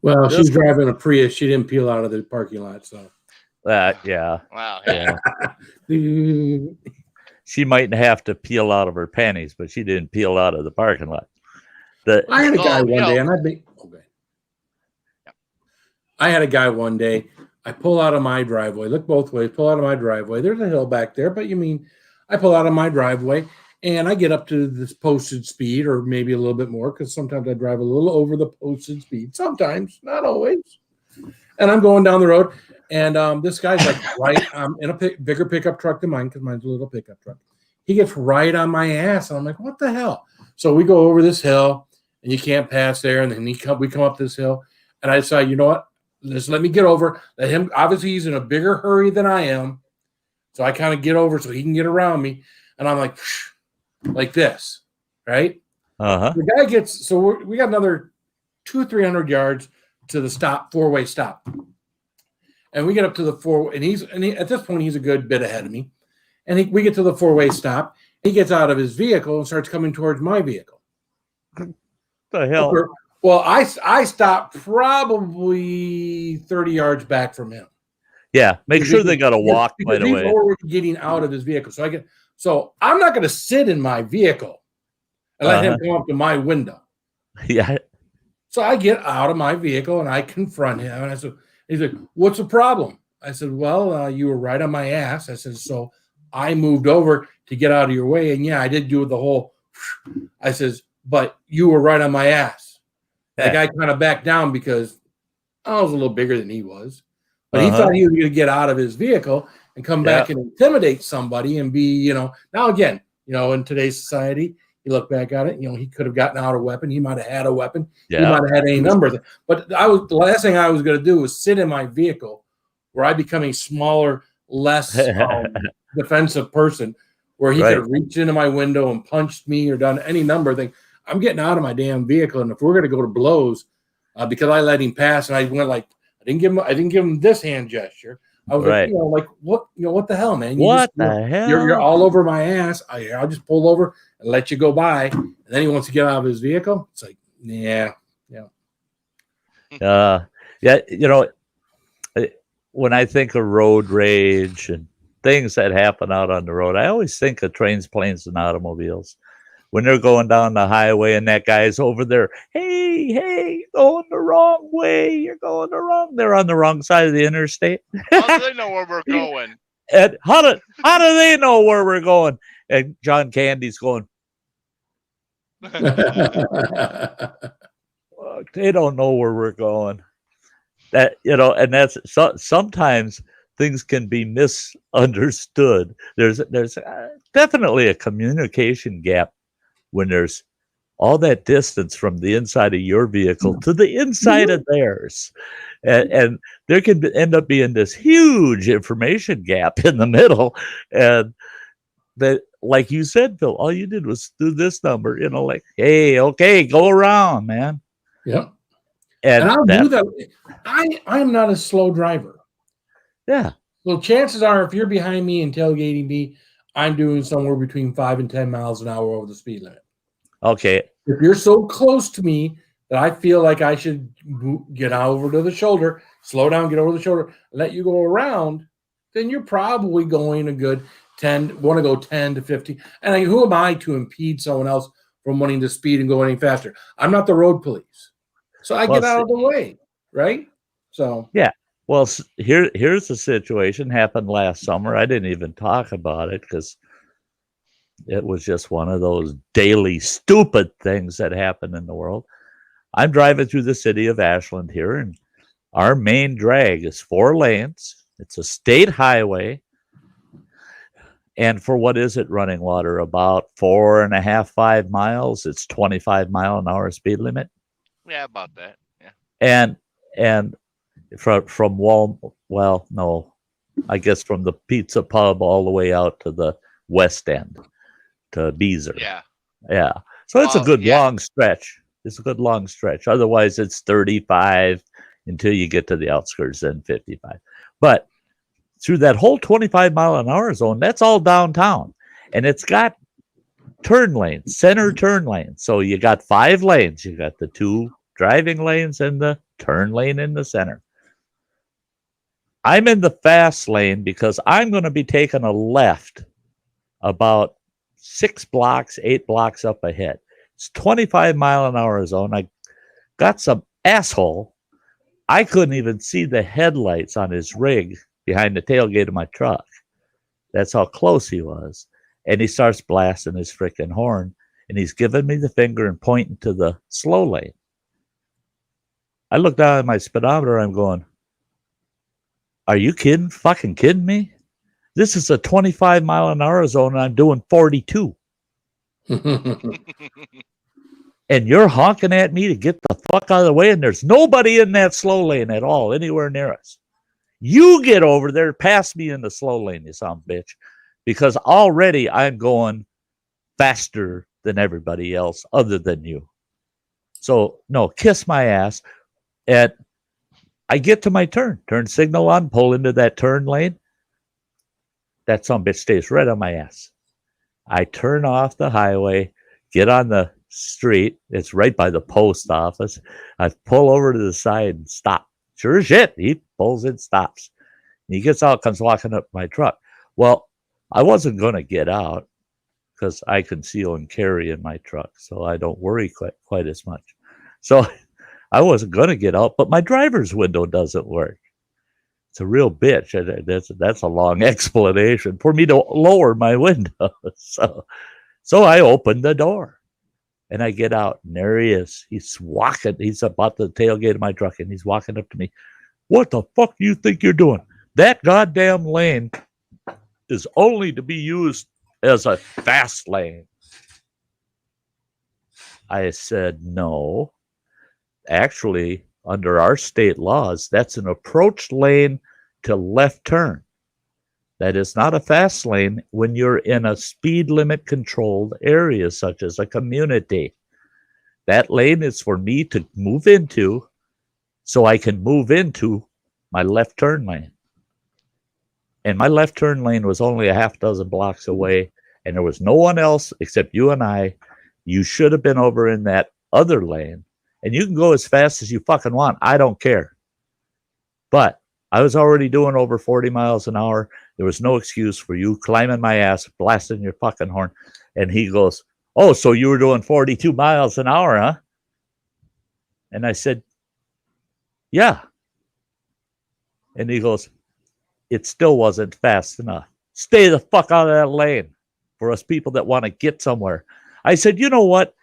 C: Well, she's driving a Prius. She didn't peel out of the parking lot, so.
B: Yeah.
D: Wow. Yeah.
B: She might have to peel out of her panties, but she didn't peel out of the parking lot.
C: I had a guy one day, and I had a guy one day. I pull out of my driveway, look both ways, pull out of my driveway. There's a hill back there, but I pull out of my driveway and I get up to this posted speed or maybe a little bit more because sometimes I drive a little over the posted speed. Sometimes, not always. And I'm going down the road and this guy's like in a bigger pickup truck than mine because mine's a little pickup truck. He gets right on my ass and I'm like, what the hell? So we go over this hill and you can't pass there. And then we come up this hill and I decide, you know what? Just let me get over. Let him. Obviously, he's in a bigger hurry than I am, so I kind of get over so he can get around me. And I'm like this, right? The guy gets. So we got another 200-300 yards to the stop, four-way stop, and we get up to the four. And at this point he's a good bit ahead of me, and we get to the four-way stop. He gets out of his vehicle and starts coming towards my vehicle.
B: The hell.
C: Well, I stopped probably 30 yards back from him.
B: Yeah, make sure they got to walk right away.
C: He's already getting out of his vehicle. So I'm not going to sit in my vehicle and let him come up to my window.
B: Yeah.
C: So I get out of my vehicle and I confront him. And I said, he's like, what's the problem? I said, well, you were right on my ass. I said, so I moved over to get out of your way. And yeah, I did do the whole, I says, but you were right on my ass. The guy kind of backed down because I was a little bigger than he was. But he thought he was going to get out of his vehicle and come back and intimidate somebody and be, now again, in today's society, You look back at it, he could have gotten out a weapon. He might have had a weapon.
B: Yeah.
C: He might have had any number. But the last thing I was going to do was sit in my vehicle where I become a smaller, less defensive person, where he could have reached into my window and punched me or done any number of things. I'm getting out of my damn vehicle, and if we're going to go to blows, because I let him pass, and I went like I didn't give him this hand gesture. I was like, what the hell, man?
B: What the hell?
C: You're all over my ass. I'll just pull over and let you go by. And then he wants to get out of his vehicle. It's like, yeah.
B: When I think of road rage and things that happen out on the road, I always think of trains, planes, and automobiles. When they're going down the highway and that guy's over there, hey, you're going the wrong way. You're going the wrong. They're on the wrong side of the interstate.
D: How do they know where we're going?
B: And how do they know where we're going? And John Candy's going, they don't know where we're going. And that's sometimes things can be misunderstood. There's definitely a communication gap when there's all that distance from the inside of your vehicle to the inside of theirs. And there can end up being this huge information gap in the middle. And that, like you said, Phil, all you did was do this number, like, hey, okay, go around, man.
C: Yeah.
B: And
C: I'll do that. I am not a slow driver.
B: Yeah.
C: So chances are, if you're behind me and tailgating me, I'm doing somewhere between 5 and 10 miles an hour over the speed limit.
B: Okay.
C: If you're so close to me that I feel like I should get over to the shoulder, slow down, get over the shoulder, let you go around, then you're probably going a good 10, want to go 10 to 50. And who am I to impede someone else from wanting to speed and go any faster? I'm not the road police. So I get out of the way, right? So
B: yeah. Well, here's the situation. Happened last summer. I didn't even talk about it because it was just one of those daily stupid things that happen in the world. I'm driving through the city of Ashland here, and our main drag is 4 lanes. It's a state highway. And for what is it running water? About 4.5, 5 miles. It's 25 mile an hour speed limit.
D: Yeah, about that. Yeah.
B: And from I guess from the pizza pub all the way out to the west end to Beezer. Yeah. So it's a good long stretch. It's a good long stretch. Otherwise, it's 35 until you get to the outskirts, then 55. But through that whole 25 mile an hour zone, that's all downtown, and it's got turn lanes, center turn lanes. So you got 5 lanes. You got the 2 driving lanes and the turn lane in the center. I'm in the fast lane because I'm going to be taking a left about 6 blocks, 8 blocks up ahead. It's 25 mile an hour zone. I got some asshole. I couldn't even see the headlights on his rig behind the tailgate of my truck. That's how close he was. And he starts blasting his freaking horn, and he's giving me the finger and pointing to the slow lane. I look down at my speedometer. I'm going, are you kidding? Fucking kidding me? This is a 25 mile an hour zone, and I'm doing 42. And you're honking at me to get the fuck out of the way, and there's nobody in that slow lane at all, anywhere near us. You get over there, pass me in the slow lane, you son of a bitch, because already I'm going faster than everybody else other than you. So, no, kiss my ass. And I get to my turn signal on, pull into that turn lane. That son of a bitch stays right on my ass. I turn off the highway, get on the street. It's right by the post office. I pull over to the side and stop. Sure as shit, he pulls in, stops. He gets out, comes walking up my truck. Well, I wasn't going to get out because I conceal and carry in my truck, so I don't worry quite as much. So I wasn't going to get out, but my driver's window doesn't work. It's a real bitch. That's a long explanation for me to lower my window. So I opened the door, and I get out, and there he is. He's walking. He's about the tailgate of my truck, and he's walking up to me. What the fuck do you think you're doing? That goddamn lane is only to be used as a fast lane. I said, no. Actually, under our state laws, that's an approach lane to left turn. That is not a fast lane when you're in a speed limit controlled area, such as a community. That lane is for me to move into so I can move into my left turn lane. And my left turn lane was only a half dozen blocks away, and there was no one else except you and I. You should have been over in that other lane, and you can go as fast as you fucking want. I don't care. But I was already doing over 40 miles an hour. There was no excuse for you climbing my ass, blasting your fucking horn. And he goes, oh, so you were doing 42 miles an hour, huh? And I said, yeah. And he goes, it still wasn't fast enough. Stay the fuck out of that lane for us people that want to get somewhere. I said, you know what?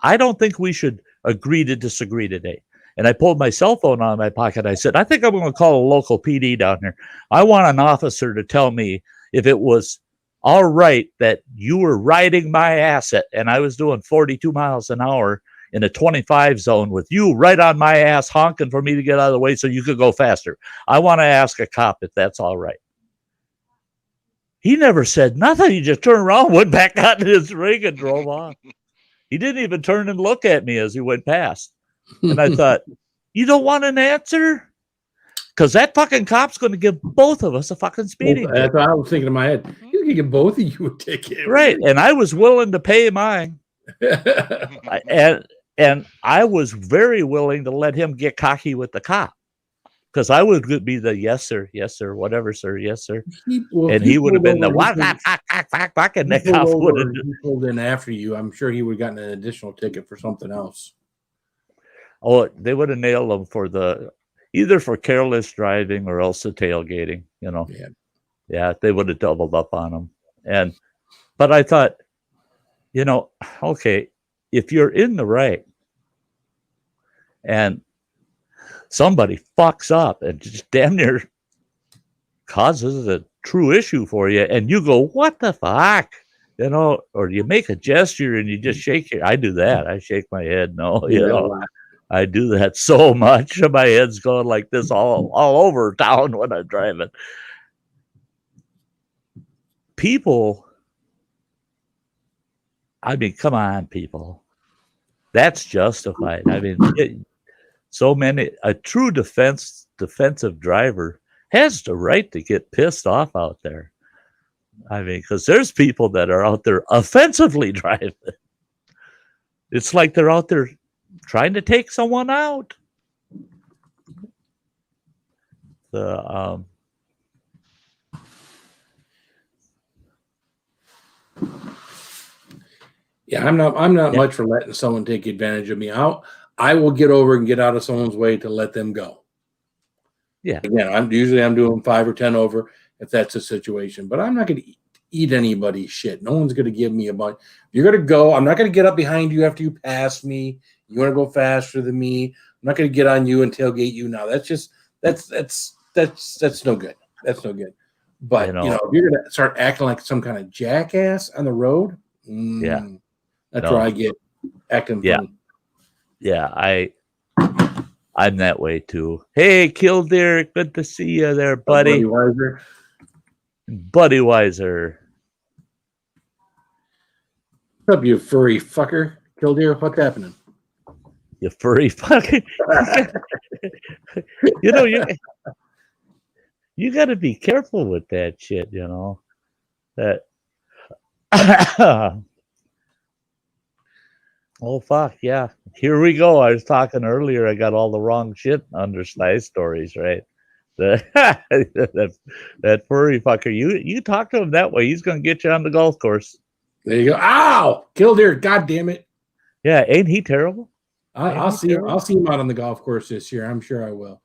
B: I don't think we should agree to disagree today. And I pulled my cell phone out of my pocket. I said, I think I'm going to call a local PD down here. I want an officer to tell me if it was all right that you were riding my asset and I was doing 42 miles an hour in a 25 zone with you right on my ass honking for me to get out of the way so you could go faster. I want to ask a cop if that's all right. He never said nothing. He just turned around, went back out in his rig and drove on. He didn't even turn and look at me as he went past. And I thought, you don't want an answer? Because that fucking cop's going to give both of us a fucking speeding ticket.
C: That's what I was thinking in my head. You can give both of you a ticket.
B: Right. And I was willing to pay mine. And I was very willing to let him get cocky with the cop. Because I would be the yes, sir, whatever, sir, yes, sir. And he would have been the whack, and the cop would have
C: pulled in after you. I'm sure he would have gotten an additional ticket for something else.
B: Oh, they would have nailed him for either for careless driving or else the tailgating, you know. Yeah, they would have doubled up on him. But I thought, you know, okay, if you're in the right and somebody fucks up and just damn near causes a true issue for you, and you go, what the fuck? You know, or you make a gesture and you just shake I do that. I shake my head. No, you know. I do that so much. My head's going like this all over town when I'm driving. People, I mean, come on, people. That's justified. I mean, a true defensive driver has the right to get pissed off out there. I mean, because there's people that are out there offensively driving. It's like they're out there trying to take someone out.
C: Yeah, I'm not much for letting someone take advantage of me. I will get over and get out of someone's way to let them go.
B: Yeah.
C: Again, I'm doing 5 or 10 over if that's a situation, but I'm not going to eat anybody's shit. No one's going to give me a bunch. You're going to go. I'm not going to get up behind you after you pass me. You want to go faster than me. I'm not going to get on you and tailgate you now. That's no good. That's no good. But you know, if you're going to start acting like some kind of jackass on the road, that's where I get acting funny.
B: Yeah, I'm that way too. Hey, Killdeer, good to see you there, buddy. Buddy Weiser.
C: What's up, you furry fucker? Killdeer, what's happening?
B: You furry fucker. You know, you got to be careful with that shit, you know. That. Oh, fuck, yeah. Here we go. I was talking earlier. I got all the wrong shit under Sty Stories, right? That furry fucker. You talk to him that way, he's going to get you on the golf course.
C: There you go. Ow! Killdeer, God damn it.
B: Yeah, ain't he terrible?
C: I'll see him out on the golf course this year. I'm sure I will.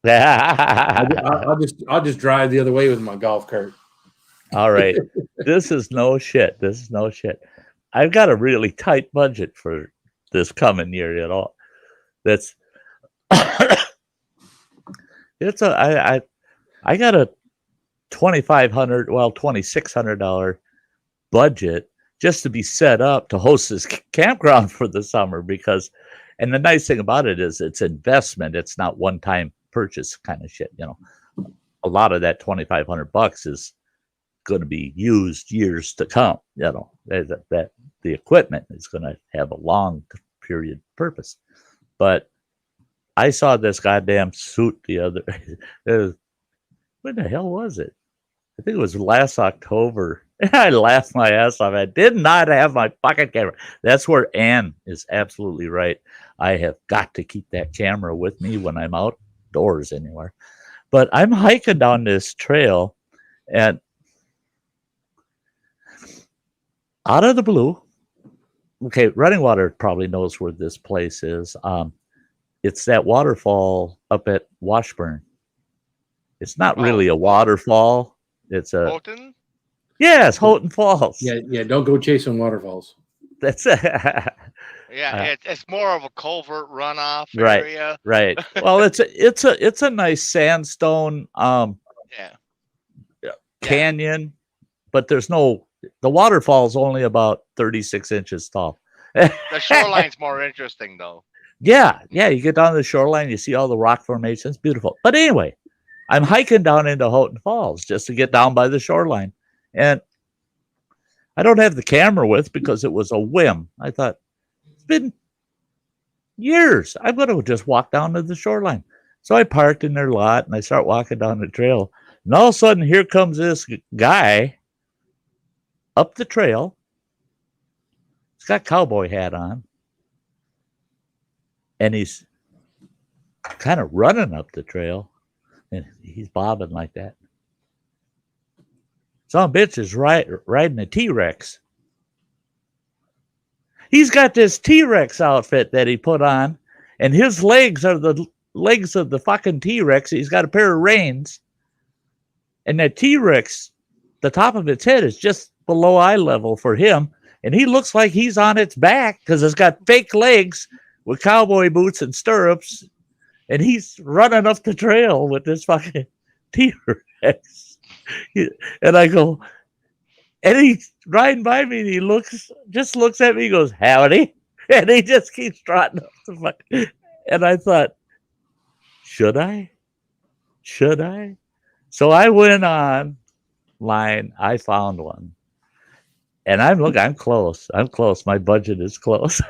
C: I'll just drive the other way with my golf cart.
B: All right. This is no shit. I've got a really tight budget for this coming year, you know. That's I got a $2,600 budget just to be set up to host this campground for the summer. Because, and the nice thing about it is it's investment. It's not one-time purchase kind of shit. You know, a lot of that $2,500 is going to be used years to come. You know, that the equipment is going to have a long period purpose. But I saw this goddamn suit the other. When the hell was it? I think it was last October. I laughed my ass off. I did not have my pocket camera. That's where Ann is absolutely right. I have got to keep that camera with me when I'm outdoors anywhere. But I'm hiking down this trail, and out of the blue, okay, Running Water probably knows where this place is. It's that waterfall up at Washburn. It's not really a waterfall. It's a
D: Houghton?
B: Yes, Houghton Falls.
C: Yeah. Don't go chasing waterfalls.
B: That's
D: Yeah, it's more of a culvert runoff area.
B: right. Well, it's a nice sandstone canyon, but there's no. The waterfall's only about 36 inches tall.
D: The shoreline's more interesting, though.
B: Yeah. You get down to the shoreline, you see all the rock formations, beautiful. But anyway, I'm hiking down into Houghton Falls just to get down by the shoreline. And I don't have the camera with because it was a whim. I thought, it's been years. I'm going to just walk down to the shoreline. So I parked in their lot and I start walking down the trail. And all of a sudden, here comes this guy up the trail. He's got a cowboy hat on. And he's kind of running up the trail. And he's bobbing like that. Some bitch is riding a T-Rex. He's got this T-Rex outfit that he put on, and his legs are the legs of the fucking T-Rex. He's got a pair of reins, and that T-Rex, the top of its head is just below eye level for him, and he looks like he's on its back because it's got fake legs with cowboy boots and stirrups, and he's running up the trail with this fucking T-Rex. And I go, and he's riding by me, and he just looks at me, he goes, howdy, and he just keeps trotting up the fuck. And I thought, should I? So I went online, I found one, and I'm close. My budget is close.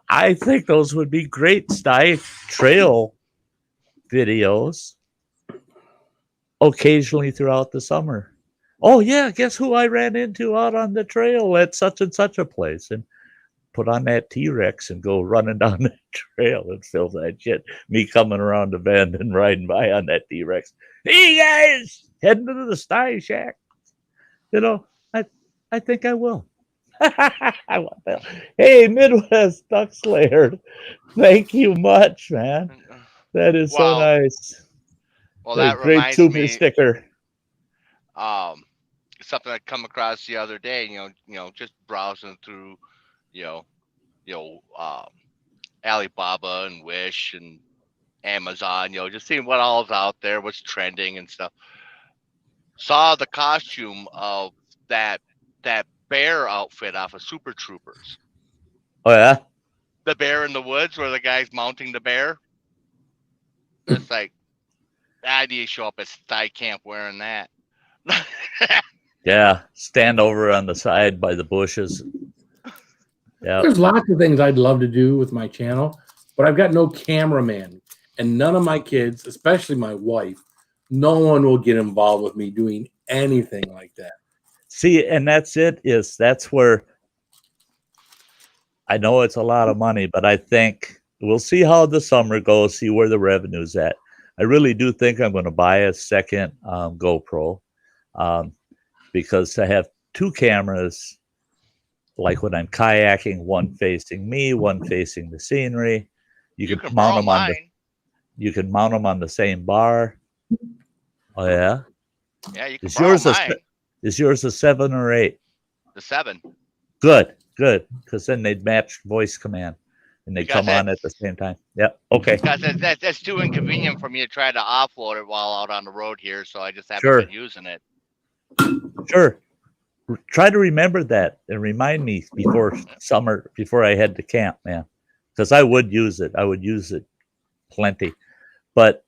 B: I think those would be great Sty trail videos occasionally throughout the summer. Oh yeah, guess who I ran into out on the trail at such and such a place, and put on that T-Rex and go running down the trail and film that shit. Me coming around the bend and riding by on that T-Rex. Hey guys, heading to the Sty Shack. You know, I think I will. I want that. Hey, Midwest Duck Slayer, thank you much, man. That is so nice.
D: Well, that
B: great
D: reminds
B: super
D: me,
B: sticker.
D: Something I come across the other day. Just browsing through, Alibaba and Wish and Amazon. Just seeing what all's out there, what's trending and stuff. Saw the costume of that bear outfit off of Super Troopers.
B: Oh yeah,
D: the bear in the woods where the guy's mounting the bear. It's like, I need to show up at Sty Camp wearing that.
B: Yeah, stand over on the side by the bushes. Yeah,
C: There's lots of things I'd love to do with my channel, but I've got no cameraman, and none of my kids, especially my wife, no one will get involved with me doing anything like that.
B: see, and that's where I know it's a lot of money, but I think we'll see how the summer goes, see where the revenue's at. I really do think I'm going to buy a second GoPro because to have two cameras, like when I'm kayaking, one facing me, one facing the scenery, you can mount them on you can mount them on the same bar. Oh yeah,
D: yeah. You can
B: is
D: borrow
B: yours
D: mine.
B: Is yours a 7 or 8?
D: The 7.
B: Good, because then they'd match voice command and they'd
D: Because
B: come on at the same time. Yep. Okay.
D: Because that's too inconvenient for me to try to offload it while out on the road here, so I just haven't
B: Sure.
D: been using it.
B: Sure. try to remember that and remind me before summer, before I head to camp, man, because I would use it. I would use it plenty. But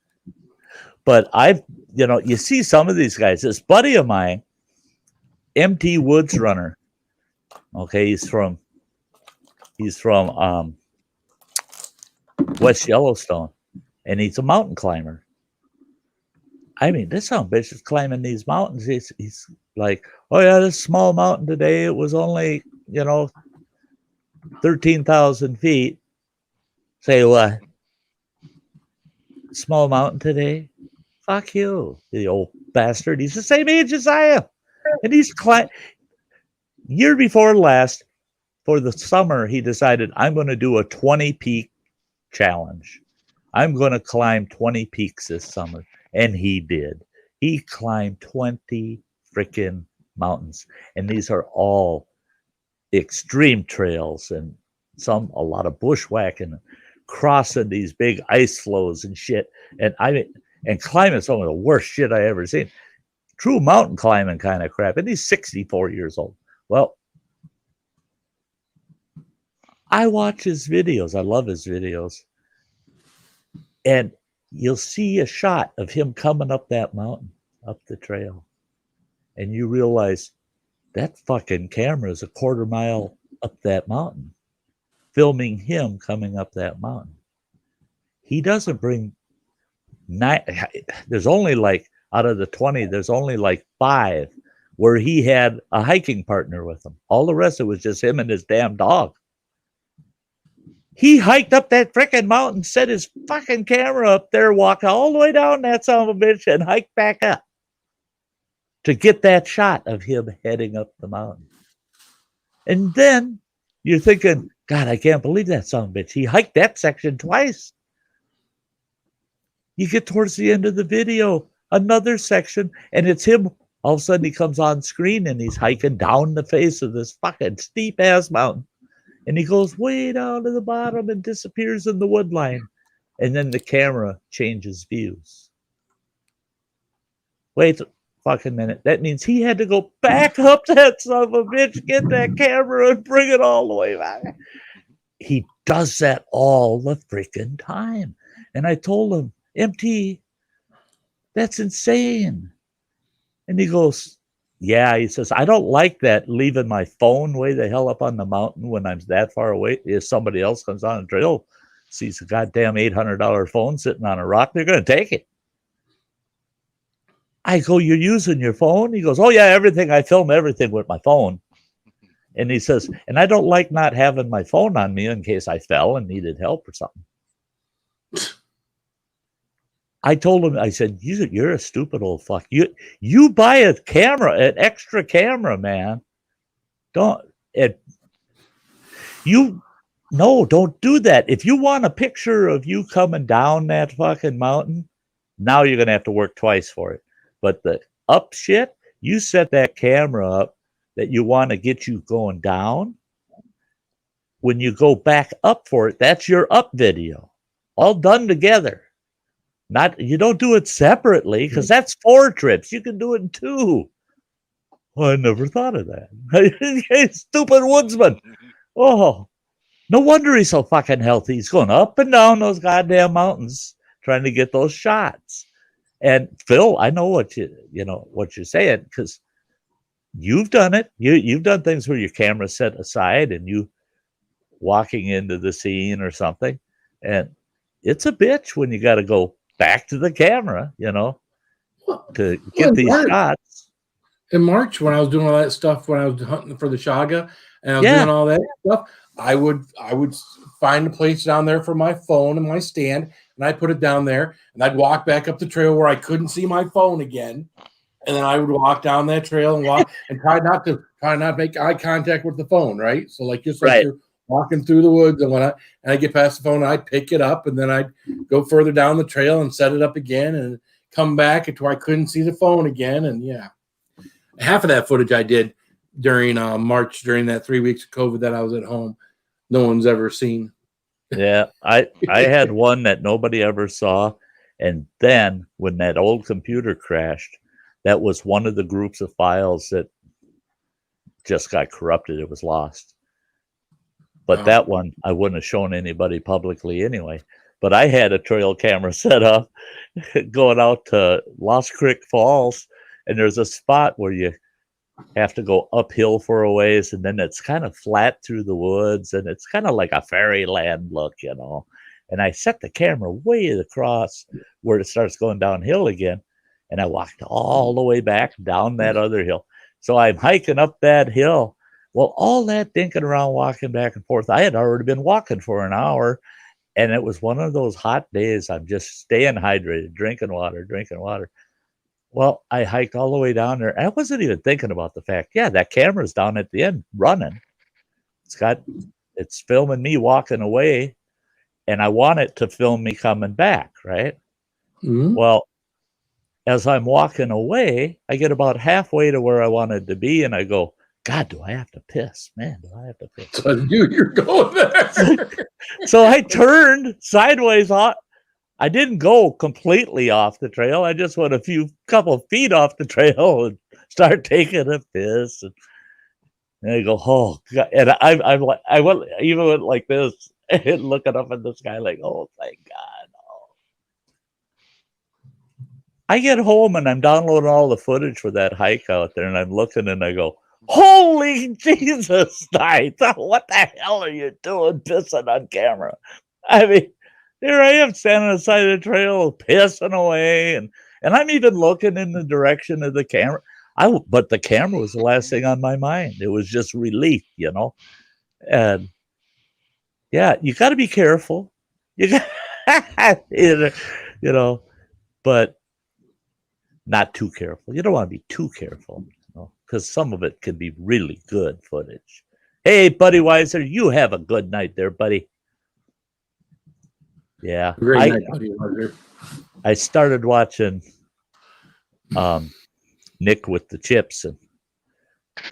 B: I've, you see some of these guys. This buddy of mine, MT Woods Runner. Okay, he's from West Yellowstone, and he's a mountain climber. I mean, this son of a bitch is climbing these mountains. He's like, oh yeah, this small mountain today, it was only 13,000 feet. Say what? Small mountain today? Fuck you, the old bastard. He's the same age as I am, and he's climbed. Year before last, for the summer, he decided, I'm going to do a 20 peak challenge. I'm going to climb 20 peaks this summer. And he did. He climbed 20 freaking mountains. And these are all extreme trails and a lot of bushwhacking, crossing these big ice flows and shit. And climbing some of the worst shit I ever seen. True mountain climbing kind of crap. And he's 64 years old. Well, I watch his videos. I love his videos. And you'll see a shot of him coming up that mountain, up the trail. And you realize that fucking camera is a quarter mile up that mountain, filming him coming up that mountain. He doesn't bring there's only like, out of the 20, there's only like 5 where he had a hiking partner with him. All the rest, it was just him and his damn dog. He hiked up that frickin' mountain, set his fucking camera up there, walked all the way down that son of a bitch, and hiked back up to get that shot of him heading up the mountain. And then you're thinking, God, I can't believe that son of a bitch. He hiked that section twice. You get towards the end of the video, another section, and it's him. All of a sudden, he comes on screen, and he's hiking down the face of this fucking steep-ass mountain. And he goes way down to the bottom and disappears in the wood line. And then the camera changes views. Wait a fucking minute. That means he had to go back up that son of a bitch, get that camera, and bring it all the way back. He does that all the freaking time. And I told him, MT, that's insane. And he goes, yeah, he says, I don't like that, leaving my phone way the hell up on the mountain when I'm that far away. If somebody else comes on a trail, sees a goddamn $800 phone sitting on a rock, they're going to take it. I go, you're using your phone? He goes, oh yeah, everything. I film everything with my phone. And he says, and I don't like not having my phone on me in case I fell and needed help or something. I told him, I said, you're a stupid old fuck. You buy a camera, an extra camera, man. Don't do that. If you want a picture of you coming down that fucking mountain, now you're going to have to work twice for it. But the up shit, you set that camera up that you want to get you going down. When you go back up for it, that's your up video. All done together. You don't do it separately because that's 4 trips. You can do it in 2. Well, I never thought of that. Stupid woodsman. Oh, no wonder he's so fucking healthy. He's going up and down those goddamn mountains trying to get those shots. And Phil, I know what you're saying because you've done it. You've done things where your camera's set aside and you walking into the scene or something, and it's a bitch when you got to go back to the camera, to get these shots.
C: In March, when I was doing all that stuff, when I was hunting for the Shaga and I was doing all that stuff, I would find a place down there for my phone and my stand, and I'd put it down there, and I'd walk back up the trail where I couldn't see my phone again, and then I would walk down that trail and walk and try not to make eye contact with the phone, right? So like you're walking through the woods and whatnot, and I get past the phone, and I'd pick it up, and then I'd go further down the trail and set it up again and come back until I couldn't see the phone again. And yeah, half of that footage I did during March, during that 3 weeks of COVID that I was at home. No one's ever seen.
B: Yeah, I had one that nobody ever saw. And then when that old computer crashed, that was one of the groups of files that just got corrupted. It was lost. But
C: Wow.
B: that one I wouldn't have shown anybody publicly anyway. But I had a trail camera set up going out to Lost Creek Falls, and there's a spot where you have to go uphill for a ways, and then it's kind of flat through the woods, and it's kind of like a fairyland look, you know. And I set the camera way across where it starts going downhill again, and I walked all the way back down that other hill. So I'm hiking up that hill. Well, all that dinking around, walking back and forth, I had already been walking for an hour, and it was one of those hot days. I'm just staying hydrated, drinking water. Well, I hiked all the way down there. I wasn't even thinking about the fact, yeah, that camera's down at the end running. It's filming me walking away, and I want it to film me coming back, right?
C: Mhm.
B: Well, as I'm walking away, I get about halfway to where I wanted to be, and I go, God, do I have to piss? Man, do I have to piss?
C: So dude, you're going there.
B: So I turned sideways off. I didn't go completely off the trail. I just went a couple feet off the trail and start taking a piss. And I go, oh God. And I went like this and looking up at the sky like, oh, thank God. Oh. I get home and I'm downloading all the footage for that hike out there, and I'm looking and I go, holy Jesus, Sty, what the hell are you doing pissing on camera? I mean, here I am standing on the side of the trail pissing away, and I'm even looking in the direction of the camera. But the camera was the last thing on my mind. It was just relief, you know. And yeah, you got to be careful. You got, you know, but not too careful. You don't want to be too careful, you know, because some of it can be really good footage. Hey, Buddy Weiser, you have a good night there, buddy. Yeah,
C: Great night, buddy. Roger.
B: I started watching Nick with the Chips and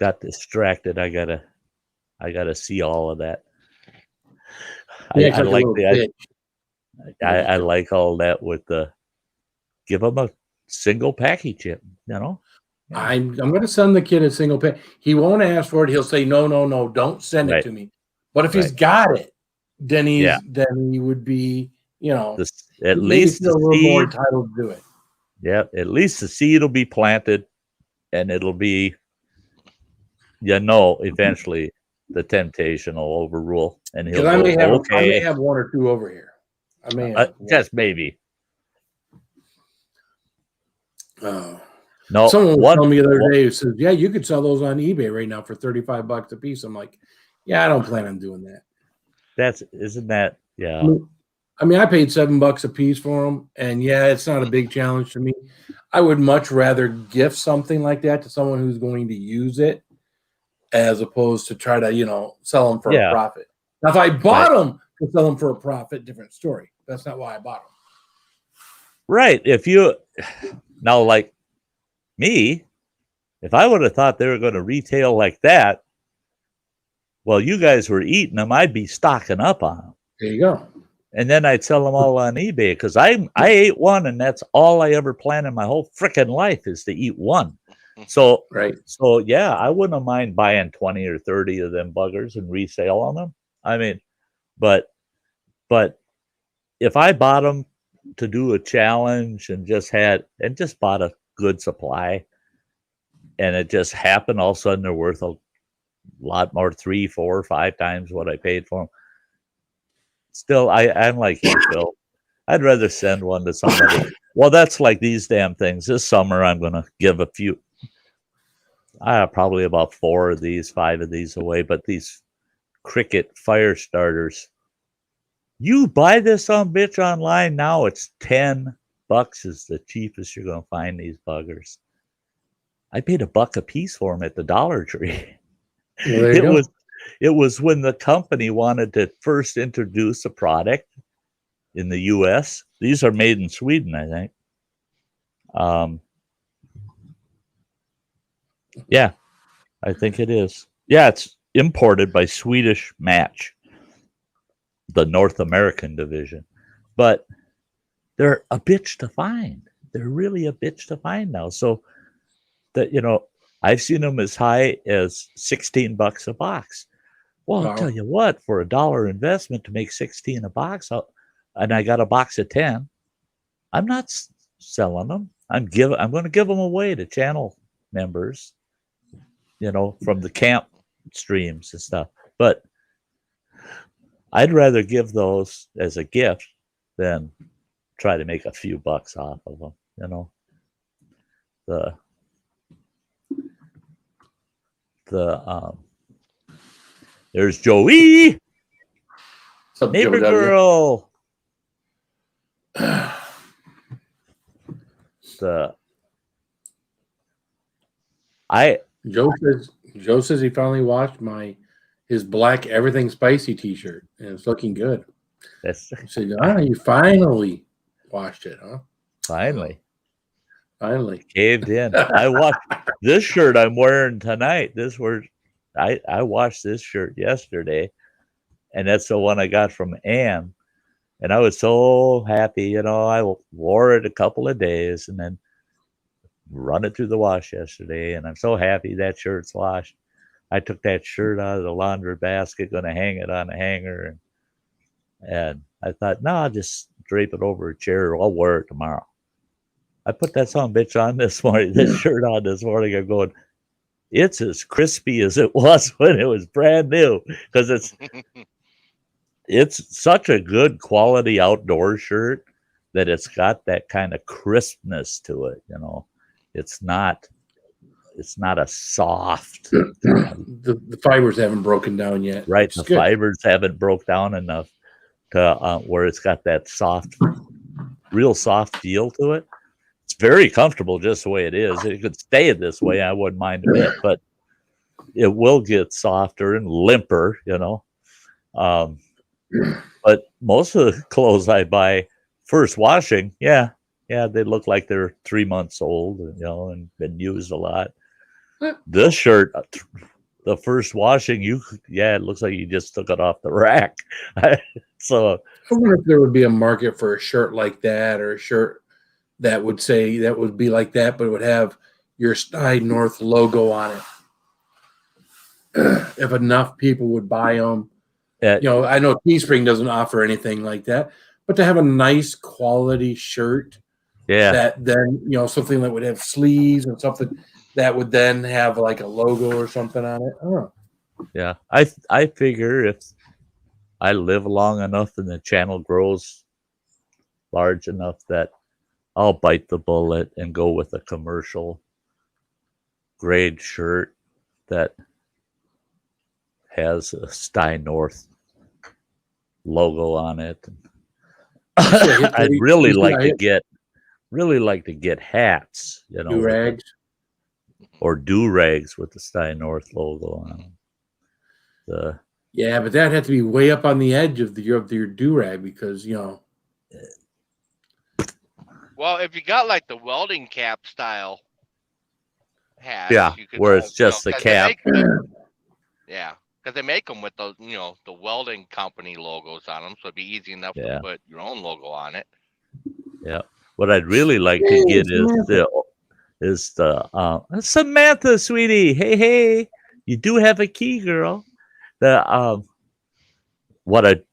B: got distracted. I gotta see all of that.
C: Yeah,
B: I like the I like all that with the give him a single packy chip, you know. Yeah.
C: I'm going to send the kid a single pack. He won't ask for it. He'll say no, don't send it to me. But if he's got it, then he would be, you know,
B: at least
C: a little more entitled to do it.
B: Yeah, at least the seed will be planted, and it'll be, you know, eventually the temptation will overrule, and he'll go,
C: I may
B: okay.
C: have one or two over here. I may
B: just maybe.
C: No, someone was telling me the other day who says, "Yeah, you could sell those on eBay right now for $35 a piece." I'm like, "Yeah, I don't plan on doing that."
B: Isn't that yeah?
C: I mean, I paid $7 a piece for them, and yeah, it's not a big challenge to me. I would much rather gift something like that to someone who's going to use it, as opposed to try to, you know, sell them for a profit. Now, if I bought them to sell them for a profit, different story. That's not why I bought them.
B: Right. If you now, like me, if I would have thought they were going to retail like that, well, you guys were eating them, I'd be stocking up on them.
C: There you go.
B: And then I'd sell them all on eBay, because I ate one, and that's all I ever planned in my whole freaking life is to eat one. So So yeah, I wouldn't mind buying 20 or 30 of them buggers and resale on them. I mean, but if I bought them to do a challenge and just bought a good supply, and it just happened, all of a sudden they're worth a lot more, 3, 4, 5 times what I paid for them. Still, I'm like you, Phil. I'd rather send one to somebody. Well, that's like these damn things. This summer, I'm going to give a few. I have probably about 4 of these, 5 of these away. But these Cricket fire starters, you buy this bitch online now, it's $10 is the cheapest you're going to find these buggers. I paid $1 a piece for them at the Dollar Tree. Well, it was when the company wanted to first introduce a product in the U.S. These are made in Sweden, I think. Yeah, I think it is. Yeah, it's imported by Swedish Match, the North American division. But they're a bitch to find. They're really a bitch to find now. So that, you know, I've seen them as high as $16 a box. Well, I'll
C: Wow.
B: tell you what, for $1 investment to make 16 a box, and I got a box of 10, I'm not selling them. I'm going to give them away to channel members, from the camp streams and stuff. But I'd rather give those as a gift than try to make a few bucks off of them. There's Joey,
C: What's up,
B: neighbor
C: Joe W?
B: girl.
C: Joe says he finally washed his black everything spicy t-shirt and it's looking good. He said, you finally washed it, huh?
B: Finally
C: Caved
B: in. I washed this shirt I'm wearing tonight. I washed this shirt yesterday, and that's the one I got from Ann. And I was so happy, I wore it a couple of days and then run it through the wash yesterday. And I'm so happy that shirt's washed. I took that shirt out of the laundry basket, going to hang it on a hanger. And I thought, no, I'll just drape it over a chair. I'll wear it tomorrow. I put that son of a bitch on this morning, this shirt on this morning. I'm going, it's as crispy as it was when it was brand new, because it's such a good quality outdoor shirt that it's got that kind of crispness to it. It's not a soft.
C: The fibers haven't broken down yet.
B: Right, the fibers haven't broke down enough to where it's got that real soft feel to it. It's very comfortable just the way it is. It could stay this way, I wouldn't mind a bit, but it will get softer and limper, but most of the clothes I buy first washing, they look like they're 3 months old, and been used a lot. This shirt, the first washing, it looks like you just took it off the rack. So
C: I wonder if there would be a market for a shirt like that, or a shirt that would be like that, but it would have your Sty North logo on it. If enough people would buy them. I know Teespring doesn't offer anything like that, but to have a nice quality shirt, that then something that would have sleeves and something that would then have like a logo or something on it. Oh.
B: Yeah, I figure if I live long enough and the channel grows large enough that I'll bite the bullet and go with a commercial grade shirt that has a Sty North logo on it. I'd really like to get hats,
C: do-rags,
B: or do-rags with the Sty North logo on them.
C: But that had to be way up on the edge of your do-rag, because
D: Well, if you got like the welding cap style hats, you could
B: where it's just the cap.
D: Because they make them with the the welding company logos on them, so it'd be easy enough to put your own logo on it.
B: Yeah, what I'd really like to get is the Samantha, sweetie. Hey, you do have a key, girl. What I'd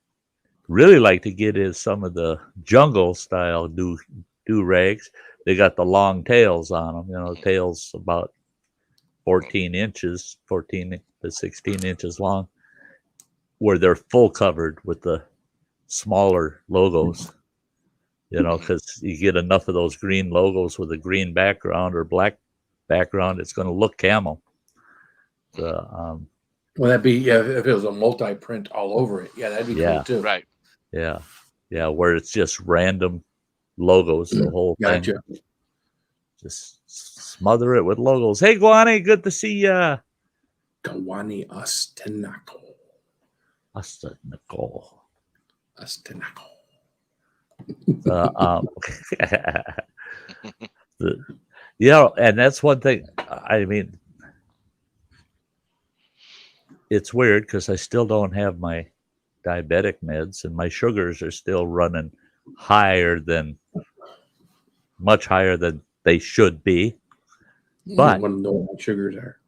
B: really like to get is some of the jungle style do-rags. They got the long tails on them. Tails about 14 to 16 inches long, where they're full covered with the smaller logos. Because you get enough of those green logos with a green background or black background, it's going to look camel.
C: Well, that'd be if it was a multi-print all over it. Yeah, that'd be cool too.
D: Right.
B: Yeah, where it's just random logos, the whole thing. Just smother it with logos. Hey, Guani, good to see ya.
C: Guani Astenako.
B: And that's one thing. I mean, it's weird because I still don't have my diabetic meds, and my sugars are still running much higher than they should be. But
C: want to know what sugars are.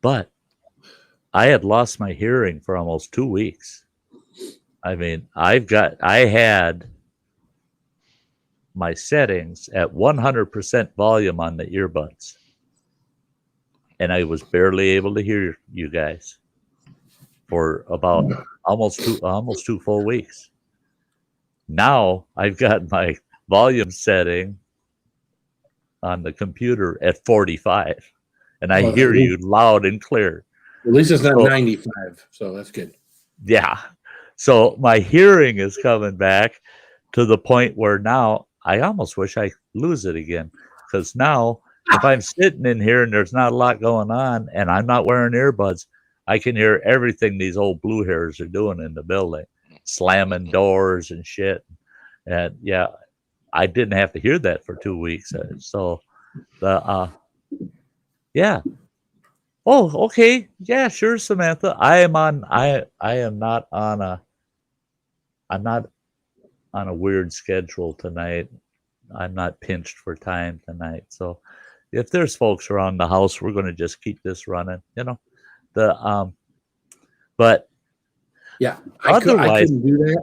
B: But I had lost my hearing for almost 2 weeks. I mean, I had my settings at 100% volume on the earbuds, and I was barely able to hear you guys for about almost two full weeks. Now I've got my volume setting on the computer at 45, and I hear you loud and clear.
C: At least it's not 95, so that's good.
B: Yeah. So my hearing is coming back to the point where now I almost wish I lose it again, because now if I'm sitting in here and there's not a lot going on and I'm not wearing earbuds, I can hear everything these old blue hairs are doing in the building, slamming doors and shit. And yeah, I didn't have to hear that for 2 weeks. So yeah. Oh, okay. Yeah, sure, Samantha. I'm not on a weird schedule tonight. I'm not pinched for time tonight. So if there's folks around the house, we're going to just keep this running, but
C: yeah, I couldn't do that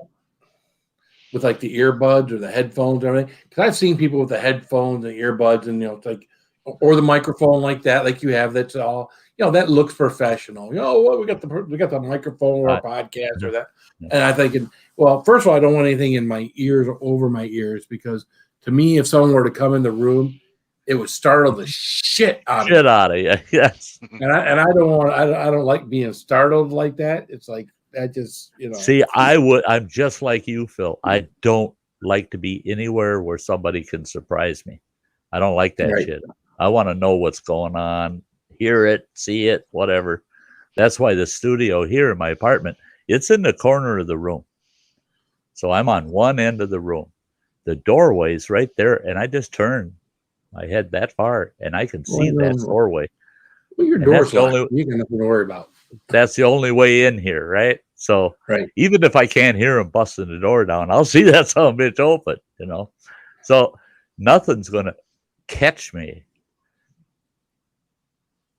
C: with like the earbuds or the headphones or everything, because I've seen people with the headphones and earbuds and it's like, or the microphone like that, like you have, that's all, that looks professional. We got the microphone or a podcast or that. And I'm thinking, well, first of all, I don't want anything in my ears or over my ears, because to me, if someone were to come in the room, it would startle the shit out of
B: you. Yes.
C: And I don't like being startled like that. It's like that just,
B: See, I'm just like you, Phil. I don't like to be anywhere where somebody can surprise me. I don't like that shit. I want to know what's going on, hear it, see it, whatever. That's why the studio here in my apartment, it's in the corner of the room. So I'm on one end of the room. The doorway's right there, and I just turn my head that far, and I can see that doorway.
C: Well, your door's locked. You got nothing to worry about.
B: That's the only way in here, right? So even if I can't hear them busting the door down, I'll see that son of a bitch open, So nothing's going to catch me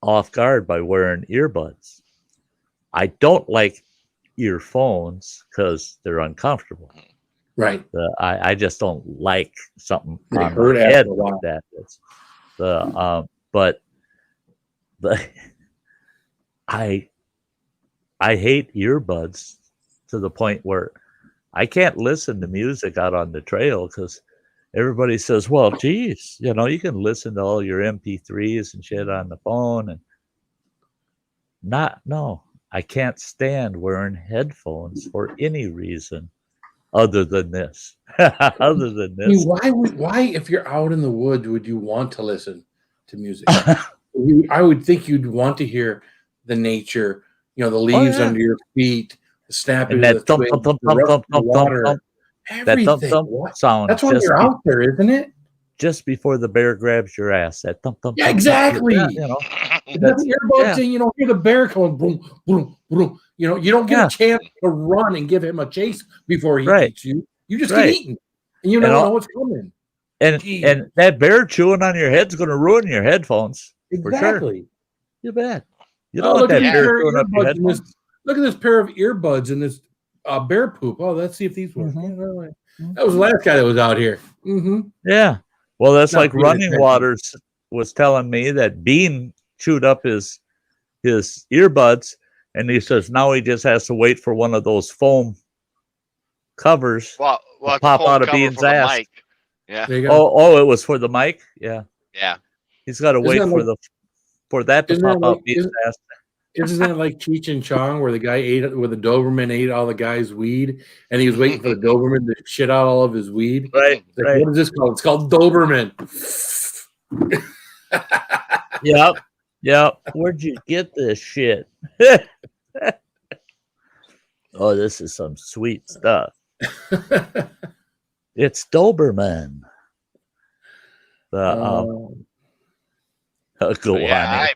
B: off guard by wearing earbuds. I don't like earphones because they're uncomfortable.
C: Right.
B: I just don't like something on my head like that. But I hate earbuds to the point where I can't listen to music out on the trail, because everybody says, well, geez, you can listen to all your MP3s and shit on the phone. And no, I can't stand wearing headphones for any reason other than this.
C: Why, if you're out in the woods, would you want to listen to music? I would think you'd want to hear the nature, the leaves under your feet, the snapping of the twigs, the water, everything.
B: Sound.
C: That's why you're out there, isn't it?
B: Just before the bear grabs your ass, that thump thump.
C: Yeah, exactly. That's earbuds in, you don't hear the bear going boom, boom, boom. You don't get a chance to run and give him a chase before he eats you. You just get eaten, and you don't know what's coming.
B: And that bear chewing on your head's going to ruin your headphones.
C: Exactly.
B: For sure. You bet. You don't want that bear chewing up your headphones.
C: Look at this pair of earbuds and this bear poop. Oh, let's see if these work. Mm-hmm. That was the last guy that was out here. Mm-hmm.
B: Yeah. Well, that's like Running Waters was telling me that Bean chewed up his earbuds, and he says now he just has to wait for one of those foam covers to pop out of Bean's ass.
D: Mic. Yeah.
B: Oh, it was for the mic. Yeah.
D: Yeah.
B: He's got to wait for that to pop out Bean's ass.
C: Isn't that like Cheech and Chong, where the Doberman ate all the guy's weed, and he was waiting for the Doberman to shit out all of his weed?
B: Right.
C: What is this called? It's called Doberman.
B: Yep. Where'd you get this shit? Oh, this is some sweet stuff. It's Doberman. Go on.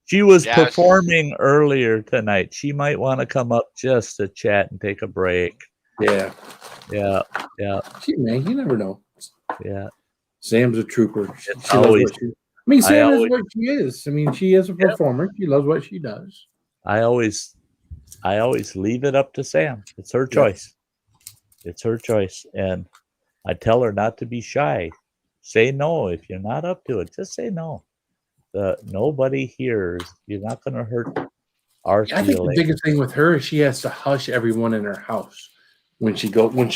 B: She was performing earlier tonight. She might want to come up just to chat and take a break.
C: Yeah.
B: She
C: may. You never know.
B: Yeah.
C: Sam's a trooper. mean, Sam is
B: always,
C: what she is. I mean, she is a performer. She loves what she does.
B: I always leave it up to Sam. It's her
C: Yeah.
B: choice. It's her choice, and I tell her not to be shy. Say no if you're not up to it. Just say no. Nobody hears. You're not going to hurt our
C: I think the
B: feelings.
C: biggest thing with her is she has to hush everyone in her house when she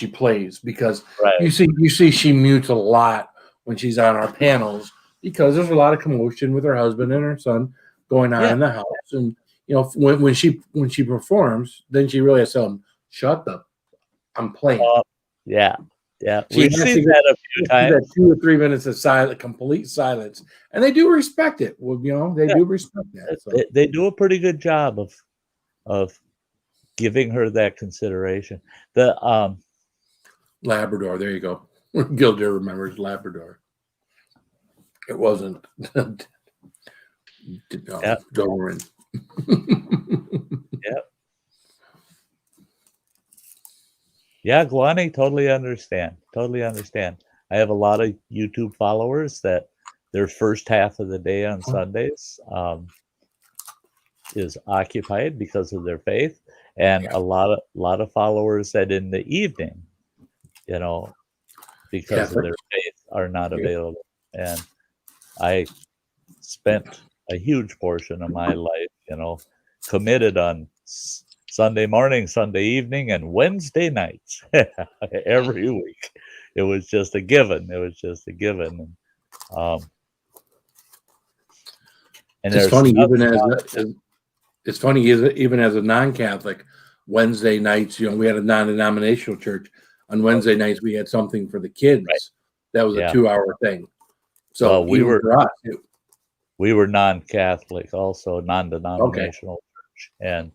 C: plays, because
B: Right.
C: you see she mutes a lot when she's on our panels, because there's a lot of commotion with her husband and her son going on in the house. And when she performs, then she really has to tell them, shut up, I'm playing.
B: Yeah.
C: We've
B: seen that a few times.
C: That 2 or 3 minutes of silence, complete silence, and they do respect it. Well, they do respect that. So.
B: They do a pretty good job of giving her that consideration. The
C: Labrador, there you go. Gilder remembers Labrador. It wasn't Doberman.
B: Yeah, Guani, totally understand. I have a lot of YouTube followers that their first half of the day on Sundays is occupied because of their faith, and a lot of followers that in the evening, because of their faith, are not available. And I spent a huge portion of my life, committed on Sunday morning, Sunday evening, and Wednesday nights every week. It was just a given. And
C: it's funny, even as a non-Catholic, Wednesday nights, we had a non-denominational church. On Wednesday nights, we had something for the kids. Right. That was a 2-hour thing. So we
B: were non-Catholic, also non-denominational church, and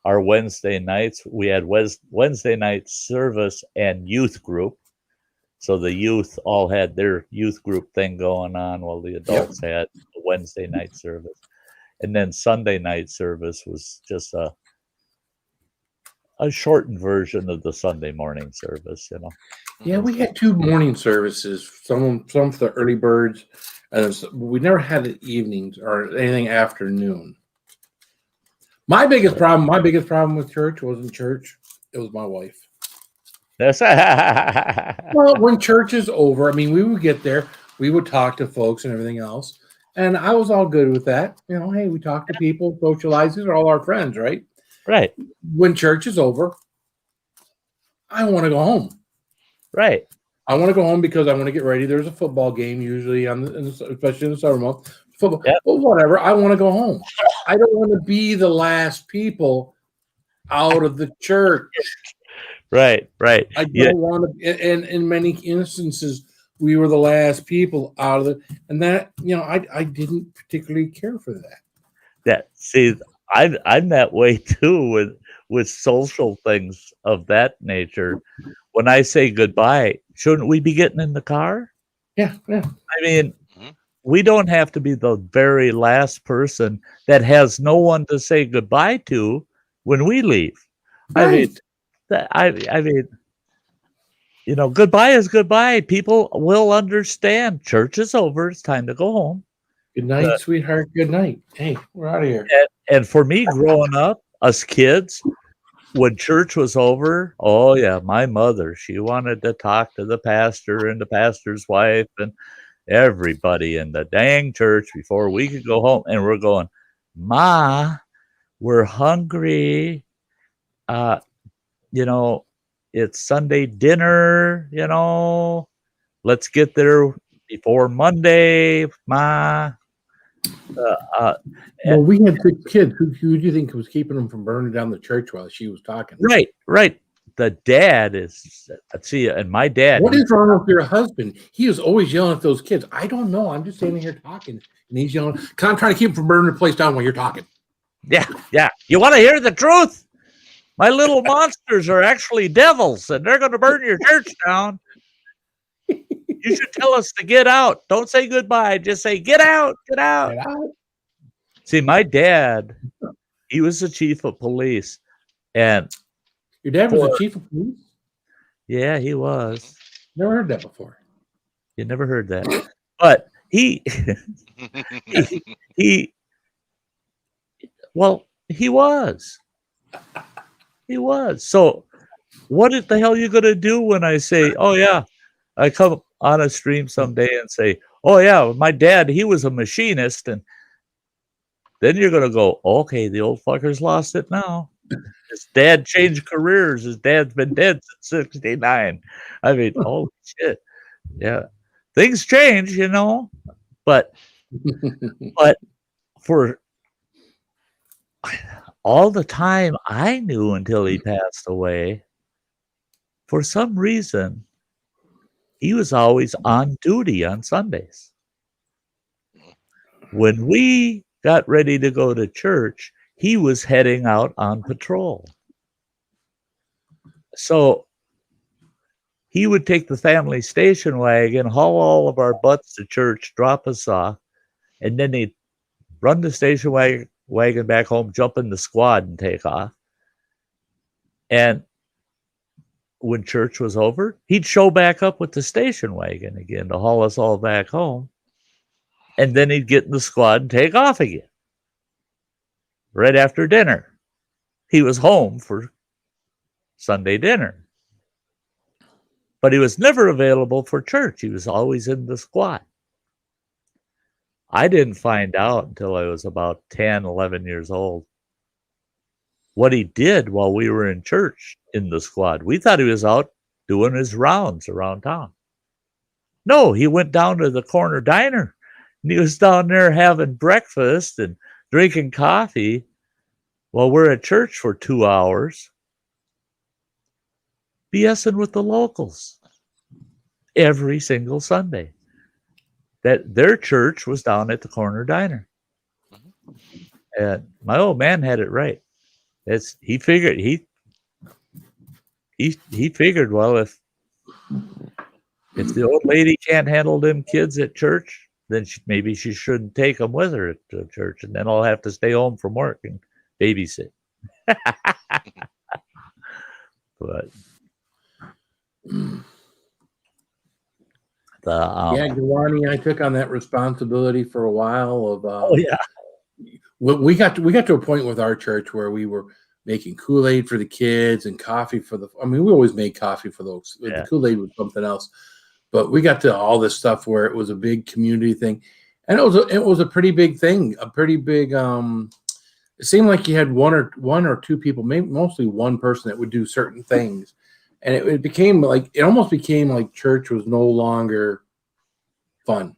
B: our Wednesday nights, we had Wednesday night service and youth group. So the youth all had their youth group thing going on while the adults had the Wednesday night service. And then Sunday night service was just a shortened version of the Sunday morning service,
C: Yeah, we had 2 morning services, some for the early birds, and we never had the evenings or anything afternoon. My biggest problem with church wasn't church. It was my wife. Well, when church is over, we would get there, we would talk to folks and everything else, and I was all good with that. Hey, we talk to people, socialize. These are all our friends, right?
B: Right.
C: When church is over, I want to go home.
B: Right.
C: I want to go home because I want to get ready. There's a football game usually, especially in the summer month. Football, but whatever. I want to go home. I don't want to be the last people out of the church.
B: Right.
C: I don't want to. And in many instances, we were the last people out of it, and that I didn't particularly care for that.
B: I'm that way too with social things of that nature. When I say goodbye, shouldn't we be getting in the car?
C: Yeah.
B: We don't have to be the very last person that has no one to say goodbye to when we leave.
C: Right.
B: Goodbye is goodbye. People will understand. Church is over. It's time to go home.
C: Good night, sweetheart. Good night. Hey, we're out of here.
B: And for me, growing up, us kids, when church was over, oh yeah, my mother, she wanted to talk to the pastor and the pastor's wife and everybody in the dang church before we could go home. And we're going, Ma, we're hungry. It's Sunday dinner, let's get there before Monday, Ma.
C: Well, we had 6 kids. Who do you think was keeping them from burning down the church while she was talking?
B: Right. The dad is, and my dad.
C: What is wrong with your husband? He is always yelling at those kids. I don't know. I'm just standing here talking, and he's yelling. I'm trying to keep him from burning the place down while you're talking.
B: Yeah. You want to hear the truth? My little monsters are actually devils, and they're going to burn your church down. You should tell us to get out. Don't say goodbye. Just say, get out. See, my dad, he was the chief of police. And
C: your dad was the chief of police?
B: Yeah, he was.
C: Never heard that before.
B: You never heard that. But he he, he well, he was. He was. So what the hell are you gonna do when I say, oh yeah, I come on a stream someday and say, oh yeah, my dad, he was a machinist, and then you're gonna go, okay, the old fucker's lost it now. His dad changed careers. His dad's been dead since 69. I mean, holy shit. Yeah. Things change, you know. But for all the time I knew until he passed away, for some reason, he was always on duty on Sundays. When we got ready to go to church, he was heading out on patrol. So he would take the family station wagon, haul all of our butts to church, drop us off, and then he'd run the station wagon back home, jump in the squad, and take off. And when church was over, he'd show back up with the station wagon again to haul us all back home. And then he'd get in the squad and take off again. Right after dinner, he was home for Sunday dinner. But he was never available for church. He was always in the squad. I didn't find out until I was about 10, 11 years old what he did while we were in church in the squad. We thought he was out doing his rounds around town. No, he went down to the corner diner, and he was down there having breakfast and drinking coffee while we're at church for 2 hours, BSing with the locals every single Sunday. That their church was down at the corner diner. And my old man had it right. He figured, well, if the old lady can't handle them kids at church, then maybe she shouldn't take them with her to church, and then I'll have to stay home from work and babysit. But
C: yeah, Giovanni, I took on that responsibility for a while. Of
B: oh yeah,
C: we got to a point with our church where we were making Kool-Aid for the kids and coffee for the. I mean, we always made coffee for those. Yeah. The Kool-Aid was something else, but we got to all this stuff where it was a big community thing, and it was a pretty big thing, a pretty big. It seemed like you had one or two people, maybe mostly one person that would do certain things. And it almost became like church was no longer fun.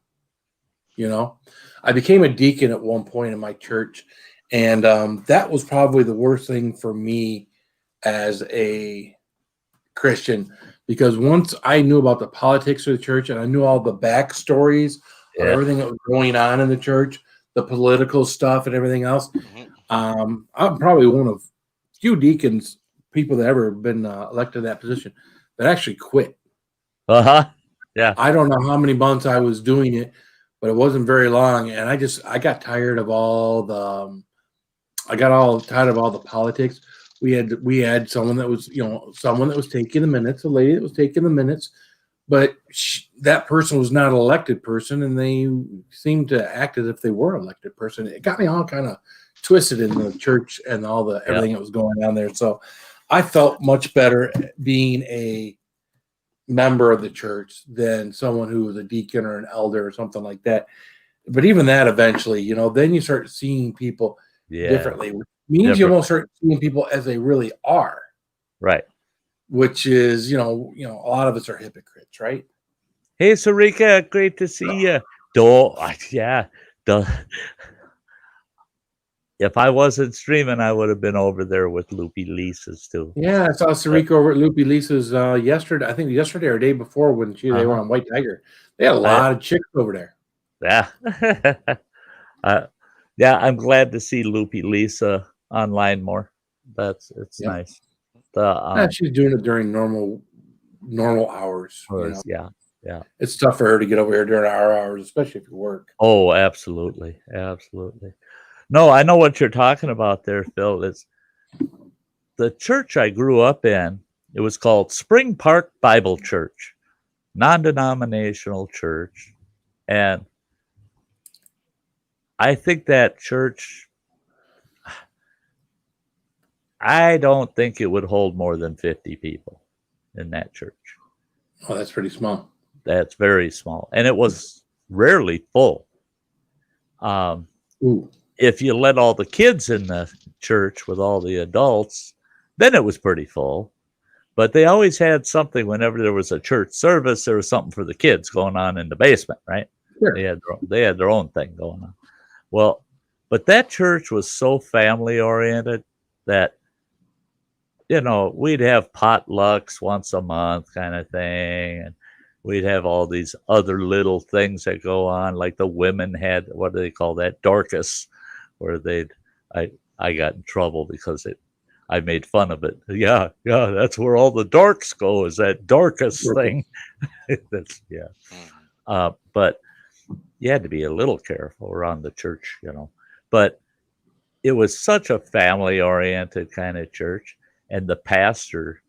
C: You know, I became a deacon at one point in my church, and that was probably the worst thing for me as a Christian, because once I knew about the politics of the church and I knew all the backstories of everything that was going on in the church, the political stuff and everything else, I'm probably one of few deacons, people that ever been elected to that position, that actually quit.
B: Yeah.
C: I don't know how many months I was doing it, but it wasn't very long, and I got tired of all the politics. We had someone that was taking the minutes, a lady that was taking the minutes, but that person was not an elected person, and they seemed to act as if they were an elected person. It got me all kind of twisted in the church and all the everything that was going on there. So I felt much better being a member of the church than someone who was a deacon or an elder or something like that. But even that eventually, then you start seeing people differently, which means you almost start seeing people as they really are.
B: Right.
C: Which is, a lot of us are hypocrites, right?
B: Hey, Sarika, great to see you. If I wasn't streaming, I would have been over there with Loopy Lisa's too.
C: Yeah, I saw Sarika over at Loopy Lisa's yesterday. I think yesterday or day before when they were on White Tiger. They had a lot of chicks over there.
B: Yeah. I'm glad to see Loopy Lisa online more. It's nice.
C: She's doing it during normal hours.
B: Yeah.
C: It's tough for her to get over here during our hours, especially if you work.
B: Oh, absolutely. No, I know what you're talking about there, Phil. It's the church I grew up in. It was called Spring Park Bible Church, non-denominational church. And I think that church, I don't think it would hold more than 50 people in that church.
C: Oh, that's pretty small.
B: That's very small. And it was rarely full.
C: Ooh.
B: If you let all the kids in the church with all the adults, then it was pretty full. But they always had something whenever there was a church service, there was something for the kids going on in the basement, right?
C: Sure.
B: They had their own thing going on. Well, but that church was so family oriented that, you know, we'd have potlucks once a month kind of thing. And we'd have all these other little things that go on. Like the women had, what do they call that? Dorcas, where I got in trouble because I made fun of it. Yeah, that's where all the dorks go, is that Dorcas thing. That's, yeah. But you had to be a little careful around the church, you know. But it was such a family-oriented kind of church. And the pastor,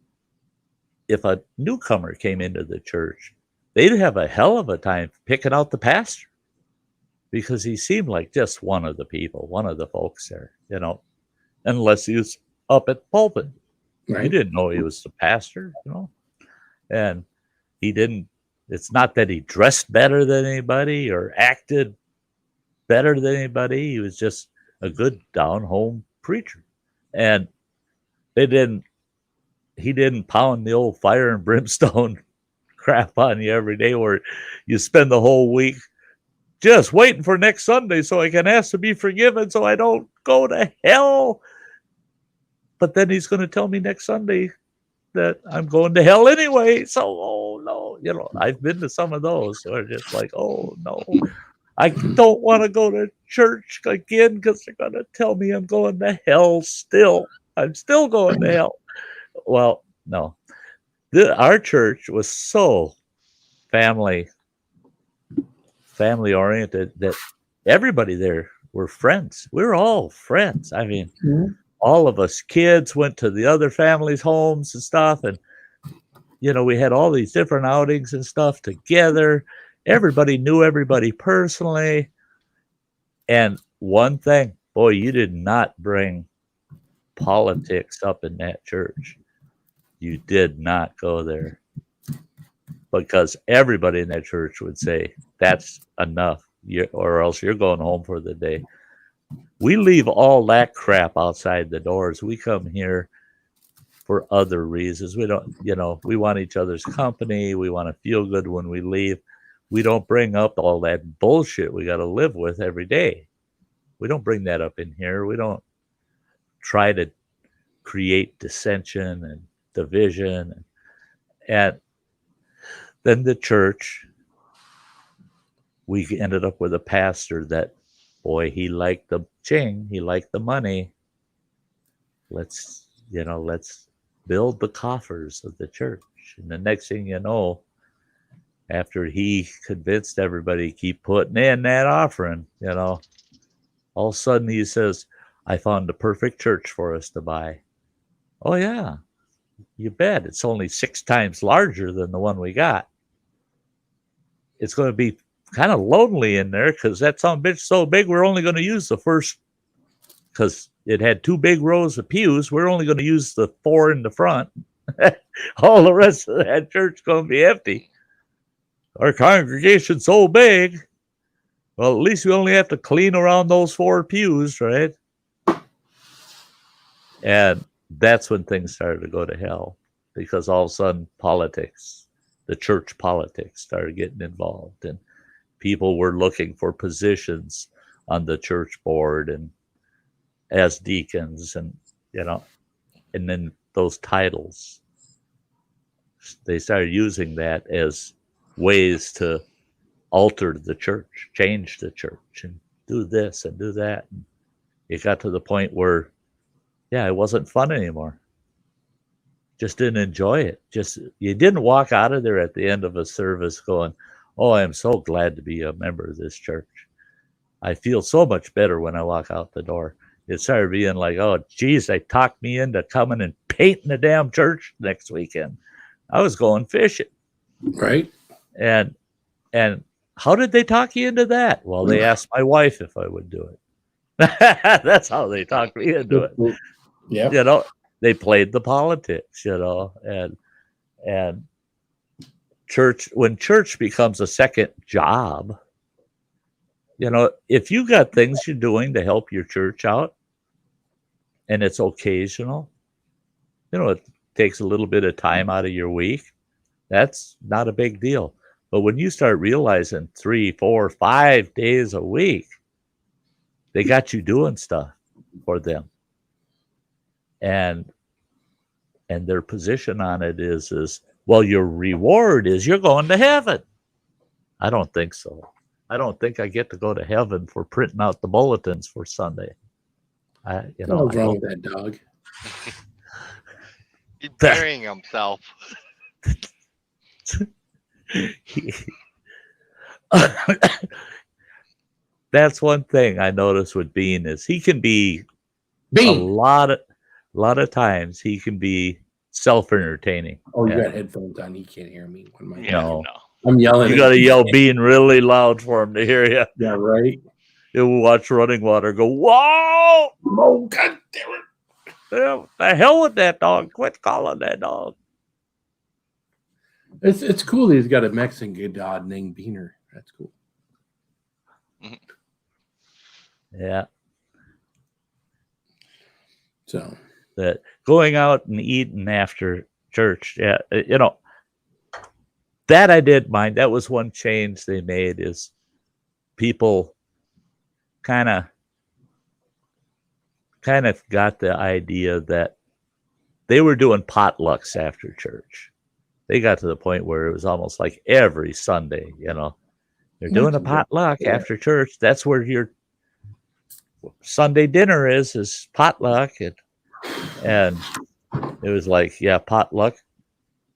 B: if a newcomer came into the church, they'd have a hell of a time picking out the pastor because he seemed like just one of the people, one of the folks there, you know, unless he was up at the pulpit.
C: Right.
B: You didn't know he was the pastor, you know. And he didn't, it's not that he dressed better than anybody or acted better than anybody. He was just a good down-home preacher. And he didn't pound the old fire and brimstone crap on you every day where you spend the whole week just waiting for next Sunday so I can ask to be forgiven so I don't go to hell. But then he's going to tell me next Sunday that I'm going to hell anyway. So, oh no, you know, I've been to some of those who are just like, oh no, I don't want to go to church again because they're going to tell me I'm going to hell still. I'm still going to hell. Well, no. Our church was so family oriented that everybody there were friends. We were all friends. I mean, all of us kids went to the other families' homes and stuff. And, you know, we had all these different outings and stuff together. Everybody knew everybody personally. And one thing, boy, you did not bring politics up in that church. You did not go there because everybody in that church would say, that's enough, or else you're going home for the day. We leave all that crap outside the doors. We come here for other reasons. We don't, you know, we want each other's company. We want to feel good when we leave. We don't bring up all that bullshit we got to live with every day. We don't bring that up in here. We don't try to create dissension and division. And then the church, we ended up with a pastor that, boy, he liked the ching, he liked the money. Let's build the coffers of the church. And the next thing you know, after he convinced everybody to keep putting in that offering, you know, all of a sudden he says, I found the perfect church for us to buy. Oh yeah, you bet. It's only 6 times larger than the one we got. It's going to be kind of lonely in there because that son of a bitch so big, we're only going to use the first, because it had 2 big rows of pews. We're only going to use the 4 in the front. All the rest of that church is going to be empty. Our congregation's so big. Well, at least we only have to clean around those 4 pews, right? And that's when things started to go to hell, because all of a sudden politics, the church politics, started getting involved, and people were looking for positions on the church board and as deacons, and you know, and then those titles, they started using that as ways to alter the church, change the church, and do this and do that. And it got to the point where, yeah, it wasn't fun anymore. Just didn't enjoy it. You didn't walk out of there at the end of a service going, oh, I'm so glad to be a member of this church. I feel so much better when I walk out the door. It started being like, oh, geez, they talked me into coming and painting the damn church next weekend. I was going fishing.
C: Right.
B: And how did they talk you into that? Well, they asked my wife if I would do it. That's how they talked me into it.
C: Yeah.
B: You know, they played the politics, and church, when church becomes a second job, if you got things you're doing to help your church out and it's occasional, it takes a little bit of time out of your week, that's not a big deal. But when you start realizing 3, 4, 5 days a week, they got you doing stuff for them. And their position on it is, well, your reward is you're going to heaven. I don't think so. I don't think I get to go to heaven for printing out the bulletins for Sunday.
C: What's wrong with that dog?
D: He's burying himself.
B: That's one thing I notice with Bean is he can be a lot of times he can be self-entertaining.
C: Oh, you got headphones on. He can't hear me.
B: No.
C: I'm yelling.
B: You got to yell Bean really loud for him to hear you.
C: Yeah, right.
B: You'll watch Running Water go, whoa!
C: Oh, God damn it.
B: Yeah, the hell with that dog. Quit calling that dog.
C: It's cool that he's got a Mexican dog named Beaner. That's cool.
B: Yeah.
C: So
B: that going out and eating after church, yeah, that I did mind. That was one change they made is people kind of got the idea that they were doing potlucks after church. They got to the point where it was almost like every Sunday, they're doing a potluck after church. That's where your Sunday dinner is potluck. And it was like, yeah, potluck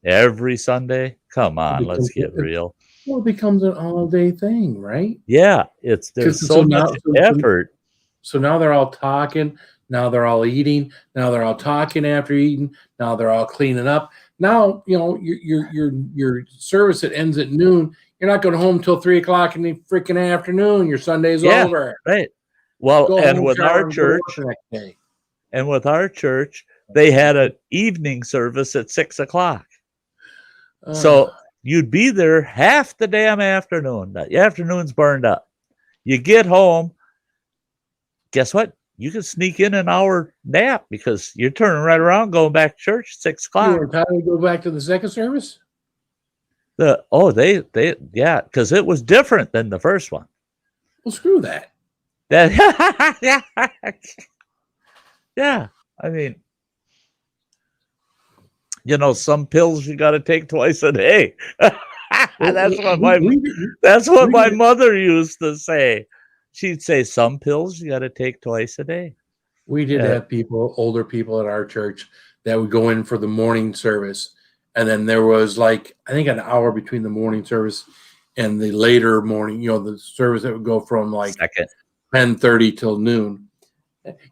B: every Sunday. Come on, let's get real.
C: Well, it becomes an all-day thing, right?
B: Yeah, there's so much effort.
C: So now they're all talking. Now they're all eating. Now they're all talking after eating. Now they're all cleaning up. Now, your service that ends at noon, you're not going home until 3 o'clock in the freaking afternoon. Your Sunday's over.
B: Right. Well, and with our church, they had an evening service at 6 o'clock. So you'd be there half the damn afternoon. The afternoon's burned up. You get home. Guess what? You can sneak in an hour nap because you're turning right around going back to church at 6 o'clock.
C: You were tired to go back to the second service?
B: Because it was different than the first one.
C: Well, screw that.
B: Yeah. I mean, some pills you got to take twice a day. That's what my mother used to say. She'd say some pills you got to take twice a day.
C: We did have older people at our church that would go in for the morning service. And then there was I think an hour between the morning service and the later morning, the service that would go from 10:30 till noon.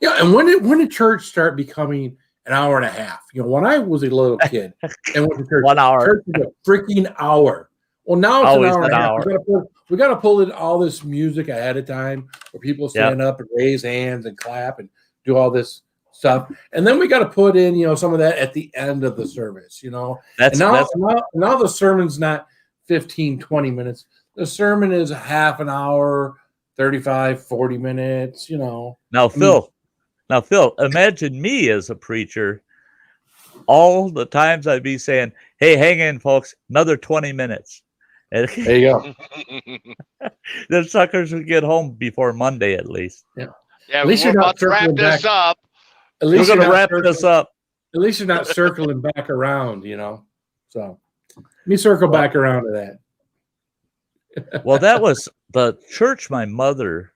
C: Yeah. And when did church start becoming an hour and a half? When I was a little kid and went to church,
B: 1 hour.
C: Church was a freaking hour. Well, now it's always an hour and a half. We got to pull in all this music ahead of time where people stand up and raise hands and clap and do all this stuff. And then we got to put in, some of that at the end of the service, Now the sermon's not 15, 20 minutes. The sermon is a half an hour, 35, 40 minutes,
B: Now, Phil, imagine me as a preacher. All the times I'd be saying, hey, hang in, folks, another 20 minutes. And
C: there you go.
B: The suckers would get home before Monday at least.
D: Yeah, at least we're about to wrap this up.
C: At least
B: we're going to wrap this up.
C: At least you're not circling back around, So let me circle back around to that.
B: Well, that was the church my mother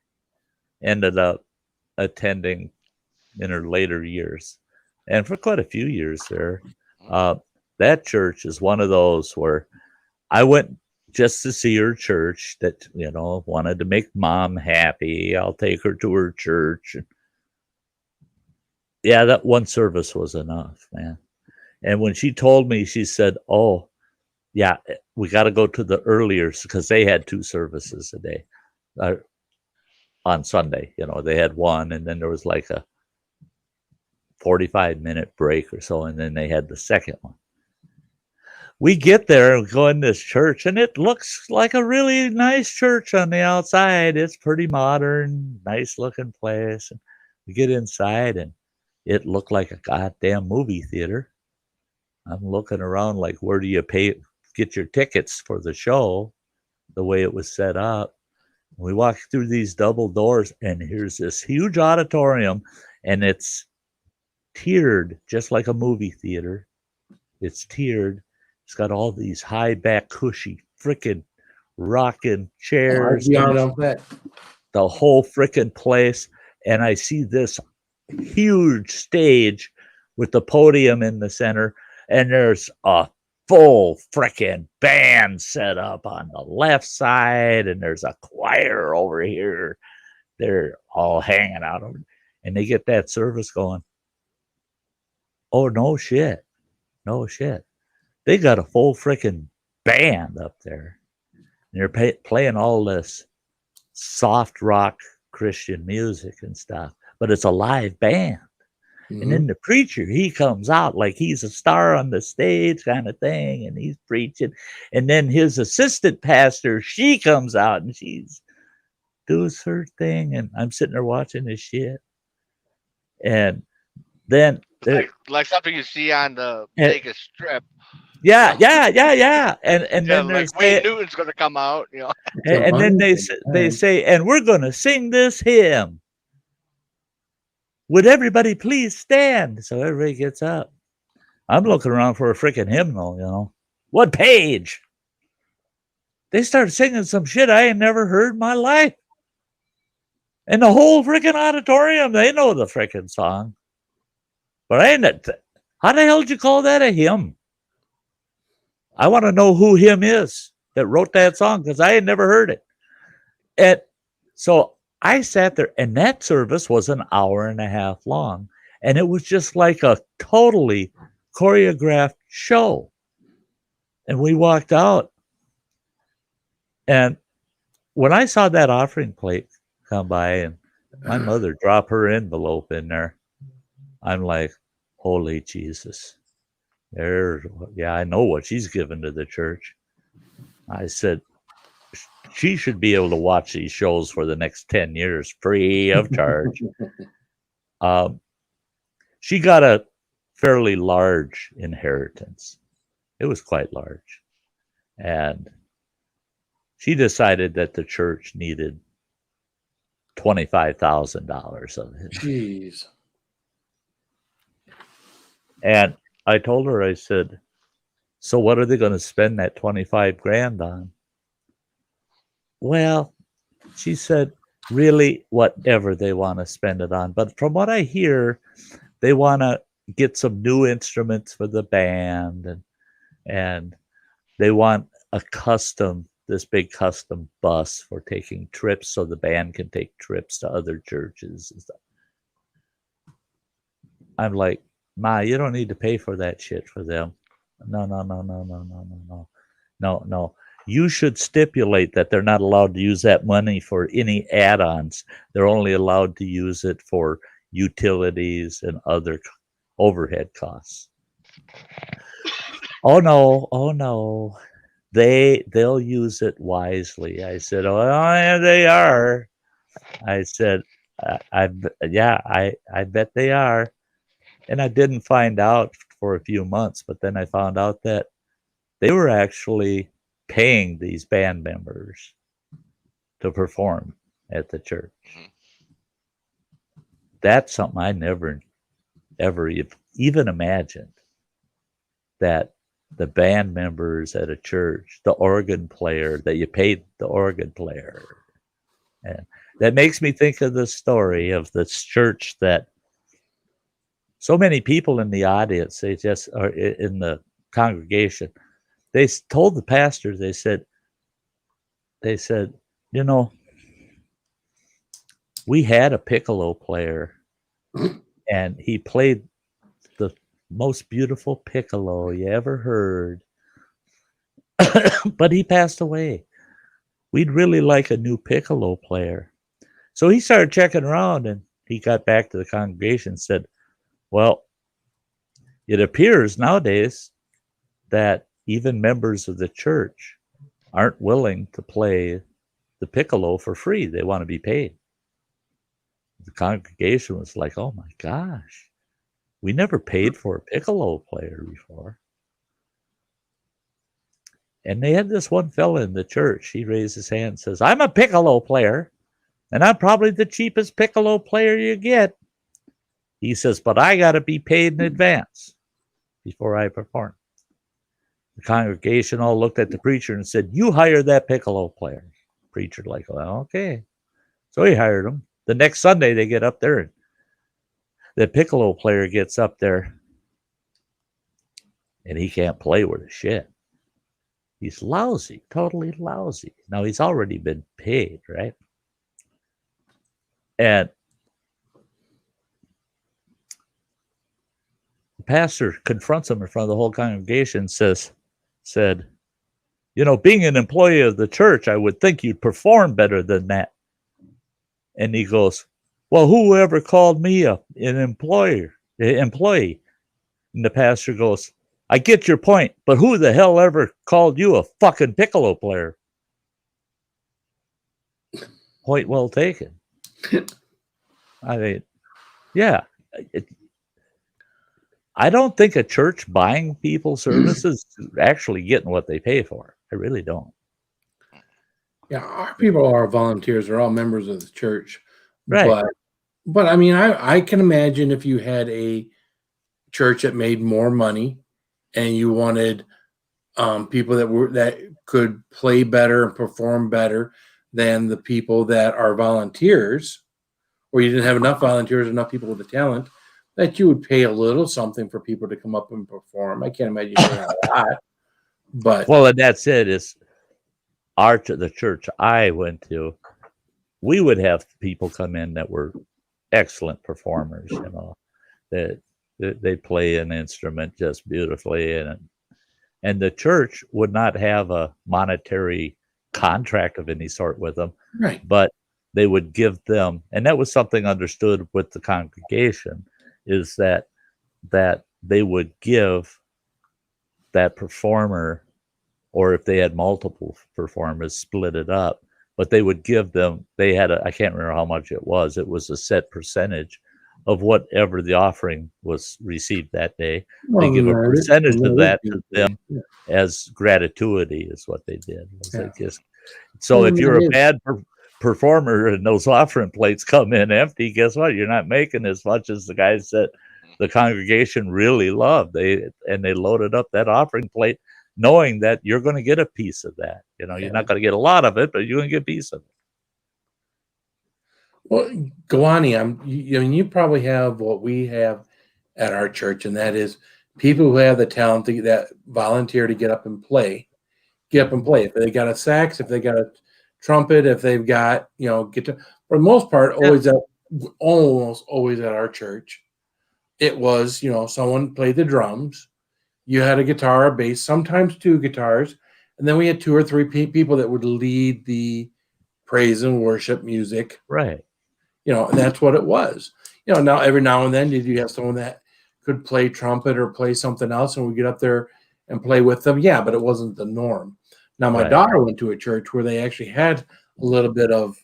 B: ended up attending in her later years. And for quite a few years there. That church is one of those where I went just to see her church that, wanted to make mom happy. I'll take her to her church. Yeah, that one service was enough, man. And when she told me, she said, oh, Yeah, we got to go to the earlier because they had 2 services a day on Sunday. You know, they had one, and then there was like a 45-minute break or so, and then they had the second one. We get there and go in this church, and it looks like a really nice church on the outside. It's pretty modern, nice looking place. And we get inside, and it looked like a goddamn movie theater. I'm looking around like, where do you get your tickets for the show? The way it was set up. We walk through these double doors, and here's this huge auditorium, and it's tiered just like a movie theater. It's tiered. It's got all these high back, cushy, freaking rocking chairs.
C: That.
B: The whole freaking place. And I see this huge stage with the podium in the center, and there's a full freaking band set up on the left side, and there's a choir over here. They're all hanging out, and they get that service going. Oh, no shit. No shit. They got a full freaking band up there. And they're playing all this soft rock Christian music and stuff, but it's a live band. Mm-hmm. And then the preacher, he comes out like he's a star on the stage kind of thing, and he's preaching. And then his assistant pastor, she comes out and she's does her thing, and I'm sitting there watching this shit. And then
D: like something you see on the Vegas Strip.
B: Yeah. And then
D: like Wayne Newton's going to come out, you know.
B: And then they say, and we're going to sing this hymn. Would everybody please stand? So everybody gets up. I'm looking around for a freaking hymnal, you know. What page? They started singing some shit I ain't never heard in my life. And the whole freaking auditorium, they know the freaking song. But how the hell did you call that a hymn? I want to know who him is that wrote that song, because I had never heard it. And so I sat there, and that service was an hour and a half long. And it was just like a totally choreographed show. And we walked out. And when I saw that offering plate come by and my mother drop her envelope in there, I'm like, holy Jesus. I know what she's given to the church. I said, she should be able to watch these shows for the next 10 years free of charge. She got a fairly large inheritance. It was quite large. And she decided that the church needed $25,000 of it.
C: Jeez.
B: And I told her, I said, so what are they going to spend that 25 grand on? Well, she said, really, whatever they want to spend it on. But from what I hear, they want to get some new instruments for the band, and they want this big custom bus for taking trips so the band can take trips to other churches and stuff. I'm like, Ma, you don't need to pay for that shit for them. No. You should stipulate that they're not allowed to use that money for any add-ons. They're only allowed to use it for utilities and other overhead costs. Oh no. They'll use it wisely. I said, oh yeah, they are. I said, I bet they are. And I didn't find out for a few months, but then I found out that they were actually paying these band members to perform at the church. That's something I never, ever even imagined, that the band members at a church, the organ player, that you paid the organ player. And that makes me think of the story of this church that so many people in the audience, they just are in the congregation. They told the pastor, they said, you know, we had a piccolo player, and he played the most beautiful piccolo you ever heard. but he passed away. We'd really like a new piccolo player. So he started checking around, and he got back to the congregation and said, well, it appears nowadays that even members of the church aren't willing to play the piccolo for free. They want to be paid. The congregation was like, oh my gosh, we never paid for a piccolo player before. And they had this one fella in the church. He raised his hand and says, I'm a piccolo player, and I'm probably the cheapest piccolo player you get. He says, but I got to be paid in advance before I perform. The congregation all looked at the preacher and said, you hire that piccolo player. Preacher like, well, okay. So he hired him. The next Sunday they get up there, and the piccolo player gets up there, and he can't play worth a shit. He's lousy, totally lousy. Now he's already been paid, right? And the pastor confronts him in front of the whole congregation and said, you know, being an employee of the church, I would think you'd perform better than that. And he goes, well, whoever called me an employee? And the pastor goes, I get your point, but who the hell ever called you a fucking piccolo player? Point well taken. I mean, yeah. I don't think a church buying people services is actually getting what they pay for. I really don't.
C: Yeah, our people are volunteers. They're all members of the church.
B: Right.
C: But I mean, I can imagine if you had a church that made more money and you wanted people that could play better and perform better than the people that are volunteers, or you didn't have enough volunteers, enough people with the talent, that you would pay a little something for people to come up and perform. I can't imagine doing a lot. But
B: well, and that's it. Is the church I went to, we would have people come in that were excellent performers. You know, that they play an instrument just beautifully, and the church would not have a monetary contract of any sort with them,
C: right?
B: But they would give them, and that was something understood with the congregation, is that they would give that performer, or if they had multiple performers, split it up, but they would give them, they had I can't remember how much it was a set percentage of whatever the offering was received that day. They give a percentage of that to them as gratuity, is what they did. So if you're a bad performer and those offering plates come in empty, guess what? You're not making as much as the guys that the congregation really loved. They loaded up that offering plate knowing that you're going to get a piece of that. You know, you're not going to get a lot of it, but you're going to get a piece of it.
C: Well, Gawani, you probably have what we have at our church, and that is people who have the talent that volunteer to get up and play. If they got a sax, if they got a trumpet, if they've got, guitar, for the most part, almost always at our church, it was, someone played the drums. You had a guitar, a bass, sometimes two guitars, and then we had two or three people that would lead the praise and worship music.
B: Right.
C: And that's what it was. Now every now and then you have someone that could play trumpet or play something else, and we get up there and play with them. Yeah, but it wasn't the norm. Now my daughter went to a church where they actually had a little bit of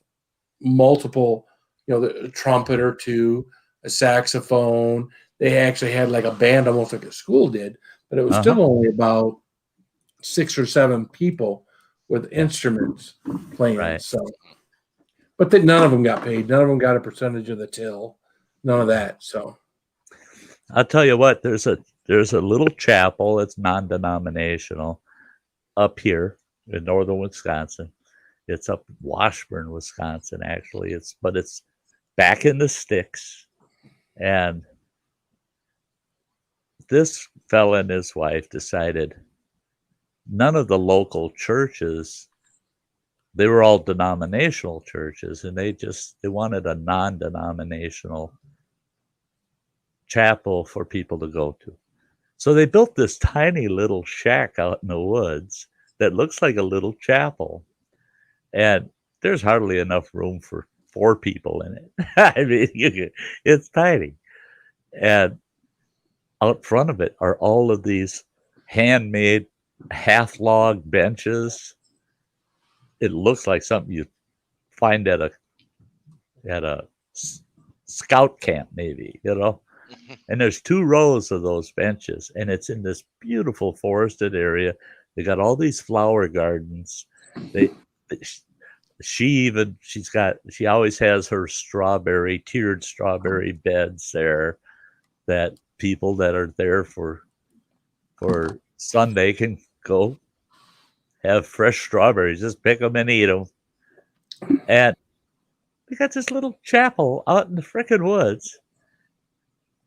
C: multiple, the trumpet or two, a saxophone. They actually had like a band, almost like a school did, but it was still only about 6 or 7 people with instruments playing.
B: Right.
C: So, but none of them got paid. None of them got a percentage of the till. None of that. So,
B: I'll tell you what. There's a little chapel that's non-denominational up here in northern Wisconsin. It's up in Washburn, Wisconsin. Actually, it's back in the sticks, and this fella and his wife decided none of the local churches, they were all denominational churches, and they wanted a non-denominational chapel for people to go to. So they built this tiny little shack out in the woods that looks like a little chapel. And there's hardly enough room for 4 people in it. I mean, it's tiny. And out front of it are all of these handmade half log benches. It looks like something you find at a scout camp, maybe, you know. And there's 2 rows of those benches, and it's in this beautiful forested area. They got all these flower gardens. She always has her tiered strawberry beds there, that people that are there for Sunday can go have fresh strawberries, just pick them and eat them. And we got this little chapel out in the frickin' woods.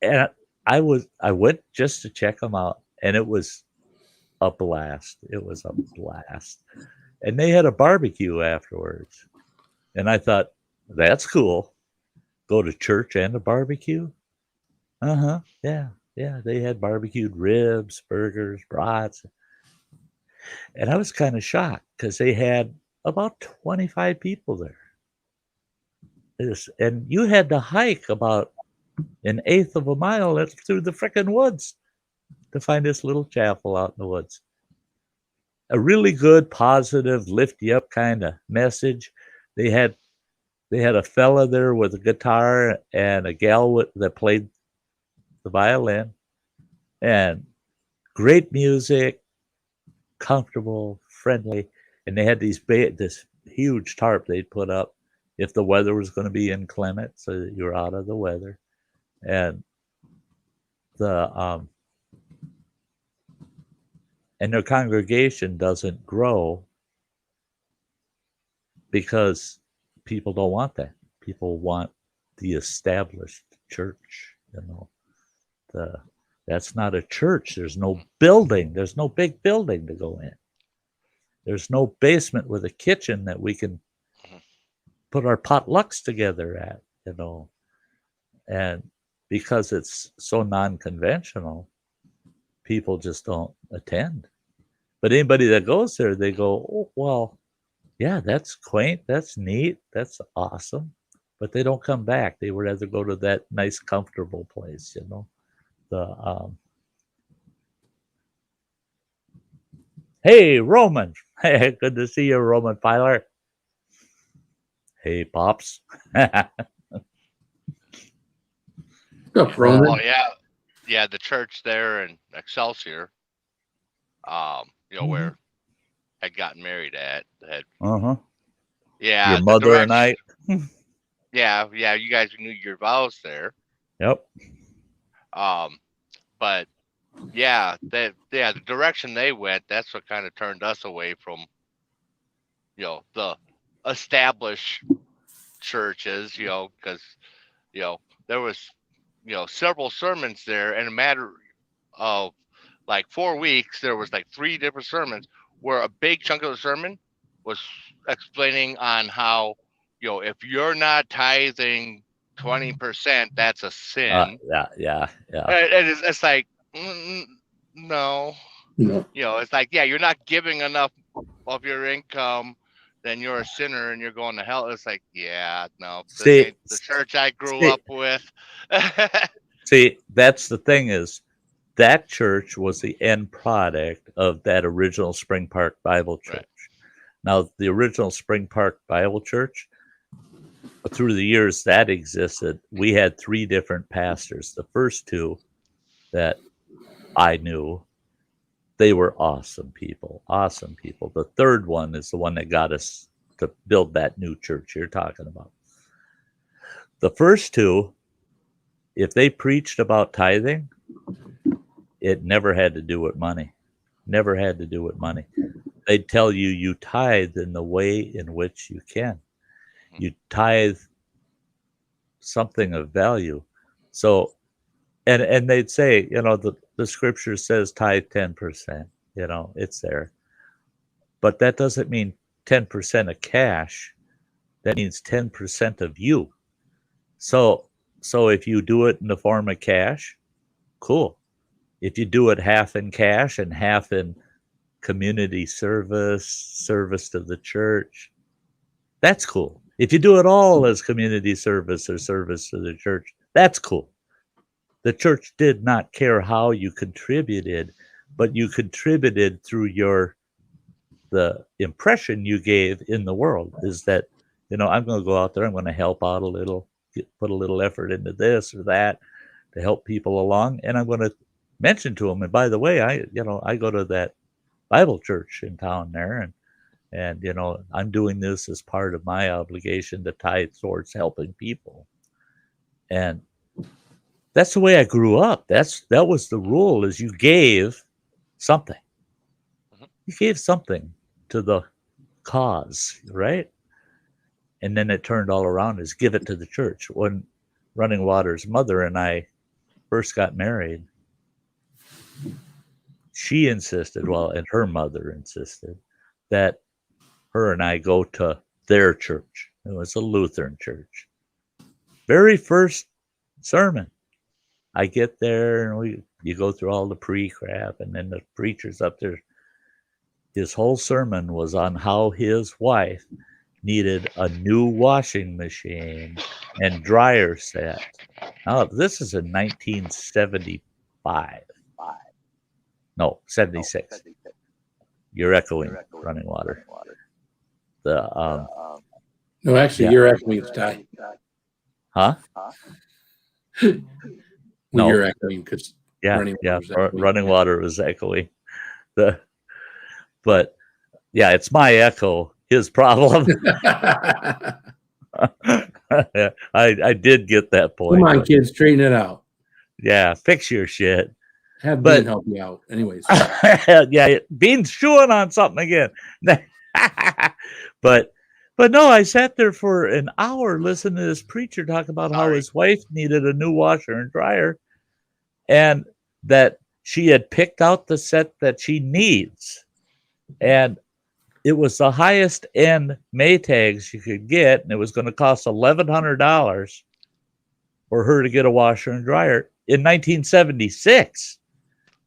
B: And I went just to check them out, and it was a blast. It was a blast. And they had a barbecue afterwards. And I thought, that's cool. Go to church and a barbecue? Uh-huh. Yeah. Yeah. They had barbecued ribs, burgers, brats. And I was kind of shocked because they had about 25 people there. And you had to hike about 1/8 of a mile through the frickin' woods to find this little chapel out in the woods. A really good, positive, lift you up kind of message. They had a fella there with a guitar and a gal that played the violin, and great music, comfortable, friendly. And they had this huge tarp they'd put up if the weather was going to be inclement, so that you're out of the weather. And and their congregation doesn't grow because people don't want that. People want the established church, you know. That's not a church. There's no building. There's no big building to go in. There's no basement with a kitchen that we can put our potlucks together at, you know. And because it's so non-conventional, people just don't attend. But anybody that goes there, they go, oh, well, yeah, that's quaint, that's neat, that's awesome. But they don't come back. They would rather go to that nice, comfortable place, you know. Hey, Roman. Hey, good to see you, Roman Filer. Hey, Pops.
C: What's up, Roman?
D: Oh yeah, the church there in Excelsior, where I'd gotten married at. Yeah,
B: your mother and I.
D: Yeah, you guys knew your vows there.
B: Yep.
D: But yeah, the direction they went, that's what kind of turned us away from, the established churches, because, there was, several sermons there, and a matter of like 4 weeks, there was like 3 different sermons where a big chunk of the sermon was explaining on how, if you're not tithing 20%, that's a sin.
B: Yeah.
D: And it's like, no. It's like, yeah, you're not giving enough of your income, then you're a sinner and you're going to hell. It's like, yeah, no, this ain't the church I grew up with.
B: See, that's the thing, is that church was the end product of that original Spring Park Bible Church. Right. Now, the original Spring Park Bible Church, through the years that existed, we had 3 different pastors. The first 2 that I knew, they were awesome people. The third one is the one that got us to build that new church you're talking about. The first 2, if they preached about tithing, it never had to do with money. Never had to do with money. They'd tell you tithe in the way in which you can. You tithe something of value. So, and they'd say, the scripture says tithe 10%, it's there. But that doesn't mean 10% of cash. That means 10% of you. So if you do it in the form of cash, cool. If you do it half in cash and half in community service to the church, that's cool. If you do it all as community service or service to the church, that's cool. The church did not care how you contributed, but you contributed through the impression you gave in the world is that, I'm going to go out there, I'm going to help out a little, put a little effort into this or that to help people along. And I'm going to mention to them, and by the way, I go to that Bible church in town there, and I'm doing this as part of my obligation to tithe towards helping people. And that's the way I grew up. That was the rule, is you gave something. You gave something to the cause, right? And then it turned all around as give it to the church. When Running Water's mother and I first got married, she insisted, and her mother insisted, that her and I go to their church. It was a Lutheran church. Very first sermon, I get there and you go through all the pre-crap, and then the preacher's up there. His whole sermon was on how his wife needed a new washing machine and dryer set. Now, this is in 1975. No, 76. You're echoing, Running Water.
C: No, actually, you're echoing, Sty.
B: Huh?
C: No, you're echoing because
B: Running Water was echoing. But yeah, it's my echo, his problem. I did get that point.
C: Come on, kids, straighten it out.
B: Yeah, fix your shit.
C: Have Bean help you out. Anyways.
B: Yeah, Bean's chewing on something again. But no, I sat there for an hour listening to this preacher talk about how his wife needed a new washer and dryer, and that she had picked out the set that she needs. And it was the highest end Maytags you could get, and it was going to cost $1,100 for her to get a washer and dryer in 1976.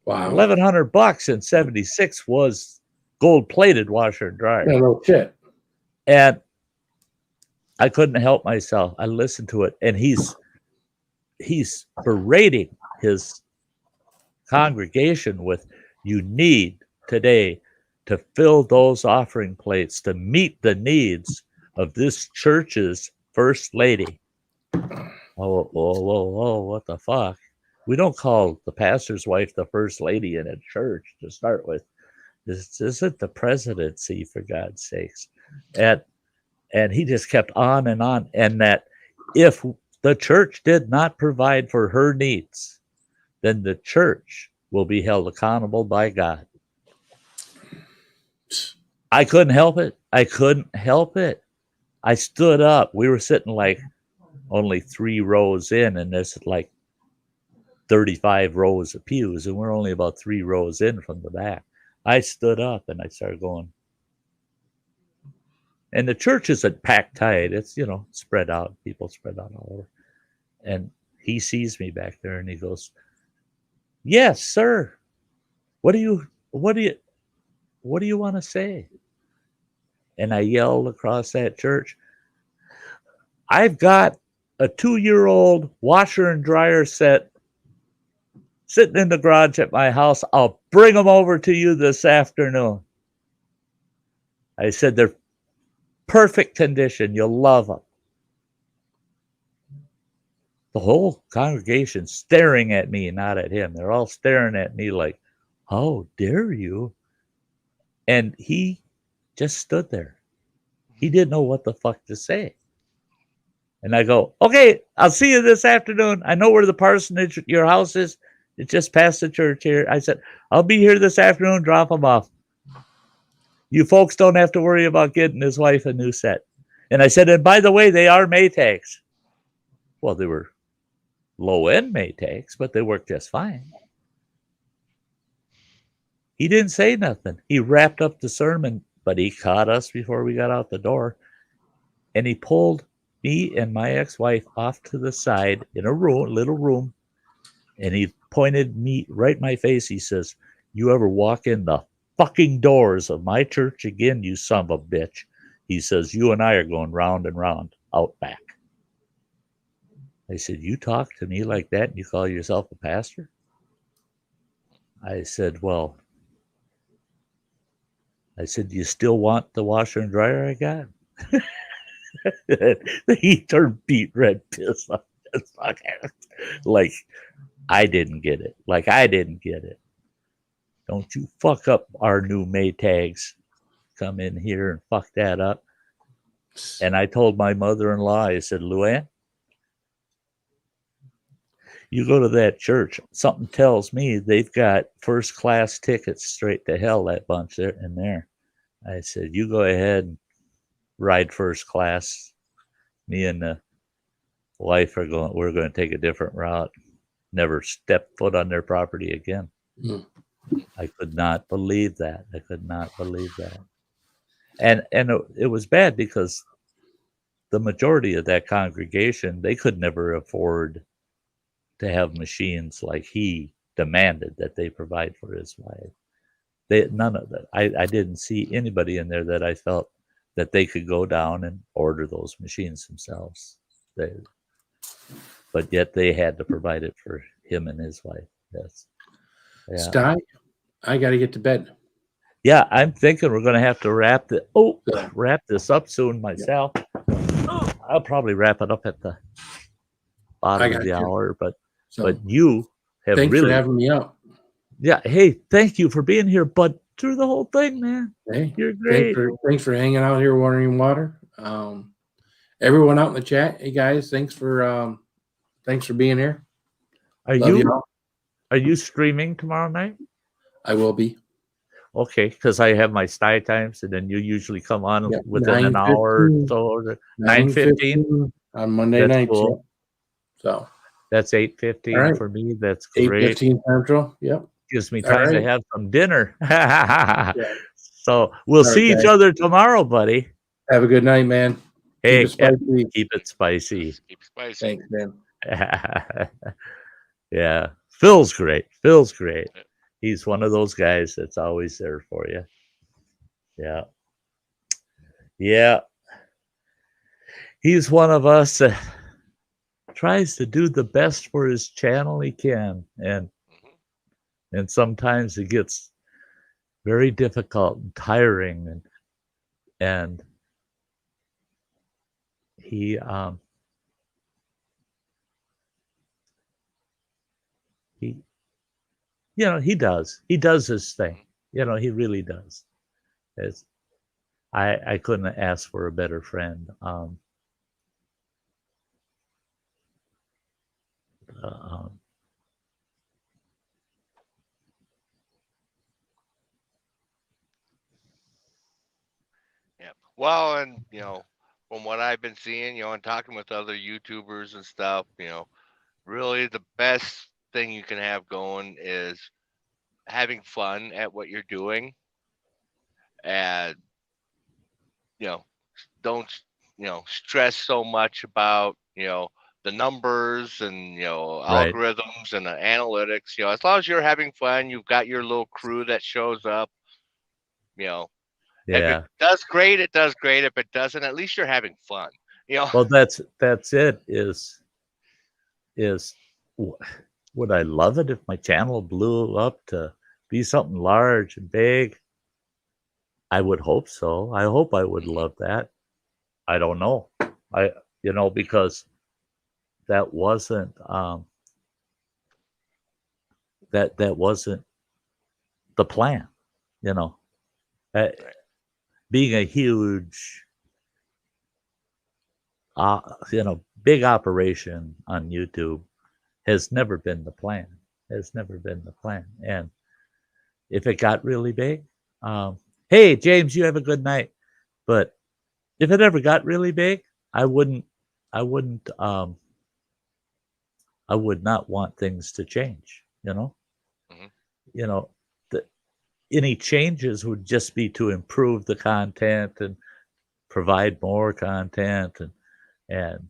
C: Wow.
B: $1,100 in 76 was gold-plated washer and dryer.
C: Yeah, no shit.
B: And I couldn't help myself. I listened to it, and he's berating his congregation with, you need today to fill those offering plates to meet the needs of this church's first lady. Oh, whoa, what the fuck? We don't call the pastor's wife the first lady in a church to start with. This isn't the presidency, for God's sakes. And he just kept on, and that if the church did not provide for her needs, then the church will be held accountable by God. I couldn't help it. I stood up. We were sitting like only 3 rows in, and there's like 35 rows of pews, and we're only about 3 rows in from the back. I stood up and I started going. And the church isn't packed tight. It's, spread out. People spread out all over. And he sees me back there and he goes, "Yes, sir. What do you want to say?" And I yelled across that church, "I've got a 2-year-old washer and dryer set sitting in the garage at my house. I'll bring them over to you this afternoon." I said, "They're perfect condition. You'll love them." The whole congregation staring at me, not at him. They're all staring at me like, "How dare you?" And he just stood there. He didn't know what the fuck to say. And I go, "Okay, I'll see you this afternoon. I know where the parsonage, your house is. It's just past the church here." I said, "I'll be here this afternoon. Drop them off. You folks don't have to worry about getting his wife a new set." And I said, "And by the way, they are Maytags." Well, they were low-end Maytags, but they worked just fine. He didn't say nothing. He wrapped up the sermon, but he caught us before we got out the door. And he pulled me and my ex-wife off to the side in a little room. And he pointed me right in my face. He says, "You ever walk in the fucking doors of my church again, you son of a bitch. He says, you and I are going round and round out back. I said, you talk to me like that and you call yourself a pastor? I said, well, do you still want the washer and dryer I got? He turned beet red piss on this fucker. Like, I didn't get it. Don't you fuck up our new Maytags. Come in here and fuck that up. And I told my mother-in-law, I said, Luann, you go to that church, something tells me they've got first class tickets straight to hell, that bunch there in there. I said, you go ahead and ride first class. Me and the wife we're going to take a different route. Never step foot on their property again.
C: Mm.
B: I could not believe that. And it was bad because the majority of that congregation, they could never afford to have machines like he demanded that they provide for his wife. None of that. I didn't see anybody in there that I felt that they could go down and order those machines themselves. But yet they had to provide it for him and his wife. Yes. Yeah.
C: Sty, I got to get to bed.
B: Yeah, I'm thinking we're going to have to wrap this up soon myself. I'll probably wrap it up at the bottom of the hour, but you have
C: thanks
B: really
C: for having me up.
B: Yeah, hey, thank you for being here, bud. Through the whole thing, man.
C: Hey,
B: you're great.
C: Thanks for hanging out here, watering water. Everyone out in the chat, hey guys, thanks for being here.
B: Are you streaming tomorrow night?
C: I will be.
B: Okay, because I have my Sty times, and then you usually come on within an hour or so. 9:15
C: on Monday night.
B: Cool.
C: Yeah. So
B: that's 8:15 for me. That's great.
C: 8:15 Central. Yep.
B: Gives me time to have some dinner. So we'll see each other tomorrow, buddy.
C: Have a good night, man.
B: Hey, keep it spicy.
D: Keep it spicy.
C: Thanks, man.
B: Yeah, Phil's great. He's one of those guys that's always there for you. Yeah. He's one of us that tries to do the best for his channel he can, and sometimes it gets very difficult and tiring, and he he does his thing. He really does. I couldn't ask for a better friend.
D: Well, and from what I've been seeing, and talking with other YouTubers and stuff, really the best thing you can have going is having fun at what you're doing, and don't stress so much about the numbers and algorithms and the analytics. As long as you're having fun, you've got your little crew that shows up. If it does great, it does great. If it doesn't, at least you're having fun.
B: Well, that's it. Would I love it if my channel blew up to be something large and big? I would hope so. I hope I would love that. I don't know. Because that wasn't that wasn't the plan. Being a huge big operation on YouTube has never been the plan. And if it got really big, hey James, you have a good night. But if it ever got really big, I would not want things to change. Any changes would just be to improve the content and provide more content and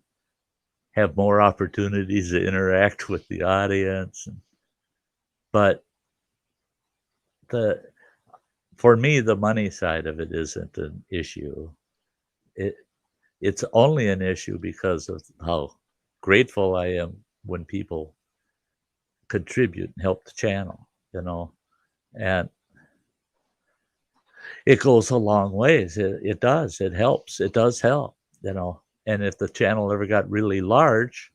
B: have more opportunities to interact with the audience. But for me, the money side of it isn't an issue. It's only an issue because of how grateful I am when people contribute and help the channel, and it goes a long ways. It does. It helps. It does help, And if the channel ever got really large,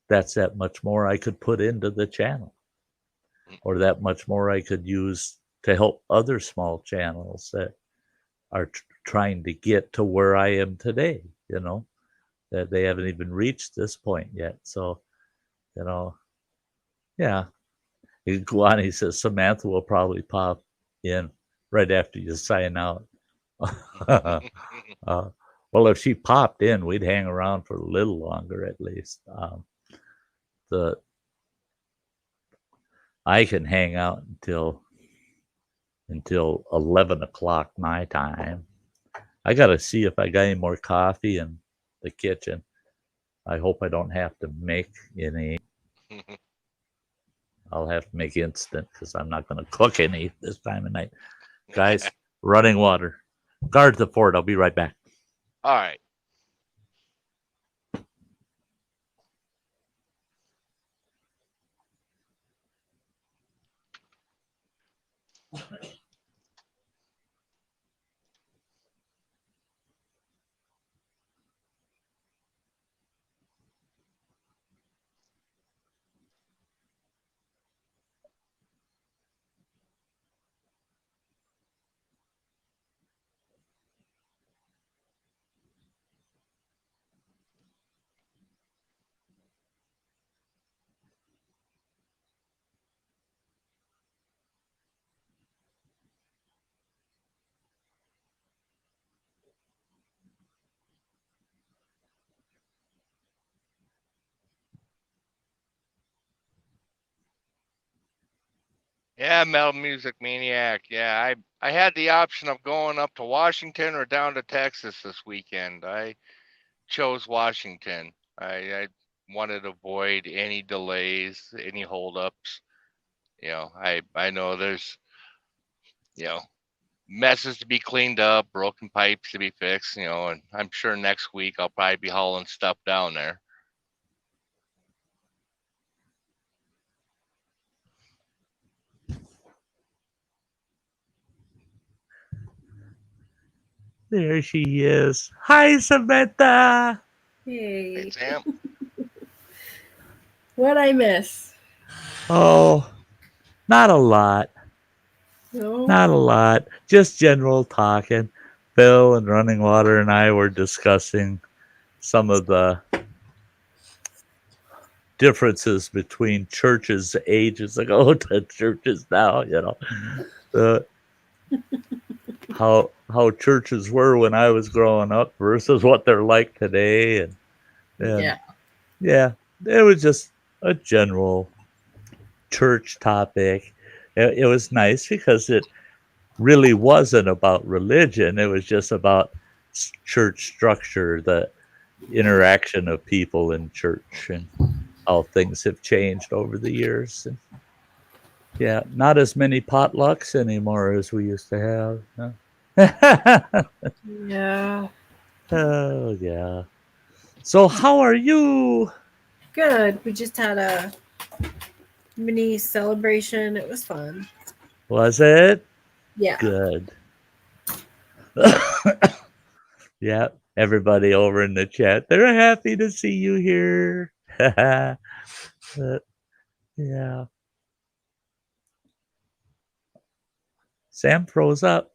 B: that's that much more I could put into the channel, or that much more I could use to help other small channels that are trying to get to where I am today, that they haven't even reached this point yet. So, yeah. Guani says Samantha will probably pop in right after you sign out. Well, if she popped in, we'd hang around for a little longer at least. I can hang out until 11 o'clock my time. I got to see if I got any more coffee in the kitchen. I hope I don't have to make any. I'll have to make instant because I'm not going to cook any this time of night. Guys, running water. Guard the fort. I'll be right back.
D: All right. Yeah, Metal Music Maniac. Yeah, I had the option of going up to Washington or down to Texas this weekend. I chose Washington. I wanted to avoid any delays, any holdups. I know there's, messes to be cleaned up, broken pipes to be fixed, and I'm sure next week I'll probably be hauling stuff down there.
B: There she is. Hi, Samantha.
A: Hey.
D: Hey, Sam.
A: What'd I miss?
B: Oh, not a lot.
A: No?
B: Not a lot. Just general talking. Bill and Running Water and I were discussing some of the differences between churches ages ago to churches now, how churches were when I was growing up versus what they're like today, and yeah, it was just a general church topic. It was nice because it really wasn't about religion. It was just about church structure, the interaction of people in church, and how things have changed over the years. And yeah, not as many potlucks anymore as we used to have. Huh?
A: Yeah.
B: Oh, yeah. So how are you?
A: Good. We just had a mini celebration. It was fun.
B: Was it?
A: Yeah.
B: Good. Yeah, everybody over in the chat, they're happy to see you here. Yeah. Sam froze up.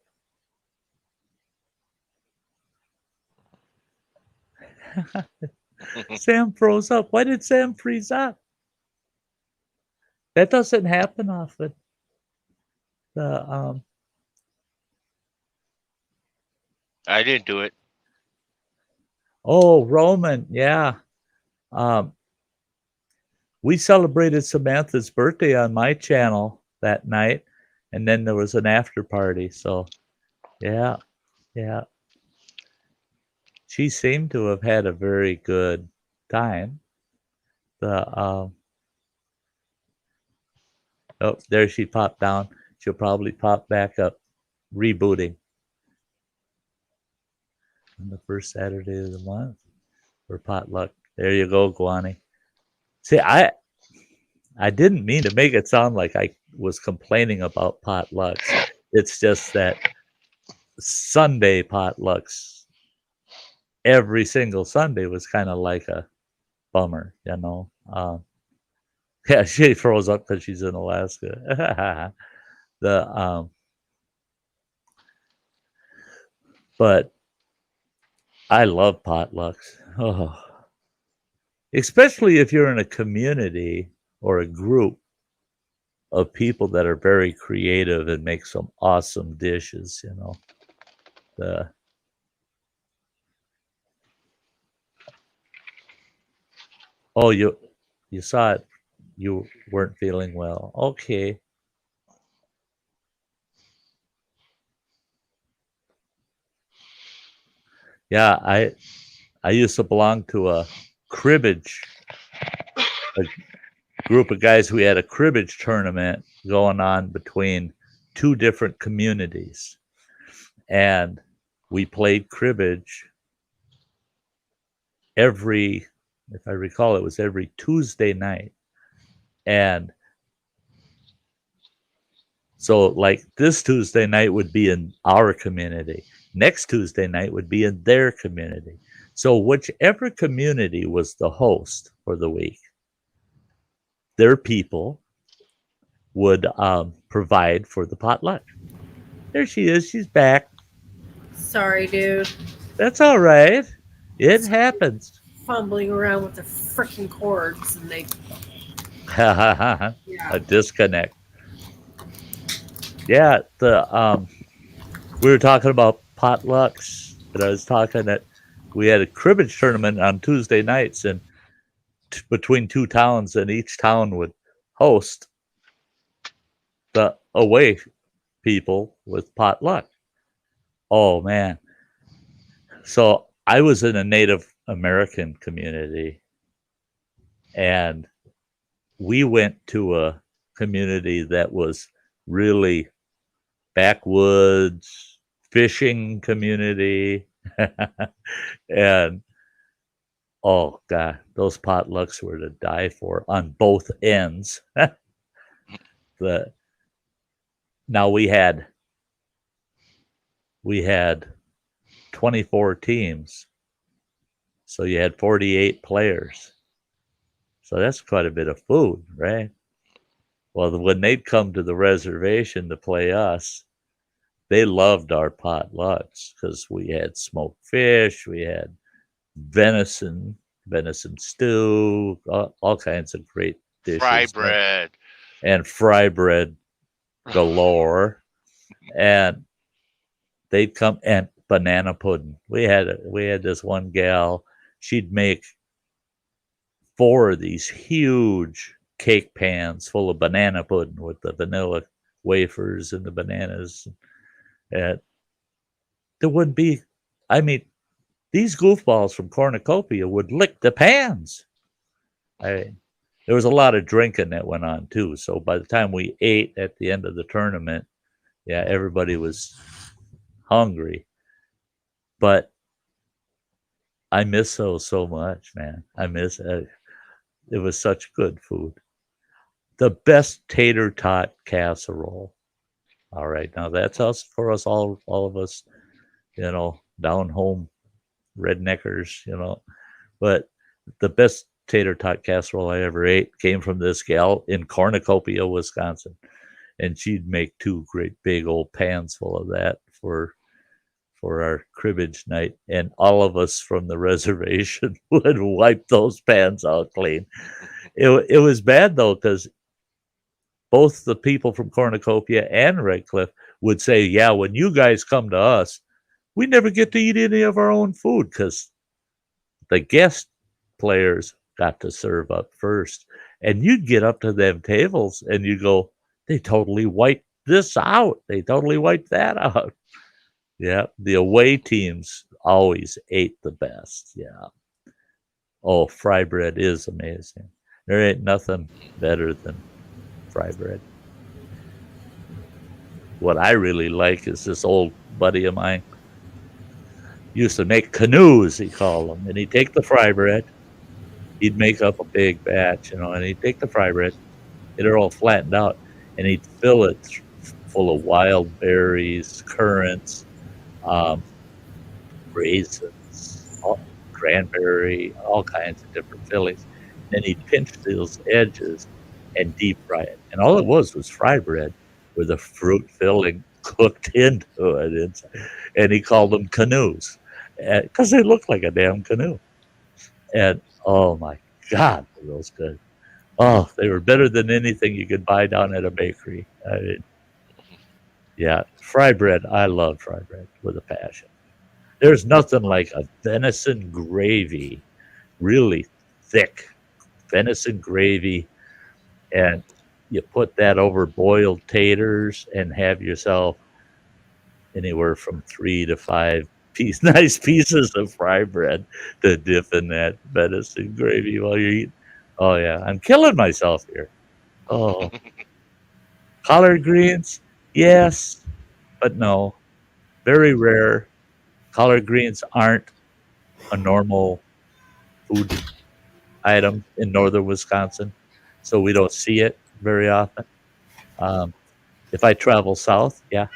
B: Sam froze up. Why did Sam freeze up? That doesn't happen often.
D: I didn't do it.
B: Oh, Roman, yeah. We celebrated Samantha's birthday on my channel that night, and then there was an after party. So, yeah. She seemed to have had a very good time. Oh, there she popped down. She'll probably pop back up. rebooting on the first Saturday of the month for potluck. There you go, Guani. See, I didn't mean to make it sound like I was complaining about potlucks. It's just that Sunday potlucks, every single Sunday was kind of like a bummer, you know. Yeah, she froze up because she's in Alaska. But I love potlucks. Oh. Especially if you're in a community or a group of people that are very creative and make some awesome dishes, you know. Oh, you saw it. You weren't feeling well. Okay. Yeah, I used to belong to a cribbage, a group of guys. We had a cribbage tournament going on between two different communities, and we played cribbage every, if I recall, it was every Tuesday night. And so, like, this Tuesday night would be in our community. Next Tuesday night would be in their community. So whichever community was the host for the week, their people would provide for the potluck. There she is. She's back.
E: Sorry, dude.
B: That's all right. It happens.
E: Fumbling around with the freaking cords, and they.
B: A disconnect. Yeah, we were talking about potlucks, and I was talking that we had a cribbage tournament on Tuesday nights, and between two towns, and each town would host the away people with potluck. Oh man! So I was in a Native American community, and we went to a community that was really backwoods fishing community. And oh god, those potlucks were to die for on both ends. Now we had 24 teams, so you had 48 players, so that's quite a bit of food, right? Well, when they'd come to the reservation to play us, they loved our potlucks because we had smoked fish, we had venison stew, all kinds of great dishes.
D: Fry bread.
B: And fry bread galore. And they'd come, and banana pudding. We had this one gal, she'd make 4 of these huge cake pans full of banana pudding with the vanilla wafers and the bananas. And there wouldn't be, I mean, these goofballs from Cornucopia would lick the pans. There was a lot of drinking that went on too. So by the time we ate at the end of the tournament, yeah, everybody was hungry. But I miss those so much, man. I miss it. It was such good food. The best tater tot casserole. All right, now that's us for us all of us, you know, down home redneckers, you know. But the best tater tot casserole I ever ate came from this gal in Cornucopia, Wisconsin, and she'd make 2 great big old pans full of that for our cribbage night, and all of us from the reservation would wipe those pans out clean. It was bad though, because both the people from Cornucopia and Red Cliff would say, yeah, when you guys come to us, we never get to eat any of our own food because the guest players got to serve up first. And you'd get up to them tables and you go, they totally wiped this out. They totally wiped that out. Yeah, the away teams always ate the best. Yeah. Oh, fry bread is amazing. There ain't nothing better than fry bread. what I really like is this old buddy of mine used to make canoes, he called them, and he'd take the fry bread, he'd make up a big batch, and he'd take the fry bread, get it all flattened out, and he'd fill it full of wild berries, currants, um, raisins, cranberry, all kinds of different fillings. Then he'd pinch those edges and deep fry it. And all it was fry bread with a fruit filling cooked into it. And he called them canoes because they looked like a damn canoe. And oh my God, were those good. Oh, they were better than anything you could buy down at a bakery. I mean, yeah, fry bread. I love fry bread with a passion. There's nothing like a venison gravy, really thick venison gravy, and you put that over boiled taters and have yourself anywhere from 3 to 5 nice pieces of fry bread to dip in that venison gravy while you're eating. Oh yeah, I'm killing myself here. Oh, collard greens, yes, but no, very rare. Collard greens aren't a normal food item in northern Wisconsin, so we don't see it very often. If I travel south, yeah.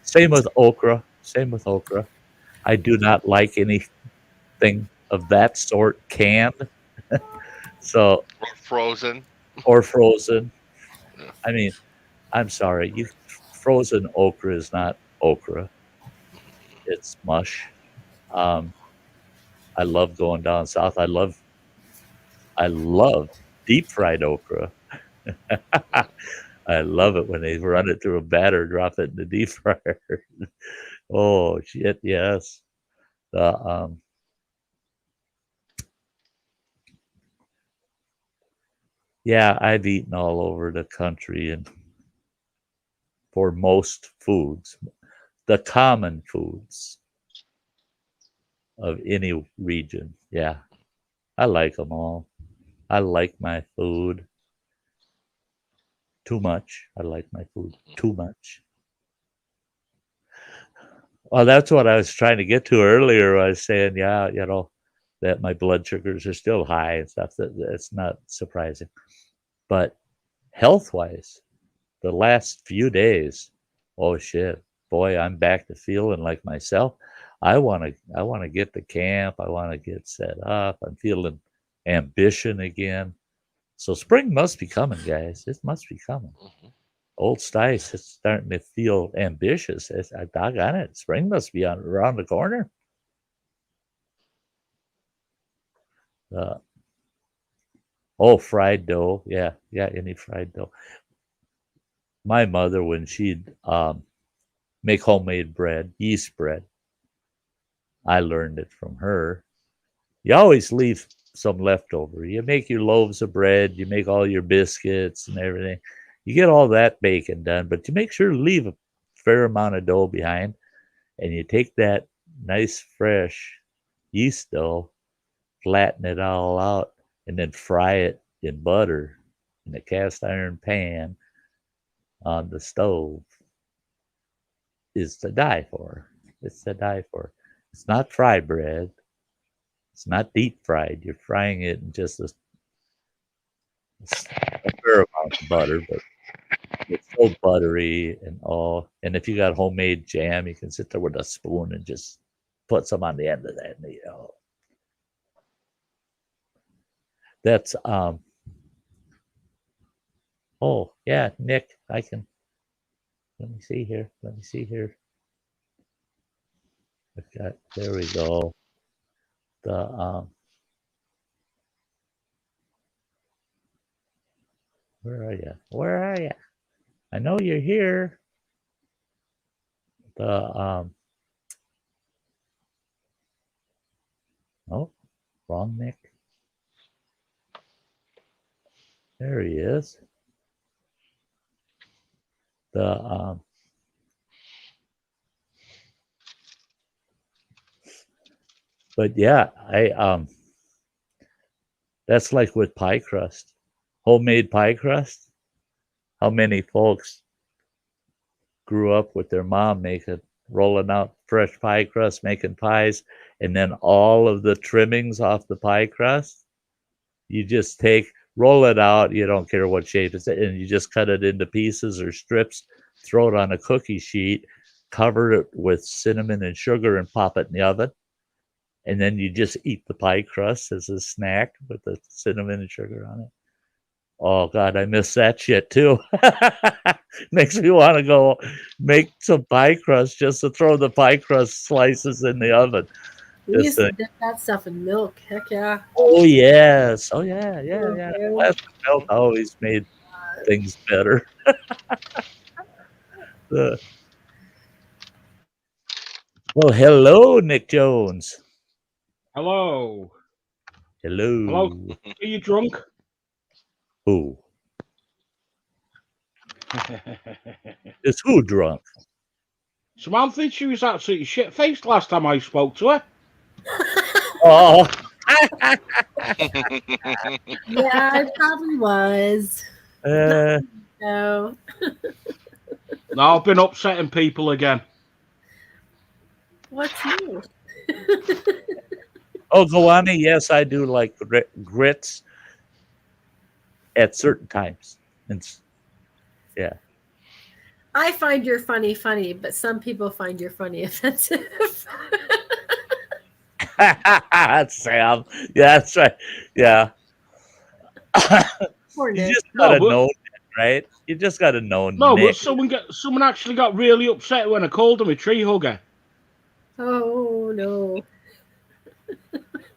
B: Same with okra. Same with okra. I do not like anything of that sort canned. So
D: Or frozen.
B: or frozen.
D: Yeah.
B: I mean, I'm sorry. Frozen okra is not okra. It's mush. Um, I love going down south. I love deep fried okra. I love it when they run it through a batter, drop it in the deep fryer. Oh shit, yes. Yeah, I've eaten all over the country and for most foods, the common foods of any region. Yeah, I like them all. I like my food too much. I like my food too much. Well, that's what I was trying to get to earlier. I was saying, yeah, that my blood sugars are still high and stuff. That's not surprising. But health wise, the last few days, oh shit, boy, I'm back to feeling like myself. I wanna get to camp. I want to get set up. I'm feeling ambition again. So spring must be coming, guys. It must be coming. Old Stice is starting to feel ambitious. I doggone it. Spring must be around the corner. Uh, fried dough. Yeah, any fried dough. My mother, when she'd make homemade bread, yeast bread, I learned it from her. You always leave some leftover. You make your loaves of bread, you make all your biscuits and everything. You get all that baking done, but you make sure to leave a fair amount of dough behind. And you take that nice fresh yeast dough, flatten it all out, and then fry it in butter in a cast iron pan on the stove. Is to die for. It's to die for. It's not fry bread. It's not deep fried. You're frying it in just a fair amount of butter, but it's so buttery and all. And if you got homemade jam, you can sit there with a spoon and just put some on the end of that. That's oh yeah, Nick, I can. Let me see here. There we go. The where are you? I know you're here. The oh, wrong Nick. There he is. The but yeah, I that's like with pie crust. Homemade pie crust. How many folks grew up with their mom rolling out fresh pie crust, making pies, and then all of the trimmings off the pie crust, you just roll it out. You don't care what shape it's in, and you just cut it into pieces or strips, throw it on a cookie sheet, cover it with cinnamon and sugar, and pop it in the oven. And then you just eat the pie crust as a snack with the cinnamon and sugar on it. Oh, God, I miss that shit, too. Makes me want to go make some pie crust just to throw the pie crust slices in the oven.
E: We used to dip that stuff in milk. Heck yeah.
B: Oh, yes. Oh, yeah.
E: Okay.
B: Plastic milk always made things better. Well, hello, Nick Jones.
F: Hello.
B: Hello.
F: Are you drunk?
B: Who? Is who drunk?
F: Samantha, she was absolutely shit-faced last time I spoke to her.
B: Oh.
E: Yeah, it probably was. No.
F: No, I've been upsetting people again.
E: What's new?
B: Oh, Goani, yes, I do like grits at certain times. Yeah.
E: I find your funny, but some people find your funny offensive.
B: Sam. Yeah, that's right. Yeah.
E: Poor
B: You
E: Nick.
B: just gotta know that, right? You just gotta know.
F: No,
B: Nick.
F: but someone actually got really upset when I called him a tree hugger.
E: Oh no.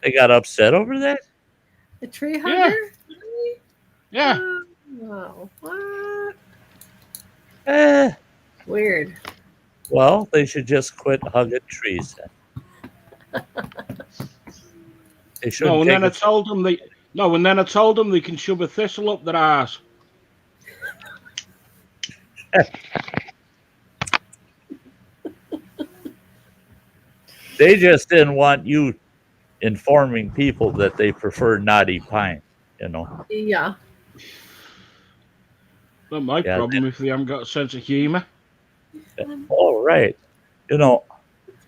B: They got upset over that?
E: A tree hugger?
F: Yeah.
E: Really?
F: Yeah.
E: Oh, wow. What?
B: Eh,
E: Weird.
B: well, they should just quit hugging trees then. They shouldn't.
F: No, and then I told them they can shove a thistle up their ass.
B: They just didn't want you informing people that they prefer knotty pine, you know.
E: Yeah.
F: Not my
B: Yeah,
F: problem if they haven't got a sense of humour.
B: All right. You know,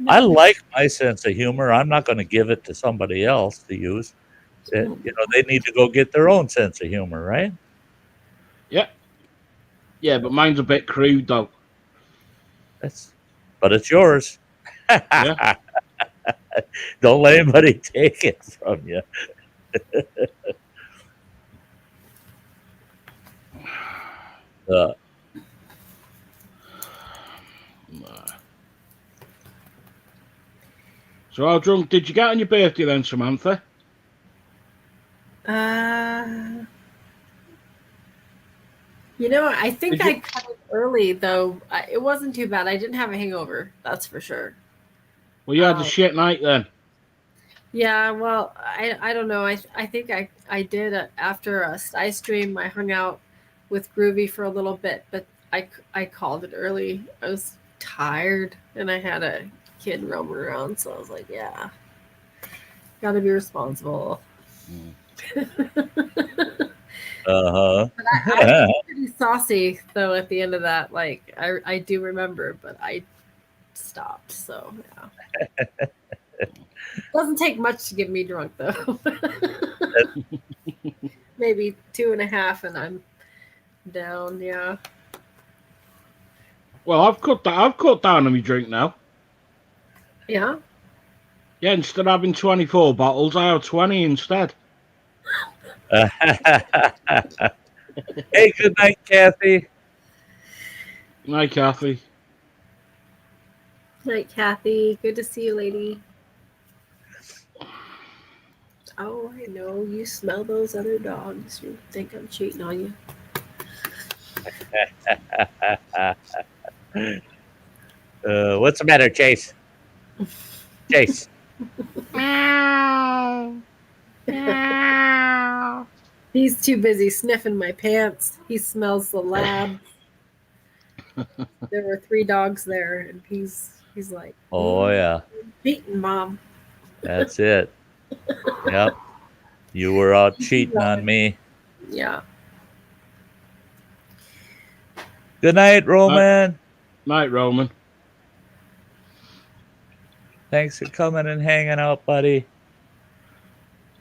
B: I like my sense of humor. I'm not going to give it to somebody else to use. You know, they need to go get their own sense of humor, right?
F: Yeah. Yeah, but mine's a bit crude though.
B: But it's yours.
F: Yeah.
B: Don't let anybody take it from you.
F: So how drunk did you get on your birthday then, Samantha?
E: You know, I think I cut it early though. It wasn't too bad. I didn't have a hangover. That's for sure.
F: Well, you had a shit night then.
E: Yeah, well, I don't know. I think I did after a Sty stream. I hung out with Groovy for a little bit, but I called it early. I was tired and I had a kid roaming around, so I was like, yeah, gotta be responsible.
B: Uh-huh.
E: But I was pretty saucy though at the end of that. Like I do remember, but I stopped. So yeah. Doesn't take much to get me drunk though. Maybe 2.5 and I'm down. Yeah.
F: Well, I've cut down on my drink now.
E: Yeah.
F: Yeah, instead of having 24 bottles, I have 20 instead.
B: Hey, good night, Kathy.
F: Night, Kathy.
E: Night, Kathy. Good to see you, lady. Oh, I know. You smell those other dogs. You think I'm cheating on you.
B: What's the matter, Chase? Chase.
E: He's too busy sniffing my pants. He smells the lab. There were 3 dogs there, and he's like,
B: Oh, yeah.
E: beating Mom.
B: That's it. Yep. You were out cheating on me.
E: Yeah.
B: Good night, Roman.
F: Night, Roman.
B: Thanks for coming and hanging out, buddy.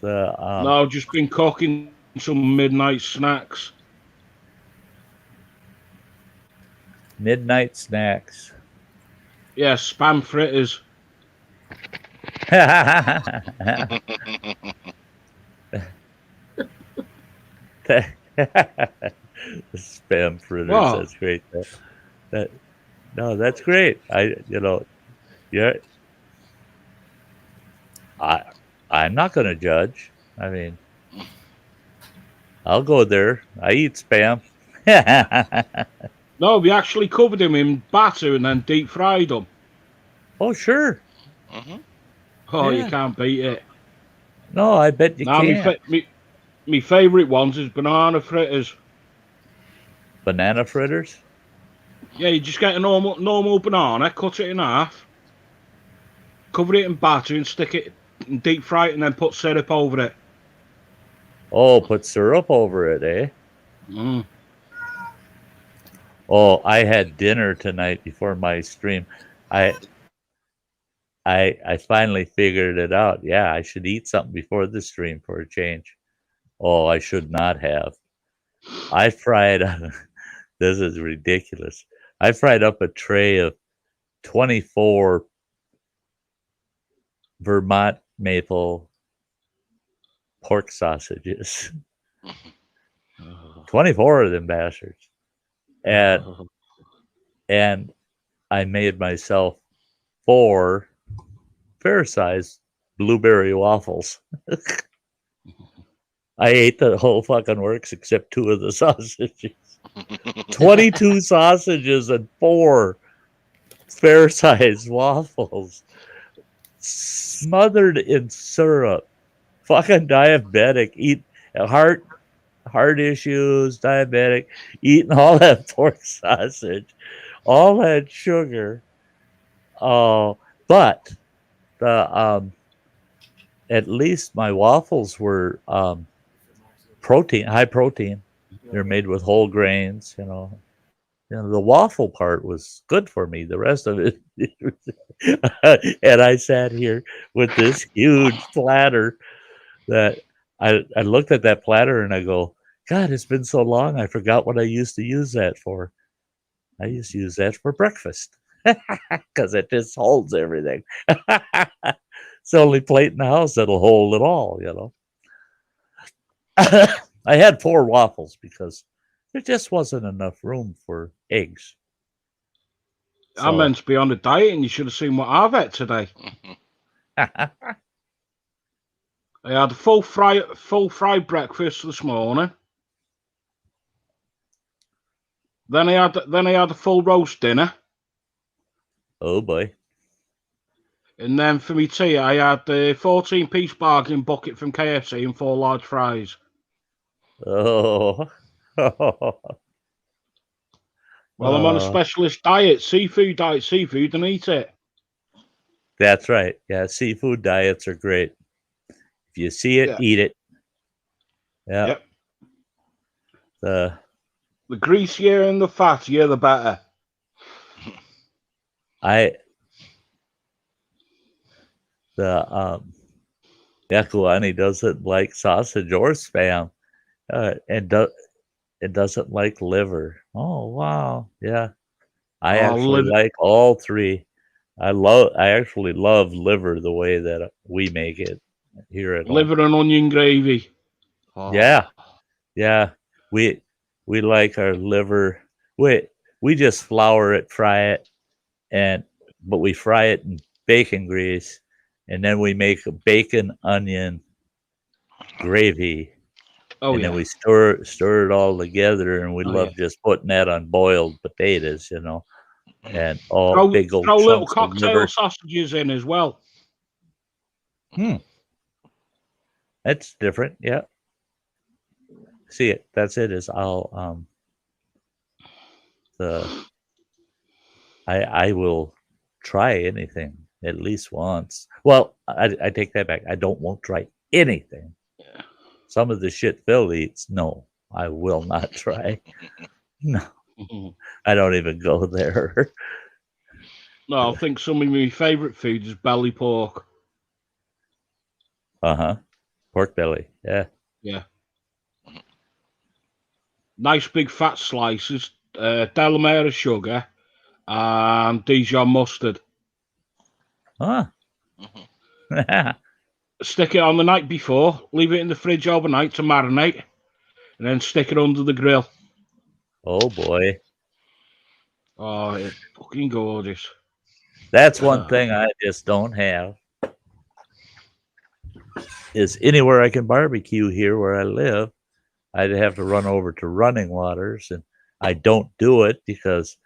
F: No, I've just been cooking some midnight snacks.
B: Midnight snacks.
F: Yeah, spam fritters.
B: Spam fritters.
F: Wow.
B: That's great. No, that's great. Yeah. I'm not going to judge. I mean, I'll go there. I eat spam.
F: No, we actually covered them in batter and then deep fried them.
B: Oh, sure.
D: Mm-hmm.
F: Oh,
B: Yeah.
F: you can't beat it.
B: No, I bet you can't.
F: My favourite ones is banana fritters.
B: Banana fritters?
F: Yeah, you just get a normal banana, cut it in half, cover it in batter and stick it in deep fry it and then put syrup over it.
B: Oh, put syrup over it, eh?
F: Mm.
B: Oh, I had dinner tonight before my stream. I finally figured it out. Yeah, I should eat something before the stream for a change. Oh, I should not have. I fried. This is ridiculous. I fried up a tray of 24 Vermont maple pork sausages. 24 of them bastards. And I made myself 4 fair-sized blueberry waffles. I ate the whole fucking works except 2 of the sausages. 22 sausages and 4 fair-sized waffles. Smothered in syrup. Fucking diabetic. Eat heart issues, diabetic. Eating all that pork sausage. All that sugar. Oh, but the at least my waffles were high protein. They're made with whole grains, the waffle part was good for me. The rest of it, and I sat here with this huge platter that I looked at that platter and I go, God, it's been so long. I forgot what I used to use that for. I used to use that for breakfast because it just holds everything. It's the only plate in the house that'll hold it all, I had 4 waffles because there just wasn't enough room for eggs.
F: I'm meant to be on a diet, and you should have seen what I've had today. I had a full fried breakfast this morning. Then I had a full roast dinner.
B: Oh boy!
F: And then for me tea, I had the 14-piece bargain bucket from KFC and 4 large fries.
B: Oh.
F: Well, I'm on a specialist diet, seafood, and eat it.
B: That's right. Yeah, seafood diets are great. If you see it, eat it. Yeah.
F: Yep.
B: The
F: greasier and the fattier, the better.
B: Yakuani doesn't like sausage or spam, and doesn't like liver. Oh wow, yeah. I actually like all 3. I actually love liver the way that we make it here at home.
F: Liver and onion gravy.
B: Oh. Yeah. We like our liver. We just flour it, fry it, but we fry it in bacon grease, and then we make a bacon onion gravy.
F: Oh,
B: and then we stir it all together, and we love just putting that on boiled potatoes, and big old
F: throw little
B: chunks
F: cocktail
B: of liver.
F: sausages in as well.
B: That's different, yeah. See it. That's it. Is I'll I will try anything at least once. Well, I take that back. I won't try anything. Some of the shit Phil eats, no, I will not try. No. I don't even go there.
F: No, I think some of my favourite foods is belly pork.
B: Uh-huh. Pork belly. Yeah.
F: Yeah. Nice big fat slices, Delamere sugar, and Dijon mustard.
B: Huh.
D: Mhm.
F: Stick it on the night before, leave it in the fridge overnight to marinate, and then stick it under the grill.
B: Oh boy.
F: Oh, it's fucking gorgeous.
B: That's one thing I just don't have. Is anywhere I can barbecue here where I live, I'd have to run over to Running Waters, and I don't do it because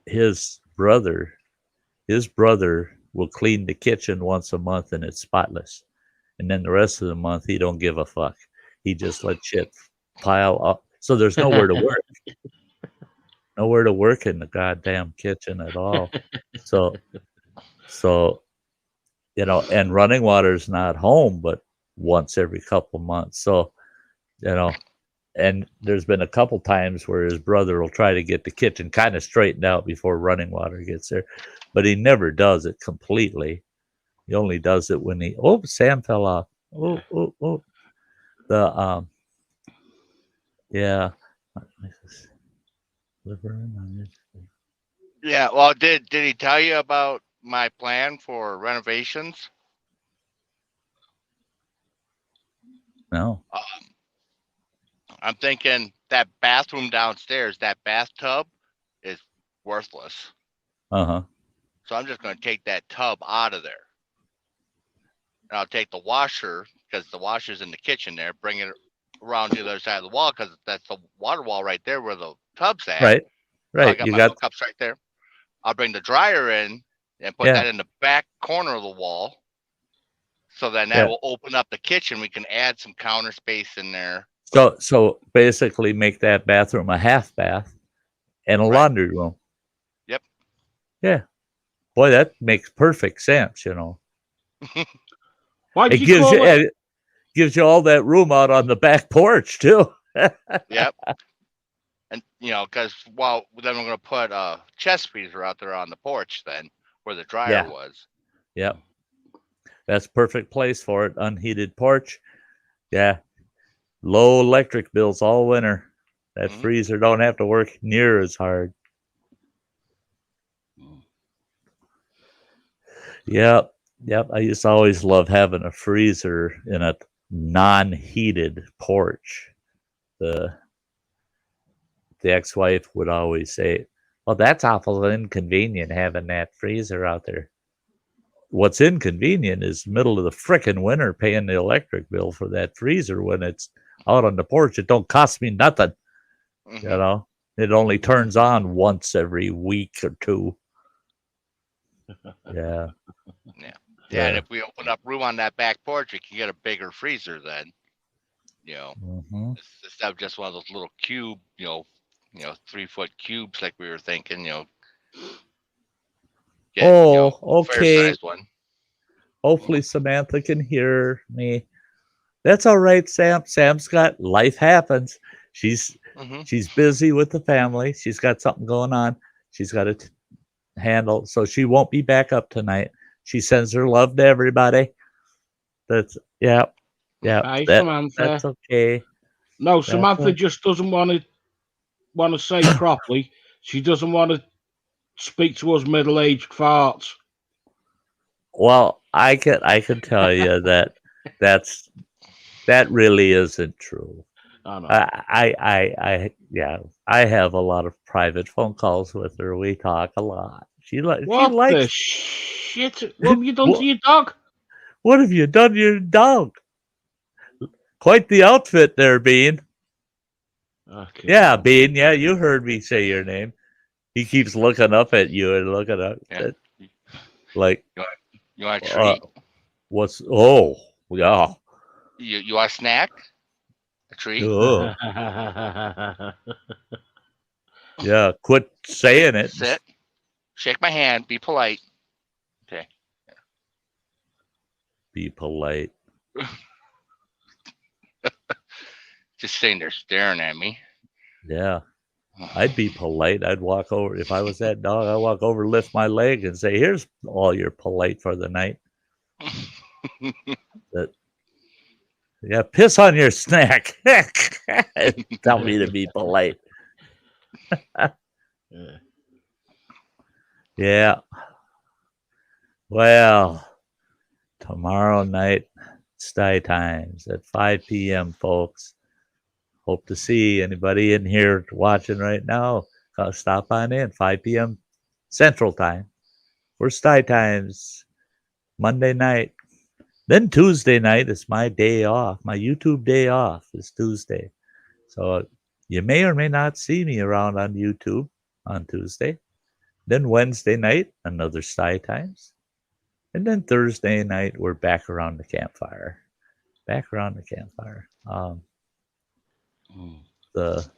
B: his brother will clean the kitchen once a month and it's spotless. And then the rest of the month he don't give a fuck. He just let shit pile up. So there's nowhere to work. Nowhere to work in the goddamn kitchen at all. So you know, and Running Water's not home but once every couple months. So, you know, and there's been a couple times where his brother will try to get the kitchen kind of straightened out before Running Water gets there, but he never does it completely. He only does it when Sam fell off. The yeah.
D: Yeah. Well, did he tell you about my plan for renovations?
B: No.
D: I'm thinking that bathroom downstairs, that bathtub, is worthless.
B: Uh-huh.
D: So I'm just going to take that tub out of there. And I'll take the washer, because the washer's in the kitchen there, bring it around to the other side of the wall, because that's the water wall right there where the tub's at.
B: Right.
D: So I
B: Right.
D: got
B: You
D: my
B: got
D: hookups right there. I'll bring the dryer in and put that in the back corner of the wall. So then that will open up the kitchen. We can add some counter space in there.
B: So basically make that bathroom a half bath and a laundry room.
D: Yep.
B: Yeah. Boy, that makes perfect sense, you know.
F: Why did
B: It
F: you call it?
B: gives you all that room out on the back porch too.
D: Yep. And you know, because then we're gonna put a chest freezer out there on the porch then, where the dryer was.
B: Yep. That's perfect place for it. Unheated porch. Yeah. Low electric bills all winter. That freezer don't have to work near as hard. Yep. I used to always love having a freezer in a non-heated porch. The ex-wife would always say, well, that's awful inconvenient having that freezer out there. What's inconvenient is middle of the frickin' winter paying the electric bill for that freezer when it's out on the porch. It don't cost me nothing. You know, it only turns on once every week or two. Yeah.
D: And if we open up room on that back porch, we can get a bigger freezer then. You know, instead of just one of those little cube, 3-foot cubes like we were thinking.
B: Okay.
D: Fair-sized one.
B: Hopefully Samantha can hear me. That's all right, Sam. Sam's got life happens. She's busy with the family. She's got something going on. She's got to handle, so she won't be back up tonight. She sends her love to everybody. That's
F: Hi, Samantha.
B: That's okay.
F: No, Samantha just doesn't want to say properly. She doesn't want to speak to us middle-aged farts.
B: Well, I can tell you that really isn't true.
F: I know.
B: I have a lot of private phone calls with her. We talk a lot.
F: What the shit? What have you done to your dog?
B: What have you done to your dog? Quite the outfit there, Bean.
F: Okay.
B: Yeah, Bean. Yeah, you heard me say your name. He keeps looking up at you and looking up.
D: Yeah.
B: Like,
D: you want a treat?
B: Yeah.
D: You want a snack? A treat?
B: Yeah, quit saying it.
D: Sit. Shake my hand. Be polite. Okay.
B: Be polite.
D: Just sitting there staring at me.
B: Yeah. I'd be polite. I'd walk over. If I was that dog, I'd walk over, lift my leg, and say, "Here's all your polite for the night." That, yeah, piss on your snack. Tell me to be polite.
F: Yeah.
B: Yeah. Well, tomorrow night, Sty Times at 5 p.m., folks. Hope to see anybody in here watching right now. Stop on in, 5 p.m. Central Time for Sty Times, Monday night. Then Tuesday night is my day off. My YouTube day off is Tuesday. So you may or may not see me around on YouTube on Tuesday. Then Wednesday night, another Sty Times. And then Thursday night, we're back around the campfire. Back around the campfire. The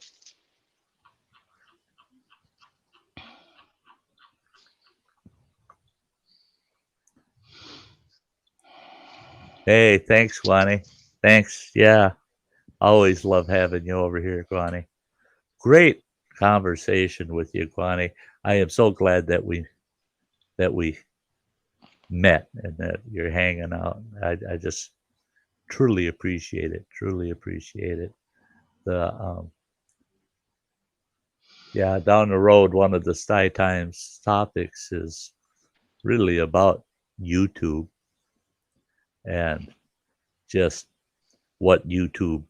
B: Hey, thanks, Guani. Thanks. Yeah. Always love having you over here, Guani. Great conversation with you, Guani. I am so glad that we met and that you're hanging out. I just truly appreciate it. Truly appreciate it. The yeah, down the road, one of the Sty Times topics is really about YouTube and just what YouTube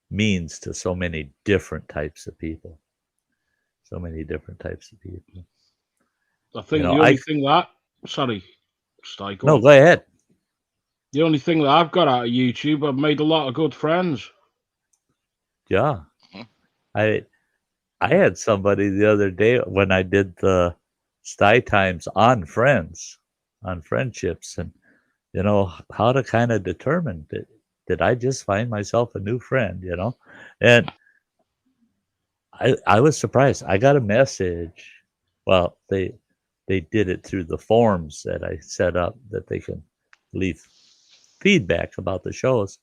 B: means to so many different types of people. So many different types of people.
F: I think the only thing that, sorry, Sty,
B: no, go ahead.
F: The only thing that I've got out of YouTube, I've made a lot of good friends.
B: Yeah. I had somebody the other day when I did the Sty Times on friends, on friendships, and you know how to kind of determine did I just find myself a new friend, you know? And I was surprised. I got a message. Well, they did it through the forms that I set up that they can leave feedback about the shows.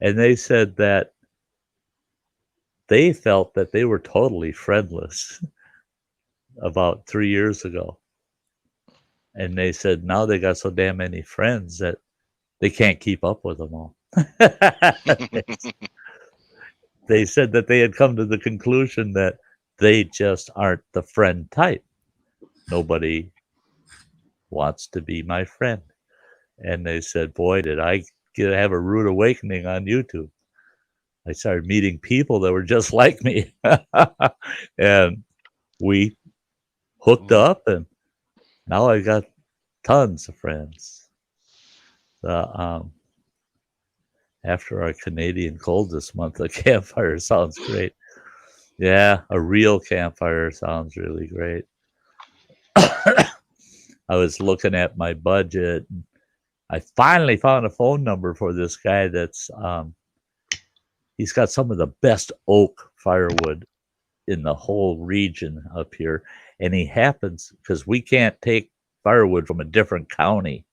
B: And they said that they felt that they were totally friendless about 3 years ago. And they said now they got so damn many friends that they can't keep up with them all. They said that they had come to the conclusion that they just aren't the friend type. Nobody wants to be my friend. And they said, boy, did I have a rude awakening on YouTube. I started meeting people that were just like me. And we hooked up, and now I got tons of friends. After our Canadian cold this month, a campfire sounds great. Yeah, a real campfire sounds really great. I was looking at my budget. I finally found a phone number for this guy that's he's got some of the best oak firewood in the whole region up here. And he happens, because we can't take firewood from a different county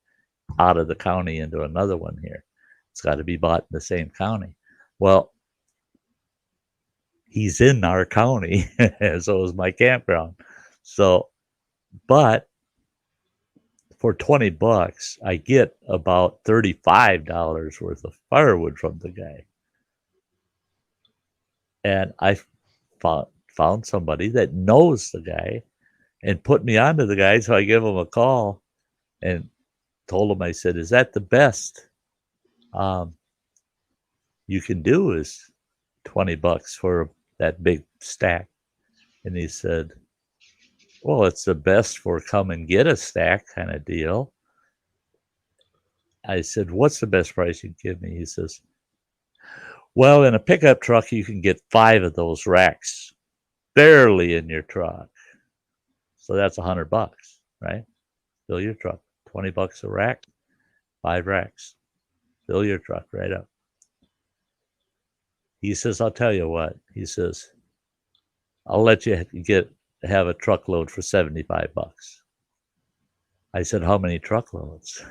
B: out of the county into another one here. It's got to be bought in the same county. Well, he's in our county, so is my campground. So, but for $20, I get about $35 worth of firewood from the guy. And I found somebody that knows the guy and put me onto the guy. So I gave him a call and told him, I said, is that the best you can do is $20 for that big stack? And he said, well, it's the best for come and get a stack kind of deal. I said, what's the best price you can give me? He says, well, in a pickup truck, you can get 5 of those racks barely in your truck. So that's $100, right? Fill your truck. $20 a rack, 5 racks. Fill your truck right up. He says, I'll tell you what. He says, I'll let you have a truckload for $75. I said, how many truckloads?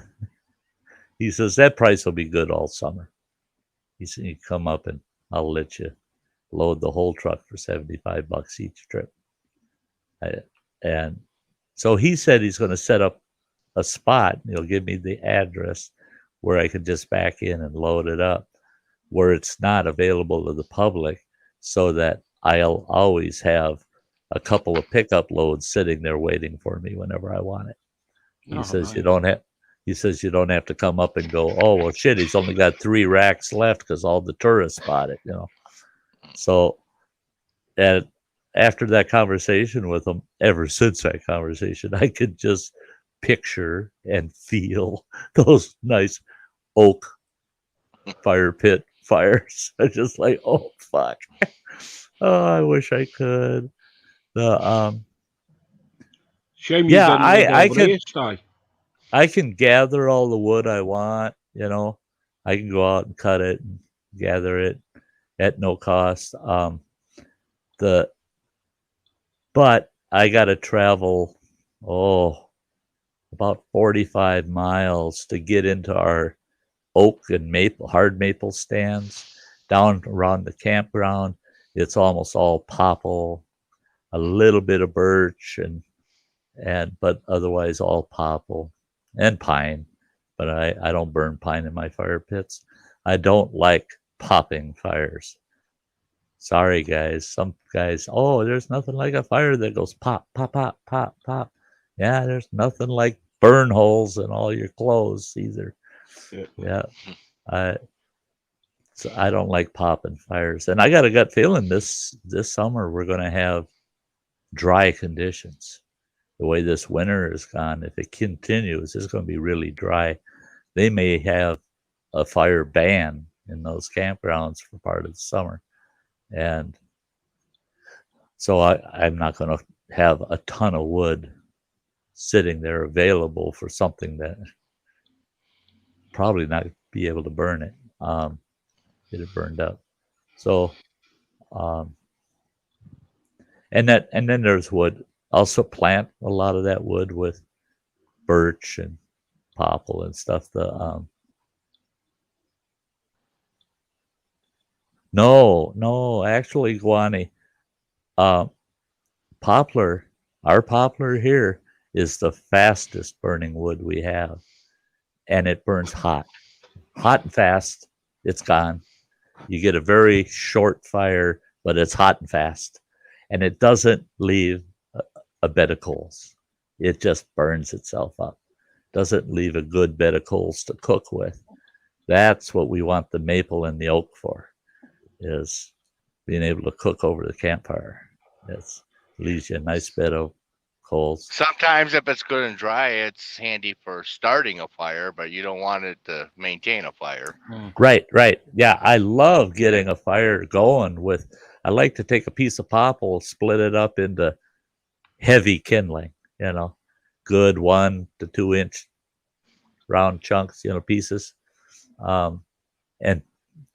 B: He says, that price will be good all summer. He said, you come up and I'll let you load the whole truck for $75 each trip. And so he said he's going to set up a spot. He'll give me the address where I can just back in and load it up, where it's not available to the public, so that I'll always have a couple of pickup loads sitting there waiting for me whenever I want it. He says you don't have. He says you don't have to come up and go, oh well, shit, he's only got 3 racks left because all the tourists bought it, you know. So, and after that conversation with him, ever since that conversation, I could just picture and feel those nice oak fire pit fires. I just like, oh fuck, oh I wish I could. The
F: Shame
B: yeah,
F: you didn't
B: I
F: live over
B: can.
F: here, Sty.
B: I can gather all the wood I want, you know. I can go out and cut it and gather it at no cost. But I got to travel, about 45 miles to get into our oak and maple, hard maple stands down around the campground. It's almost all popple, a little bit of birch, but otherwise all popple. And pine, but I don't burn pine in my fire pits. I don't like popping fires. Sorry, guys. Some guys, there's nothing like a fire that goes pop, pop, pop, pop, pop. Yeah, there's nothing like burn holes in all your clothes either. Yeah. So I don't like popping fires. And I got a gut feeling this summer we're going to have dry conditions. The way this winter has gone, if it continues, it's going to be really dry. They may have a fire ban in those campgrounds for part of the summer. And so I'm not going to have a ton of wood sitting there available for something that probably not be able to burn it, get it burned up. So, and then there's wood. Also plant a lot of that wood with birch and popple and stuff. No, actually, Guani, poplar, our poplar here is the fastest burning wood we have, and it burns hot and fast. It's gone. You get a very short fire, but it's hot and fast, and it doesn't leave a bed of coals. It just burns itself up. Doesn't leave a good bed of coals to cook with. That's what we want the maple and the oak for, is being able to cook over the campfire. It leaves you a nice bed of coals.
D: Sometimes if it's good and dry, it's handy for starting a fire, but you don't want it to maintain a fire.
B: Right. Yeah, I love getting a fire going with, I like to take a piece of popple, split it up into heavy kindling, good 1 to 2 inch round chunks, pieces. And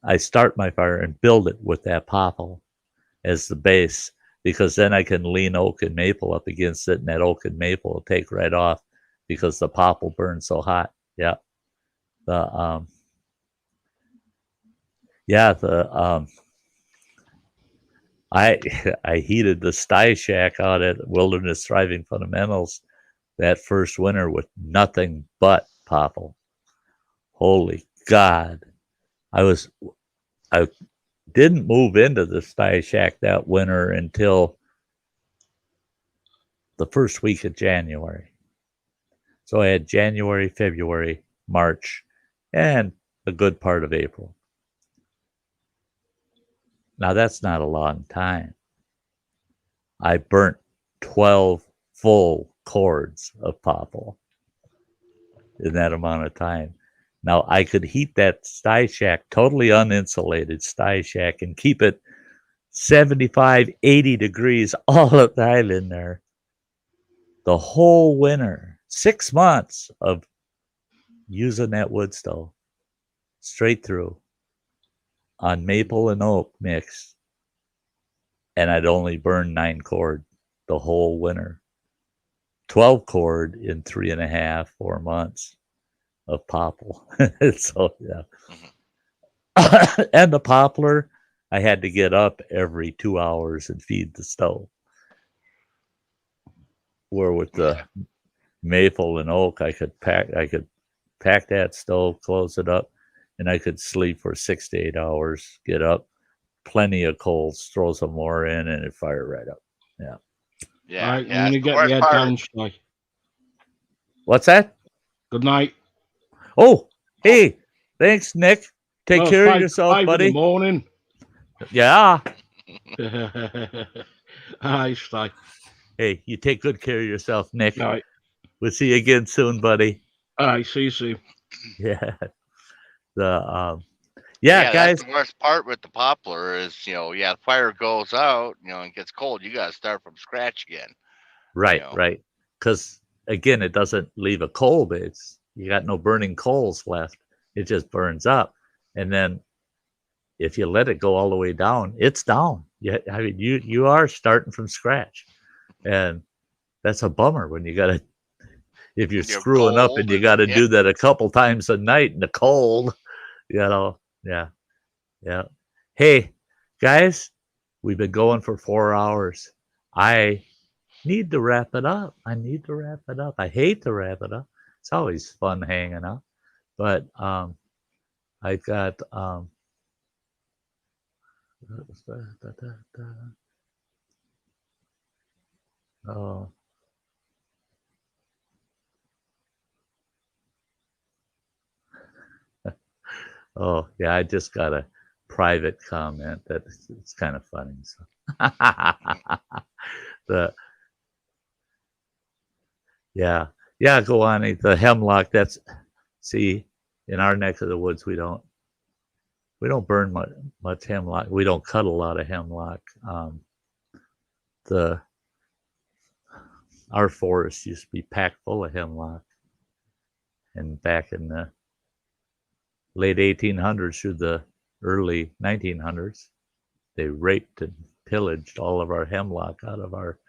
B: I start my fire and build it with that popple as the base, because then I can lean oak and maple up against it, and that oak and maple will take right off because the popple burns so hot. Yeah. I heated the Sty Shack out at Wilderness Thriving Fundamentals that first winter with nothing but popple. Holy God. I didn't move into the Sty Shack that winter until the first week of January. So I had January, February, March, and a good part of April. Now, that's not a long time. I burnt 12 full cords of popple in that amount of time. Now, I could heat that Sty Shack, totally uninsulated Sty Shack, and keep it 75, 80 degrees all the time in there. The whole winter, 6 months of using that wood stove straight through on maple and oak mix, and I'd only burn 9 cord the whole winter. 12 cord in 3.5, 4 months of popple. So yeah. And the poplar, I had to get up every 2 hours and feed the stove. Where with the maple and oak, I could pack that stove, close it up, and I could sleep for 6 to 8 hours, get up, plenty of coals, throw some more in, and it fire right up. Yeah.
D: Yeah.
F: All right,
D: Yeah.
F: I'm going to
D: it's the
F: get
D: worst
F: the head
D: part.
F: down, Sty.
B: What's that?
F: Good night.
B: Oh, hey, thanks, Nick. Take
F: Well,
B: care of
F: it's
B: yourself,
F: 5 in the
B: buddy.
F: morning.
B: Yeah.
F: Hi, Sty.
B: Hey, you take good care of yourself, Nick.
F: All right.
B: We'll see you again soon, buddy.
F: All right, see you soon.
B: Yeah. Yeah,
D: Yeah,
B: guys.
D: that's the worst part with the poplar is, the fire goes out, and gets cold. You got to start from scratch again.
B: Right,
D: know.
B: right. Because again, it doesn't leave a coal. You got no burning coals left. It just burns up, and then if you let it go all the way down, it's down. I mean, you are starting from scratch, and that's a bummer when you got to. If you're screwing up and you got to do that a couple times a night in the cold, yeah. Hey, guys, we've been going for 4 hours. I need to wrap it up. I hate to wrap it up. It's always fun hanging out, but I got oh. Oh, yeah, I just got a private comment that it's kind of funny. So. Go on. The hemlock, see, in our neck of the woods, we don't burn much hemlock. We don't cut a lot of hemlock. Our forest used to be packed full of hemlock. And back in the late 1800s through the early 1900s, they raped and pillaged all of our hemlock out of our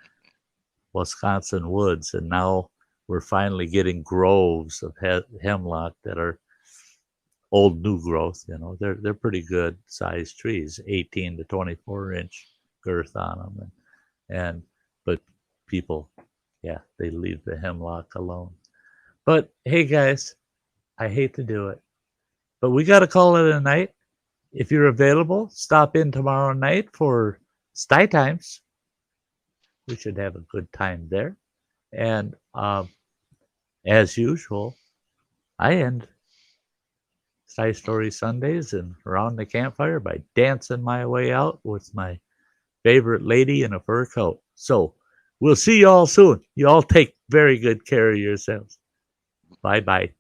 B: Wisconsin woods, and now we're finally getting groves of hemlock that are old new growth. They're pretty good sized trees, 18 to 24-inch girth on them, but people, they leave the hemlock alone. But hey, guys, I hate to do it, but we got to call it a night. If you're available, stop in tomorrow night for Sty Times. We should have a good time there. And as usual, I end Sty Story Sundays and around the campfire by dancing my way out with my favorite lady in a fur coat. So we'll see you all soon. You all take very good care of yourselves. Bye-bye.